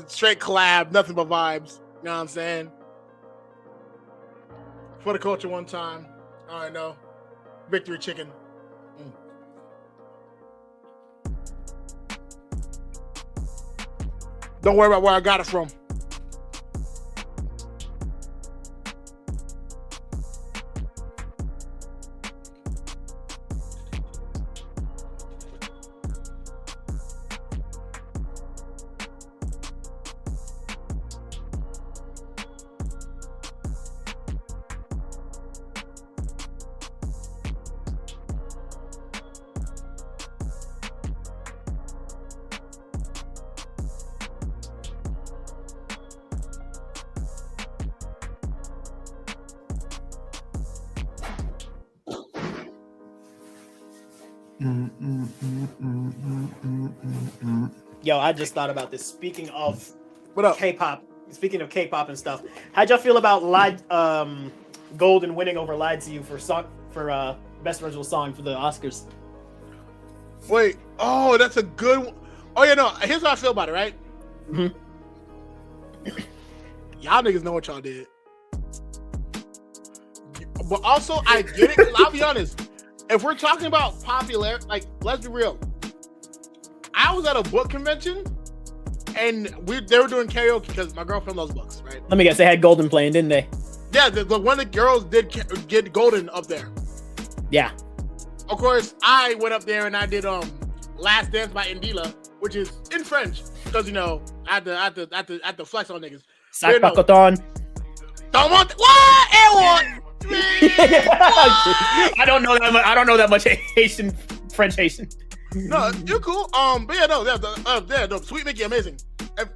straight collab, nothing but vibes. You know what I'm saying? For the culture, one time. All right, no. Victory chicken. Don't worry about where I got it from. Yo, I just thought about this. Speaking of what up? K-pop. Speaking of K-pop and stuff, how'd y'all feel about Golden winning over Lied to You for best original song for the Oscars? Wait, oh, that's a good one. Oh yeah, no. Here's how I feel about it, right? Mm-hmm. Y'all niggas know what y'all did, but also I get it. 'Cause I'll be honest. If we're talking about popularity, like, let's be real. I was at a book convention, and they were doing karaoke because my girlfriend loves books, right? Let me guess, they had Golden playing, didn't they? Yeah, the one of the girls did get Golden up there. Yeah. Of course, I went up there and I did Last Dance by Indila, which is in French because I had to flex on niggas. Sac pas coton. What? I don't know that much Haitian, French Haitian. No, you're cool. But yeah, no, Sweet Mickey, amazing.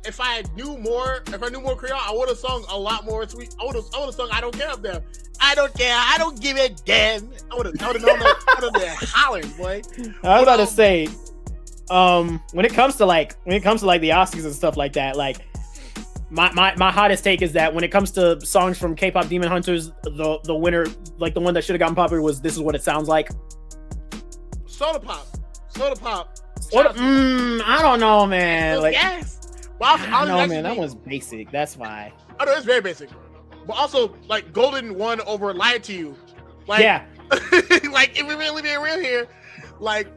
If I knew more Creole, I would have sung a lot more sweet. I would have sung I Don't Care up there. I don't care. I don't give a damn. I would have known that. I would have been hollering, boy. I was about to say, when it comes to like the Oscars and stuff like that, like my hottest take is that when it comes to songs from K-pop Demon Hunters, the winner, like the one that should have gotten popular, was This Is What It Sounds Like. Soda Pop. I don't know, man. Like, yes. But also, I know, man, that was basic. That's why. I know it's very basic. But also, like Golden won over Lied to You. Like, yeah. Like if we're really being real here, like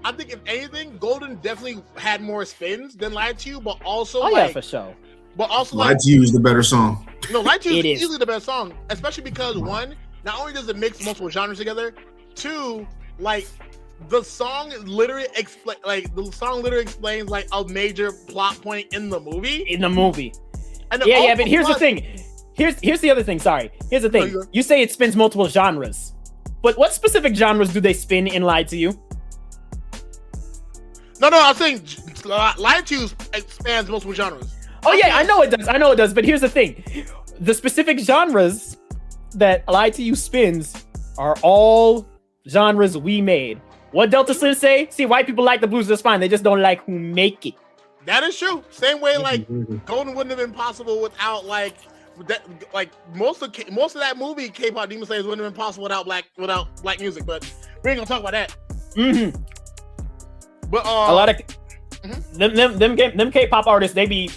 I think if anything, Golden definitely had more spins than Lied to You, but also yeah, for sure. But also Lied to You is the better song. No, Lied to You is easily the best song, especially because one, not only does it mix multiple genres together, two, like the song literally explains like a major plot point in the movie. And yeah, but here's the thing. Here's the other thing. Sorry. Here's the thing. You say it spins multiple genres, but what specific genres do they spin in Lied to You? No, I'm saying Lied to You spans multiple genres. Oh yeah, I know it does. But here's the thing: the specific genres that Lied to You spins are all genres we made. What Delta Slim say? See, white people like the blues just fine. They just don't like who make it. That is true. Same way, like Golden wouldn't have been possible without like most of that movie, K-pop Demon Slayers wouldn't have been possible without black music. But we ain't gonna talk about that. Mm-hmm. But a lot of them K-pop artists, they be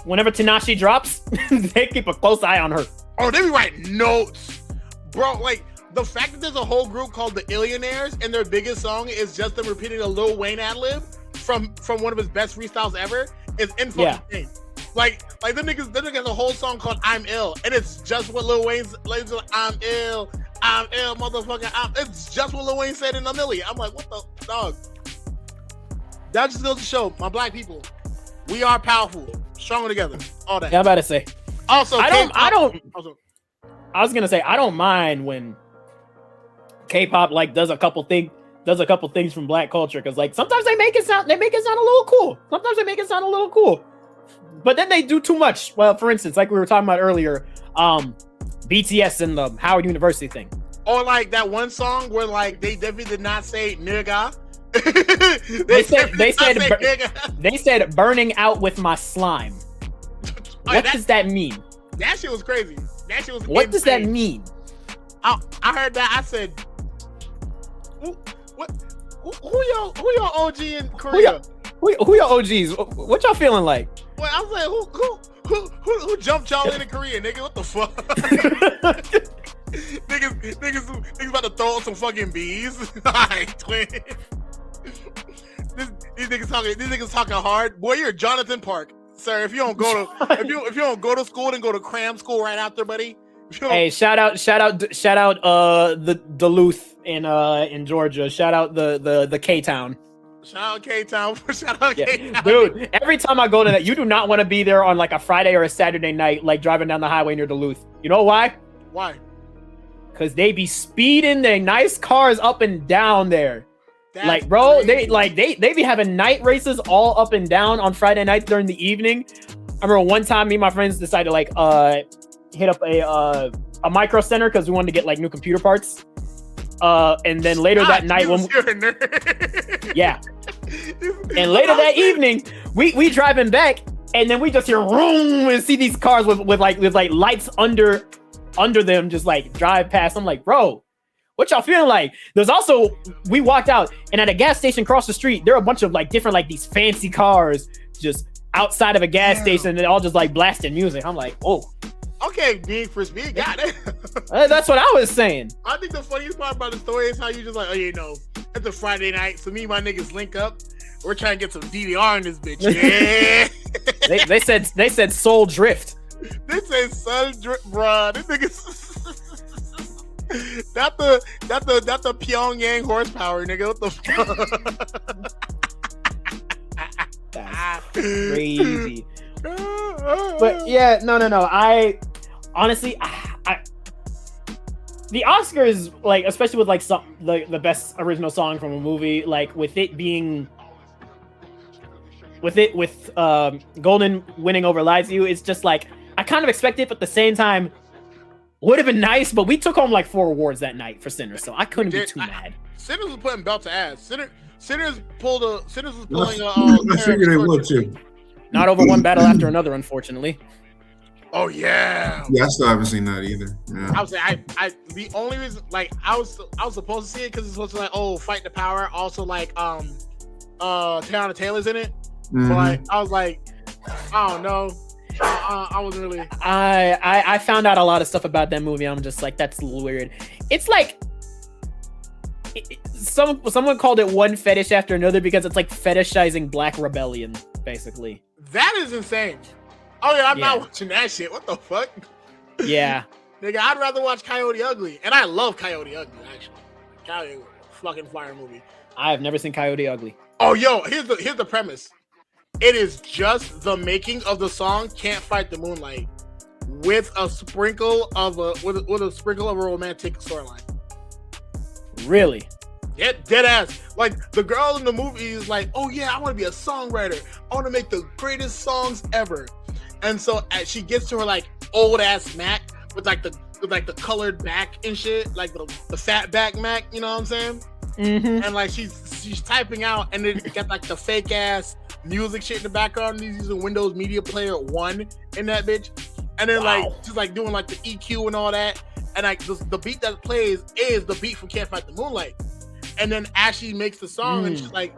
whenever Tanashi drops, they keep a close eye on her. Oh, they be writing notes, bro. Like the fact that there's a whole group called the Illionaires and their biggest song is just them repeating a Lil Wayne ad-lib from one of his best freestyles ever is insane. Like them niggas have a whole song called "I'm Ill" and it's just what Lil Wayne's like, I'm ill, motherfucker. It's just what Lil Wayne said in a milli. I'm like, what the dog? That just goes to show my black people, we are powerful, stronger together. All that. Yeah, I'm about to say. Also, I was gonna say I don't mind when K-pop like does a couple things from black culture, because like sometimes they make it sound a little cool. Sometimes they make it sound a little cool, but then they do too much. Well, for instance, like we were talking about earlier, BTS and the Howard University thing, or like that one song where like they definitely did not say nigga. they said burning out with my slime. What does that mean? That shit was crazy. That shit was what insane. Does that mean? I heard that. I said, who your OG in Korea? Who your OGs? What y'all feeling like? Well, I was like, who jumped y'all into Korea, nigga? What the fuck? niggas about to throw some fucking bees. Alright, twin. These niggas talking hard. Boy, you're Jonathan Park, sir. If you don't go to if you don't go to school, then go to cram school right after, buddy. Hey, shout out the Duluth in Georgia. Shout out the K-Town. Shout out K-Town. Shout out K-Town. Dude, every time I go to that, you do not want to be there on like a Friday or a Saturday night, like driving down the highway near Duluth. You know why? Why? Because they be speeding their nice cars up and down there. That's like, bro, crazy. they be having night races all up and down on Friday nights during the evening. I remember one time me and my friends decided to like hit up a micro center because we wanted to get like new computer parts. And then later that night when yeah. And later that evening, we driving back and then we just hear vroom and see these cars with lights under them just like drive past. I'm like, bro, what y'all feeling like? There's also, we walked out and at a gas station across the street, there are a bunch of like different like these fancy cars just outside of a gas station and they're all just like blasting music. I'm like, oh. Okay, Need for Speed, got it. That's what I was saying. I think the funniest part about the story is how you just like, oh, you know, it's a Friday night, so me and my niggas link up. We're trying to get some DVR in this bitch. Yeah. they said Soul Drift. They said Soul Drift, bruh. This niggas. Not the Pyongyang horsepower, nigga. What the fuck? That's crazy. But yeah, no. I honestly, the Oscars, like especially with like the best original song from a movie, like with Golden winning over Lied to You, it's just like I kind of expect it, but at the same time, would have been nice. But we took home like 4 awards that night for Sinners, so I couldn't be too mad. Sinners was putting belt to ass. Sinners was pulling. I figured they would too. Not over one battle after another, unfortunately. Oh yeah. Yeah, I still haven't seen that either. Yeah. I would say I the only reason like I was supposed to see it because it's supposed to like Fight the Power. Also like Tiana Taylor's in it. Mm-hmm. But like I was like I don't know. I wasn't really. I found out a lot of stuff about that movie. I'm just like, that's a little weird. It's like someone called it one fetish after another because it's like fetishizing Black rebellion, basically. That is insane. Oh yeah, I'm not watching that shit. What the fuck? Yeah. Nigga, I'd rather watch Coyote Ugly, and I love Coyote Ugly actually. Coyote Ugly, fucking fire movie. I have never seen Coyote Ugly. Oh yo, here's the premise. It is just the making of the song "Can't Fight the Moonlight" with a sprinkle of a romantic storyline. Really? Yeah, dead ass. Like the girl in the movie is like, "Oh yeah, I want to be a songwriter. I want to make the greatest songs ever." And so as she gets to her like old ass Mac with like the colored back and shit, like the fat back Mac, you know what I'm saying? Mm-hmm. And like she's typing out, and then got like the fake ass music shit in the background. He's using Windows Media Player 1 in that bitch, and then like she's like doing like the EQ and all that, and like the beat that plays is the beat from Can't Fight the Moonlight. And then as she makes the song, and she's like,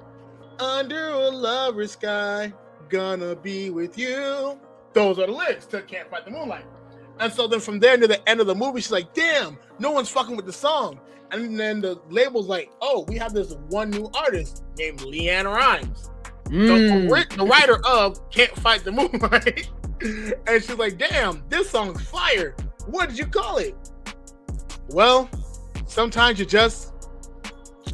"Under a lover's sky, gonna be with you." Those are the lyrics to Can't Fight the Moonlight. And so then from there to the end of the movie, she's like, "Damn, no one's fucking with the song." And then the label's like, "Oh, we have this one new artist named Leanne Rimes, the writer of Can't Fight the Moonlight." And she's like, "Damn, this song's fire. What did you call it?" "Well, sometimes you just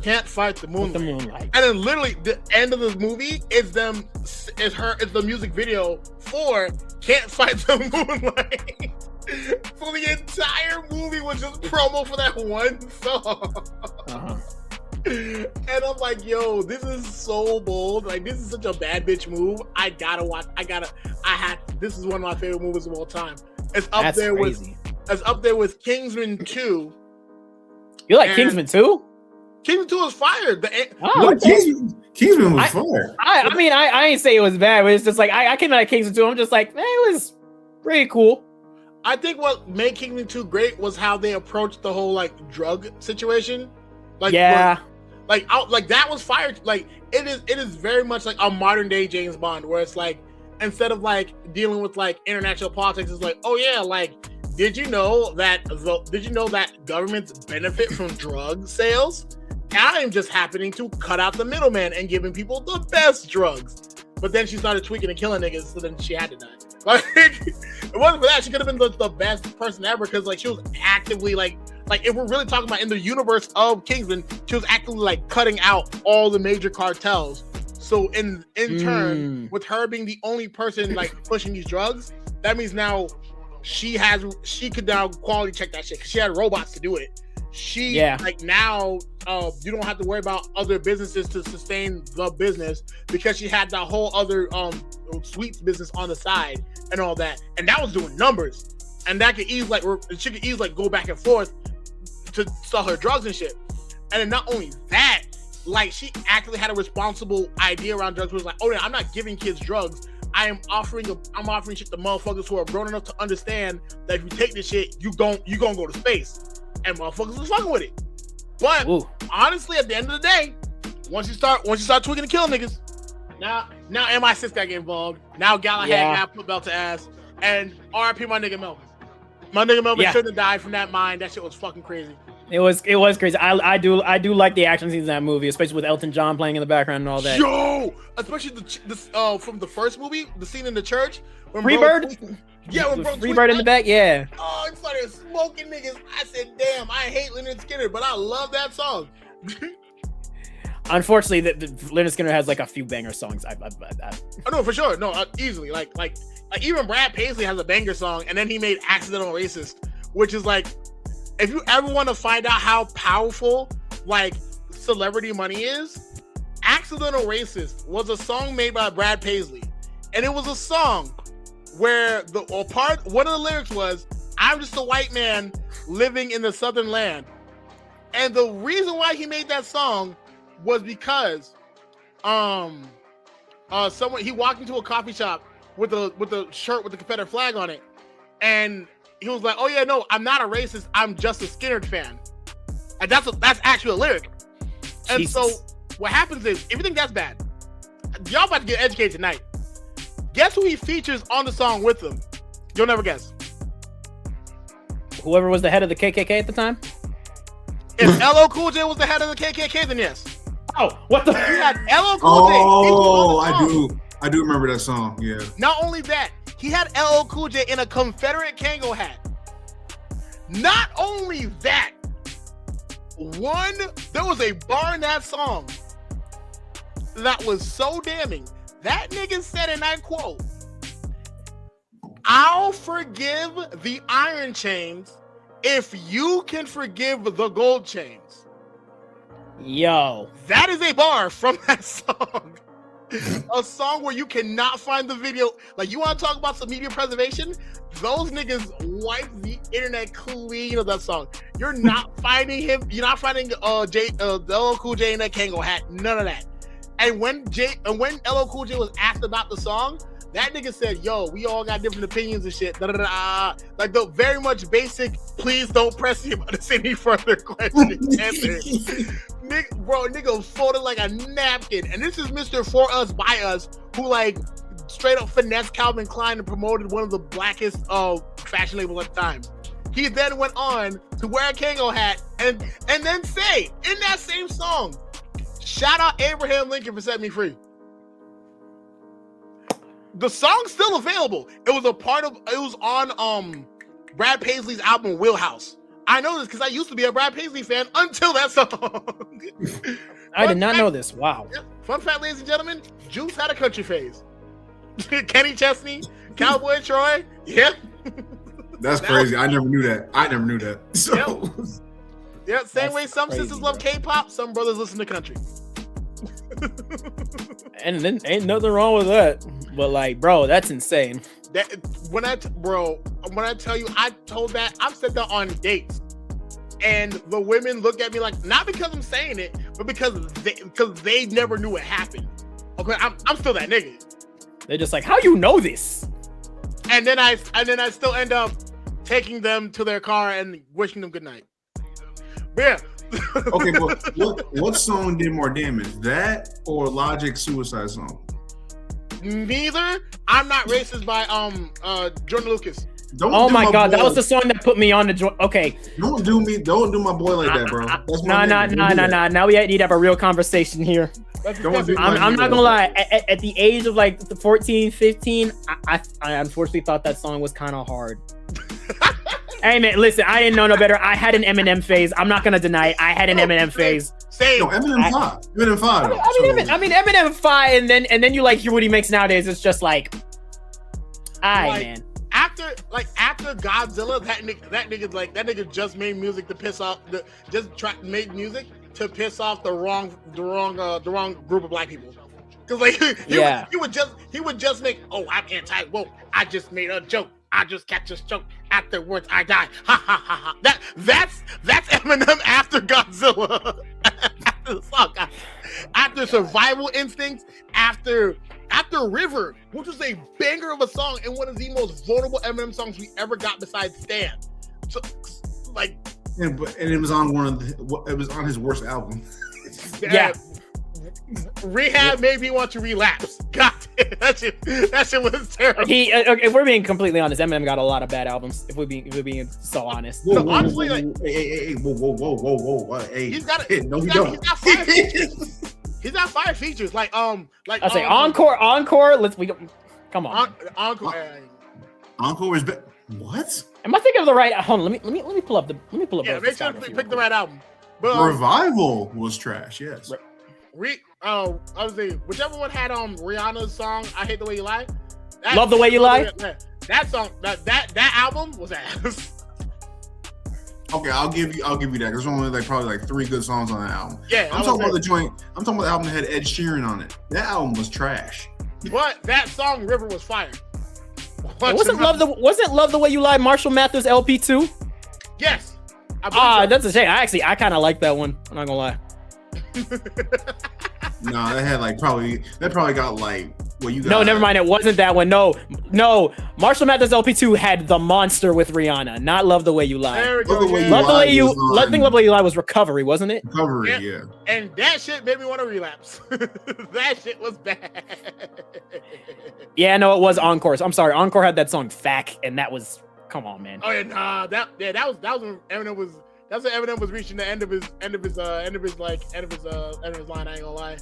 can't fight the moonlight." And then literally the end of the movie is the music video for Can't Fight the Moonlight. So the entire movie was just promo for that one song. Uh-huh. And I'm like, yo, this is so bold. Like, this is such a bad bitch move. I gotta watch. This is one of my favorite movies of all time. It's up That's there crazy. It's up there with Kingsman 2. You like Kingsman 2? Kingsman 2 was fired. Kingsman was fire. I mean, I ain't say it was bad, but it's just like I came out of Kingsman 2. I'm just like, man, it was pretty cool. I think what made Kingsman 2 great was how they approached the whole like drug situation. Like, yeah, like that was fire. Like it is very much like a modern day James Bond, where it's like instead of like dealing with like international politics, it's like, oh yeah, like did you know that governments benefit from drug sales? I'm just happening to cut out the middleman and giving people the best drugs. But then she started tweaking and killing niggas, so then she had to die. Like, it wasn't for that, she could have been the best person ever, because like she was actively like if we're really talking about in the universe of Kingsman, she was actively like cutting out all the major cartels. So in turn, with her being the only person like pushing these drugs, that means she could now quality check that shit because she had robots to do it. Like now you don't have to worry about other businesses to sustain the business because she had that whole other sweets business on the side and all that, and that was doing numbers, and that could easily she could easily go back and forth to sell her drugs and shit. And then not only that, like she actually had a responsible idea around drugs. It was like, oh yeah, I'm not giving kids drugs. I'm offering shit to motherfuckers who are grown enough to understand that if you take this shit, you gonna go to space. And motherfuckers was fucking with it. But honestly, at the end of the day, once you start tweaking and killing niggas, now MI6 got to get involved. Now Galahad got put belt to ass. And RIP my nigga Melvin. My nigga Melvin shouldn't have died from that mine. That shit was fucking crazy. It was crazy. I do like the action scenes in that movie, especially with Elton John playing in the background and all that. Yo, especially the from the first movie, the scene in the church when Freebird. Yeah, when Freebird in the back. Yeah. Oh, he started smoking niggas. I said, damn, I hate Leonard Skinner, but I love that song. Unfortunately, the Leonard Skinner has like a few banger songs. I know for sure. No, easily. Like even Brad Paisley has a banger song, and then he made "Accidental Racist," which is like, if you ever want to find out how powerful like celebrity money is, "Accidental Racist" was a song made by Brad Paisley, and it was a song where one of the lyrics was, "I'm just a white man living in the southern land," and the reason why he made that song was because he walked into a coffee shop with a shirt with the Confederate flag on it, and he was like, "Oh yeah, no, I'm not a racist. I'm just a Skinner fan," and that's actually a lyric. And so what happens is, if you think that's bad, y'all about to get educated tonight. Guess who he features on the song with him? You'll never guess. Whoever was the head of the KKK at the time. If LL Cool J was the head of the KKK, then yes. Oh, what the? You had LL Cool J. Oh, I do remember that song. Yeah. Not only that, he had LL Cool J in a Confederate Kango hat. Not only that, there was a bar in that song that was so damning. That nigga said, and I quote, "I'll forgive the iron chains if you can forgive the gold chains." Yo. That is a bar from that song. A song where you cannot find the video. Like, you want to talk about some media preservation? Those niggas wiped the internet clean of that song. You're not finding him. You're not finding LL Cool J in that Kango hat. None of that. And when LL Cool J was asked about the song, that nigga said, "Yo, we all got different opinions and shit." Da, da, da. Like the very much basic. Please don't press him to any further questions. Nigga folded like a napkin. And this is Mr. For Us By Us, who like straight up finessed Calvin Klein and promoted one of the blackest fashion labels at the time. He then went on to wear a Kango hat and then say in that same song, "Shout out Abraham Lincoln for setting me free." The song's still available. It was on Brad Paisley's album Wheelhouse. I know this because I used to be a Brad Paisley fan until that song. I did not know this. Wow. Fun fact, ladies and gentlemen, Juice had a country phase. Kenny Chesney, Cowboy Troy, yeah. That's crazy. I never knew that. So yeah, same way some sisters love K-pop, some brothers listen to country. And then ain't nothing wrong with that. But like, bro, that's insane. When I tell you, I've said that on dates, and the women look at me like, not because I'm saying it, but because they never knew what happened. Okay, I'm still that nigga. They're just like, how you know this? And then I still end up taking them to their car and wishing them good night. But yeah. Okay, but what song did more damage, that or Logic's Suicide Song? Neither. I'm Not Racist by Jordan Lucas. Oh my god, that was the song that put me on the okay. Don't do my boy like that, bro. Nah. Now we need to have a real conversation here. I'm not gonna lie. At the age of like 14, 15, I unfortunately thought that song was kind of hard. Hey man, listen, I didn't know no better. I had an Eminem phase. I'm not gonna deny it. I had an Eminem phase. Same. No, Eminem 5. Eminem 5. I mean Eminem 5, and then you like hear what he makes nowadays. It's just like, man. After Godzilla, that nigga just made music to piss off made music to piss off the wrong group of black people. Cause like he would just make, "Oh, I'm anti-woke. I just made a joke. I just catch a joke. Afterwards, I die. Ha ha ha ha." That's Eminem after Godzilla. After the song, after Survival Instincts, after River, which was a banger of a song and one of the most vulnerable Eminem songs we ever got besides Stan. So, like, and it was on it was on his worst album. Yeah. Rehab made me want to relapse. God damn, that shit was terrible. If we're being completely honest, Eminem got a lot of bad albums. If we're being so honest. No, honestly, like, whoa, hey, he's got no, he don't. He's got fire features. Like I say encore. Come on. Encore is better. What? Am I thinking of the right? Hold on. Let me pull up the. Yeah, make sure to pick the right album. But Revival was trash. Yes. I was saying, whichever one had Rihanna's song "I Hate the Way You Lie." Love the Way You Lie. That song, that album was ass. Okay, I'll give you that. There's only probably 3 good songs on that album. Yeah, I'm talking about the joint. I'm talking about the album that had Ed Sheeran on it. That album was trash. But that song "River" was fire. Wasn't Love the Way You Lie Marshall Mathers LP 2? Yes. That's a shame. I kind of like that one. I'm not gonna lie. No, that probably got what you got. No, never mind. It wasn't that one. No. Marshall Mathers LP 2 had The Monster with Rihanna, not Love the Way You Lie. There we go. Love the Way You Lie was Recovery, wasn't it? Recovery, yeah. And that shit made me want to relapse. That shit was bad. Yeah, no, it was Encore. I'm sorry, Encore had that song "Fack," and that was, come on, man. Oh yeah, nah, that was when Eminem was. That's when Eminem was reaching the end of his line. I ain't gonna lie.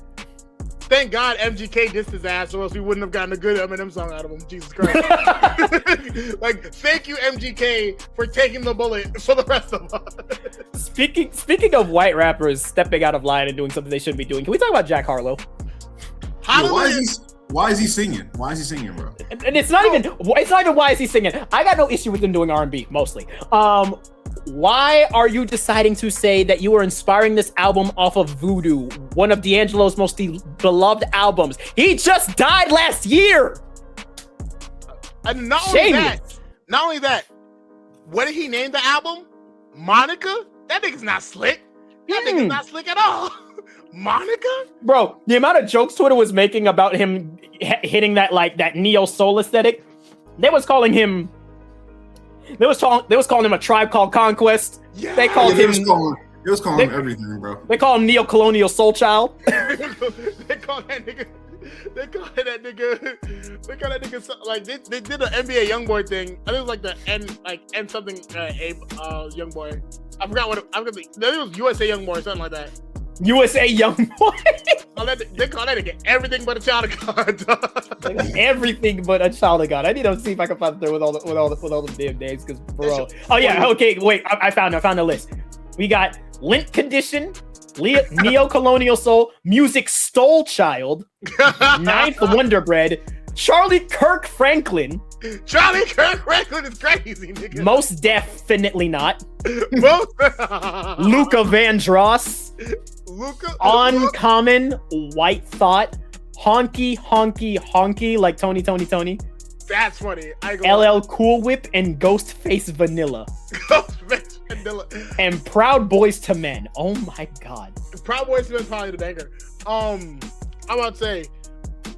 Thank God MGK dissed his ass, or else we wouldn't have gotten a good Eminem song out of him. Jesus Christ! Like, thank you MGK for taking the bullet for the rest of us. Speaking of white rappers stepping out of line and doing something they shouldn't be doing, can we talk about Jack Harlow? Why is he singing? Why is he singing, bro? And it's not even why is he singing. I got no issue with him doing R&B mostly. Why are you deciding to say that you are inspiring this album off of Voodoo, one of D'Angelo's most beloved albums? He just died last year. And not only that, what did he name the album? Monica? That nigga's not slick. That nigga's not slick at all. Monica? Bro, the amount of jokes Twitter was making about him hitting that neo soul aesthetic, they was calling him a Tribe Called Conquest. Yeah. They called him. They was calling him everything, bro. They call him neo-colonial soul child. They call that nigga like they did an NBA YoungBoy thing. I think it was like the N something YoungBoy. I forgot what I think it was USA YoungBoy or something like that. USA YoungBoy. They call that nigga everything but a child of God. Everything but a child of God. I need to see if I can find there with all the damn names, because bro. Oh yeah, okay, wait. I found the list. We got Lint Condition, Neo-Colonial Soul, Music Stole Child, Ninth Wonder Bread, Charlie Kirk Franklin. Charlie Kirk Franklin is crazy, nigga. Most definitely not. Luca Vandross. Uncommon, White Thought, Honky, like Tony. That's funny. LL Cool Whip and Ghostface Vanilla. Ghostface Vanilla. And Proud Boys to Men. Oh my God. Proud Boys to Men is probably the banger. I'm about to say,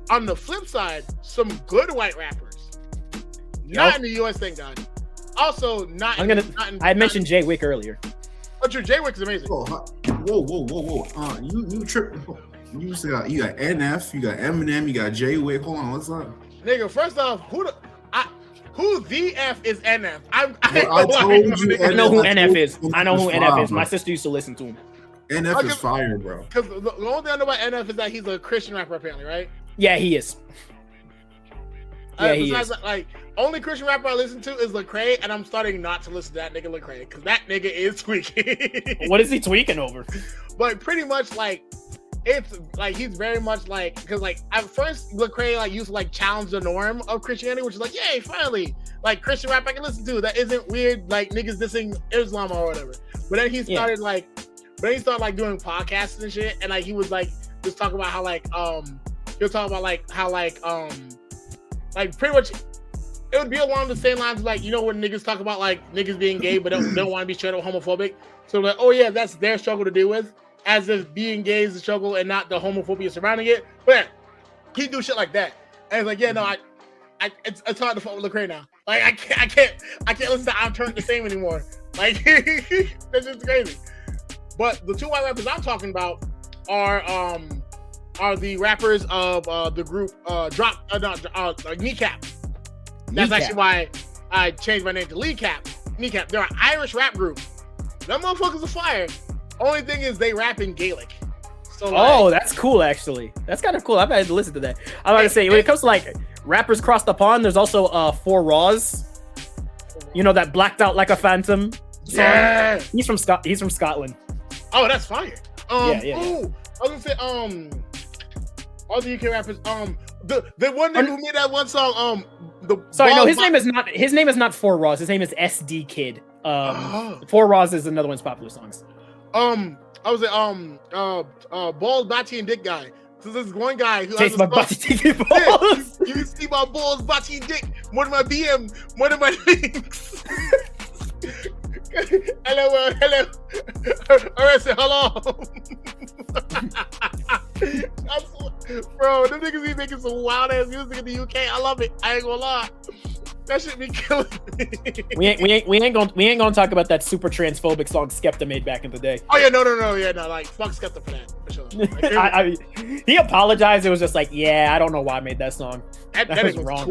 on the flip side, some good white rappers. Not in the US, thank God. Also, I mentioned Jay Wick earlier. Oh, true. Jay Wick is amazing. Whoa. You tripping? You got NF, you got Eminem, you got Jay Wick. Hold on, what's up? Nigga, first off, who the F is NF? I know who NF is. I know who NF is. My sister used to listen to him. NF is fire, bro. Because the only thing I know about NF is that he's a Christian rapper, apparently, right? Yeah, he is. Like, only Christian rapper I listen to is Lecrae, and I'm starting not to listen to that nigga Lecrae, because that nigga is tweaking. What is he tweaking over? But pretty much, like, it's like he's very much like, because like at first Lecrae like used to like challenge the norm of Christianity, which is like, yay, finally, like Christian rap I can listen to that isn't weird, like niggas dissing Islam or whatever. But then he started doing podcasts and shit, and like he was like just talking about how like he'll talk about like how like pretty much it would be along the same lines, like, you know, when niggas talk about like niggas being gay but don't want to be straight up homophobic. So like, oh yeah, that's their struggle to deal with, as if being gay is the struggle and not the homophobia surrounding it. But he do shit like that, and it's like, yeah, no, it's hard to fuck with Lecrae now. Like I can't listen to I'm Turned the Same anymore. Like that's just crazy. But the two white rappers I'm talking about are the rappers of the group Kneecap. That's actually why I changed my name to Kneecap. They're an Irish rap group. Them motherfuckers are fire. Only thing is they rap in Gaelic. So like, that's cool actually. That's kind of cool. I've had to listen to that. I'm about to say, when it comes to like rappers cross the pond, there's also Four Raws. You know, that Blacked Out Like a Phantom song? Yeah. He's from Scotland. Oh, that's fire. Yeah. Ooh, I was gonna say all the UK rappers, the one nigga who made that one song, his name is not Four Raws. His name is SD Kid. Four Raws is another one's popular songs. I was balls, bocce, and dick guy. So this one guy who Taste my bocce, dick, balls. You see my balls, bocce, and dick. One of my BM, one of my links. Hello. Alright, say hello. Bro, them niggas be making some wild ass music in the UK. I love it. I ain't gonna lie. That should be killing me. We ain't gonna talk about that super transphobic song Skepta made back in the day. Oh yeah, no, like fuck Skepta for that, for sure. Like, he apologized. It was just like, yeah, I don't know why I made that song. that was nigga wrong.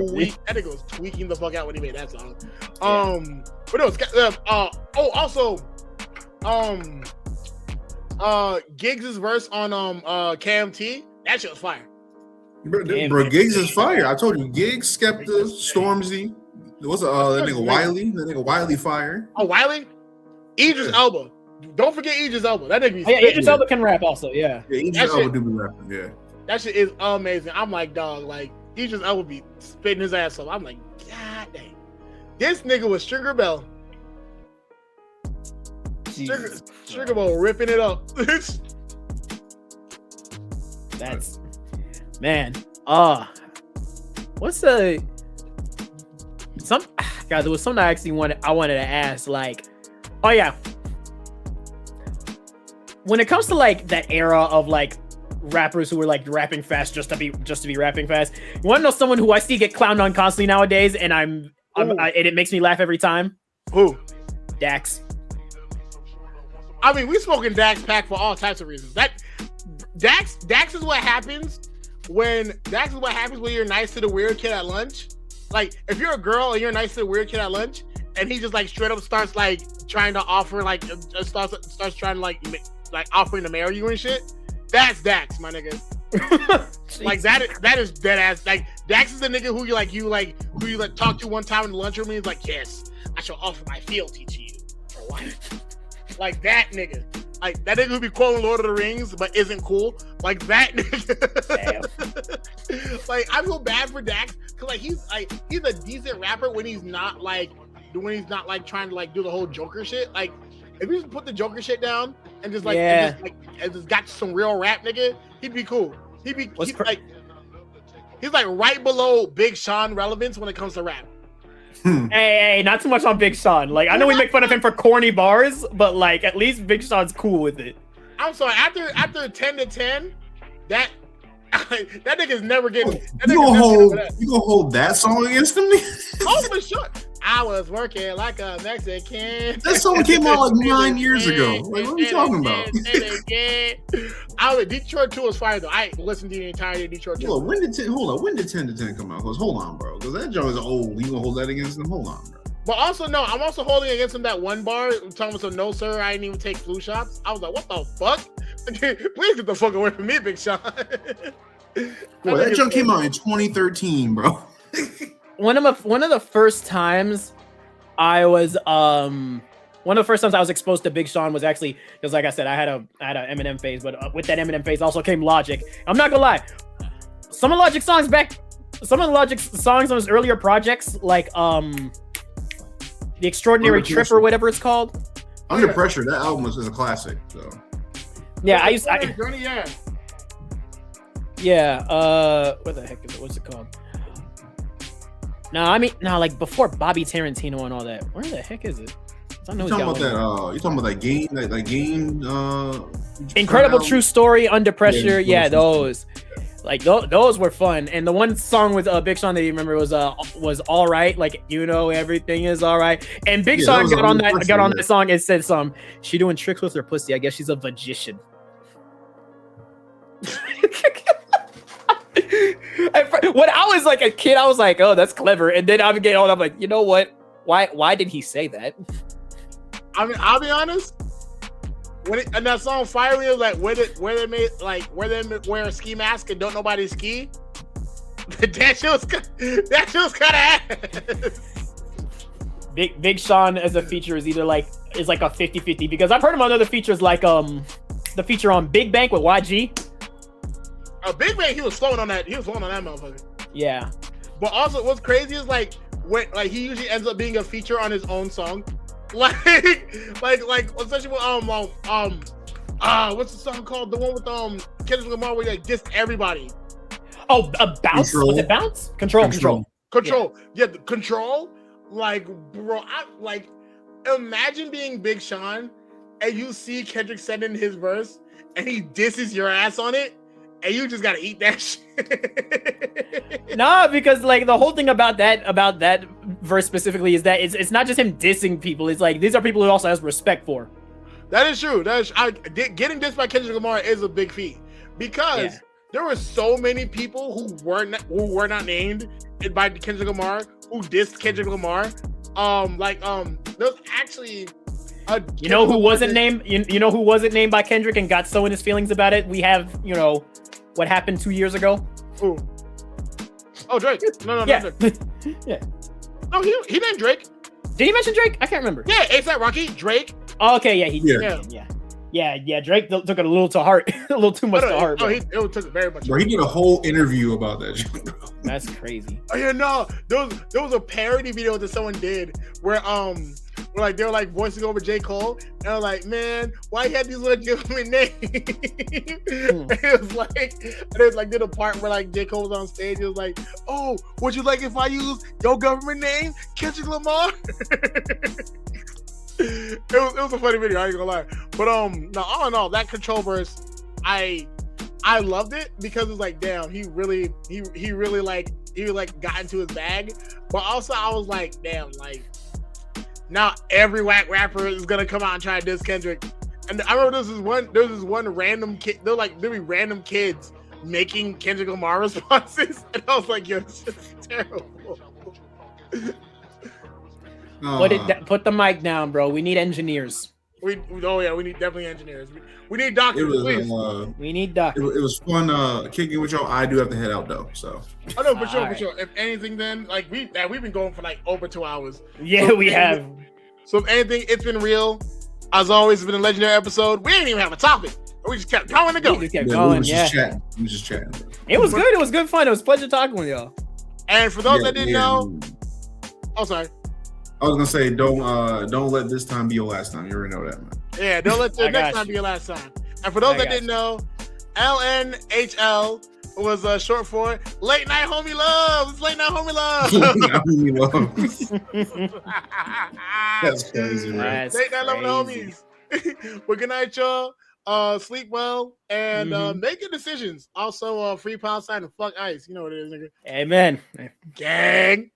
that nigga was tweaking the fuck out when he made that song. Yeah. But no, also, Giggs' verse on KMT, that shit was fire. Bro, Giggs is fire. I told you, Giggs, Skepta, Stormzy. What's that nigga Wiley? That nigga Wiley fire. Oh, Wiley? Idris Elba. Don't forget Idris Elba. That nigga be Idris Elba can rap also, yeah. Yeah, Idris Elba do be rapping, yeah. That shit is amazing. I'm like, dog, like, Idris Elba be spitting his ass off. I'm like, god dang. This nigga was Sugar Bell. Sugar Bell ripping it up. That's, man. What's there was something I actually wanted to ask, like, oh yeah, when it comes to like that era of like rappers who were like rapping fast just to be rapping fast, you want to know someone who I see get clowned on constantly nowadays, and and it makes me laugh every time? Who? Dax. I mean, we smoking Dax Pack for all types of reasons. Dax is what happens when you're nice to the weird kid at lunch. Like, if you're a girl and you're nice to the weird kid at lunch, and he just like straight up starts like trying to offer like starts trying to like offering to marry you and shit. That's Dax, my nigga. Like that is dead ass. Like, Dax is the nigga who you talk to one time in the lunchroom and he's like, yes, I shall offer my fealty to you for life. Like that nigga. Like that nigga who be quoting Lord of the Rings but isn't cool. Like that nigga. Damn. Like, I feel bad for Dax because like he's a decent rapper when he's not trying to like do the whole Joker shit. Like, if he just put the Joker shit down and just got some real rap, nigga, he'd be cool. He's like right below Big Sean relevance when it comes to rap. Hey, not too much on Big Sean. Like, I know we make fun of him for corny bars, but like, at least Big Sean's cool with it. I'm sorry. After 10 to 10, that nigga's never getting. You gonna hold that song against him? Oh, for sure. I was working like a Mexican. That song came out like 9 years ago. Like, what are we talking about? Detroit 2 was fire though. I listened to the entirety of Detroit 2. When did 10 to 10 come out? Because hold on, bro. Because that joint is old. You gonna hold that against them? Hold on, bro. But also, no, I'm also holding against him that one bar. Telling him, no, sir, I didn't even take flu shots. I was like, what the fuck? Please get the fuck away from me, Big Sean. Boy, that joint came out in 2013, bro. One of the first times I was exposed to Big Sean was actually because, like I said, I had a Eminem phase, but with that Eminem phase also came Logic. I'm not gonna lie, some of the Logic songs on his earlier projects, like The Extraordinary Trip or whatever it's called. Under Pressure, that album is a classic. So yeah, what the heck is it? What's it called? Like before Bobby Tarantino and all that. Where the heck is it? I know you talking about that game, that game. Incredible True Story, Under Pressure. Yeah, those. Like those were fun. And the one song with Big Sean that you remember was All Right. Like, everything is all right. And Big Sean got on that song and said she doing tricks with her pussy. I guess she's a magician. When I was like a kid, I was like, "Oh, that's clever." And then I'm getting old. I'm like, you know what? Why did he say that? I mean, I'll be honest. And that song "Fire Me" was like, where they wear a ski mask and don't nobody ski. That shit was kind of ass. Big Sean as a feature is either like a 50-50 because I've heard him on other features like the feature on Big Bank with YG. Big Bang, he was flowing on that motherfucker. Yeah. But also, what's crazy is like when he usually ends up being a feature on his own song, like especially with what's the song called? The one with Kendrick Lamar where he like dissed everybody. Oh, Bounce. Was it Bounce? Control. Yeah, the Control. Like, bro, imagine being Big Sean and you see Kendrick send in his verse and he disses your ass on it. and you just gotta eat that shit. Nah, because like the whole thing about that verse specifically is that it's not just him dissing people. It's like these are people who also has respect for. That is true. Getting dissed by Kendrick Lamar is a big feat because there were so many people who were not named by Kendrick Lamar who dissed Kendrick Lamar. There's actually you know who wasn't named? You know who wasn't named by Kendrick and got so in his feelings about it? We have, you know, what happened 2 years ago. Ooh. Oh, Drake. No, yeah. not Drake. Yeah. No, he named Drake. Did he mention Drake? I can't remember. Yeah, A$AP Rocky, Drake. Oh, okay, yeah, he did. Yeah. Drake took it a little to heart, a little too much to heart. Oh, it took it very much. Bro, he did a whole interview about that. That's crazy. Oh yeah, no, there was a parody video that someone did where they were like voicing over J. Cole, and I was like, man, why you had these legitimate names? It was like did a part where like J. Cole was on stage. It was like, oh, would you like if I use your government name, Kendrick Lamar? It was a funny video, I ain't gonna lie. But no, all in all, that Control verse, I loved it because it's like, damn, he really got into his bag. But also I was like, damn, like now every whack rapper is gonna come out and try to diss Kendrick. And I remember there's this one random kid, there'll be random kids making Kendrick Lamar responses, and I was like, yo, this is terrible. Put the mic down, bro. We need engineers. We need definitely engineers. We need doctors, please. We need doctors. It was fun kicking with y'all. I do have to head out though, so. Oh no, for sure. If anything, then like we've been going for like over 2 hours. Yeah, we have. So if anything, it's been real. As always, it's been a legendary episode. We didn't even have a topic. We just kept going and going. We just kept going. We were just chatting. It was good. It was good fun. It was a pleasure talking with y'all. And for those that didn't know, oh sorry. I was gonna say, don't let this time be your last time. You already know that, man. Yeah, don't let the next time be your last time. And for those that didn't know, LNHL was short for Late Night Homie Love. It's Late Night Homie Love. That's crazy, man. Late Night Loving Homies. Well, good night, y'all. Sleep well and make your decisions. Also, free Palestine and fuck ICE. You know what it is, nigga. Amen. Gang.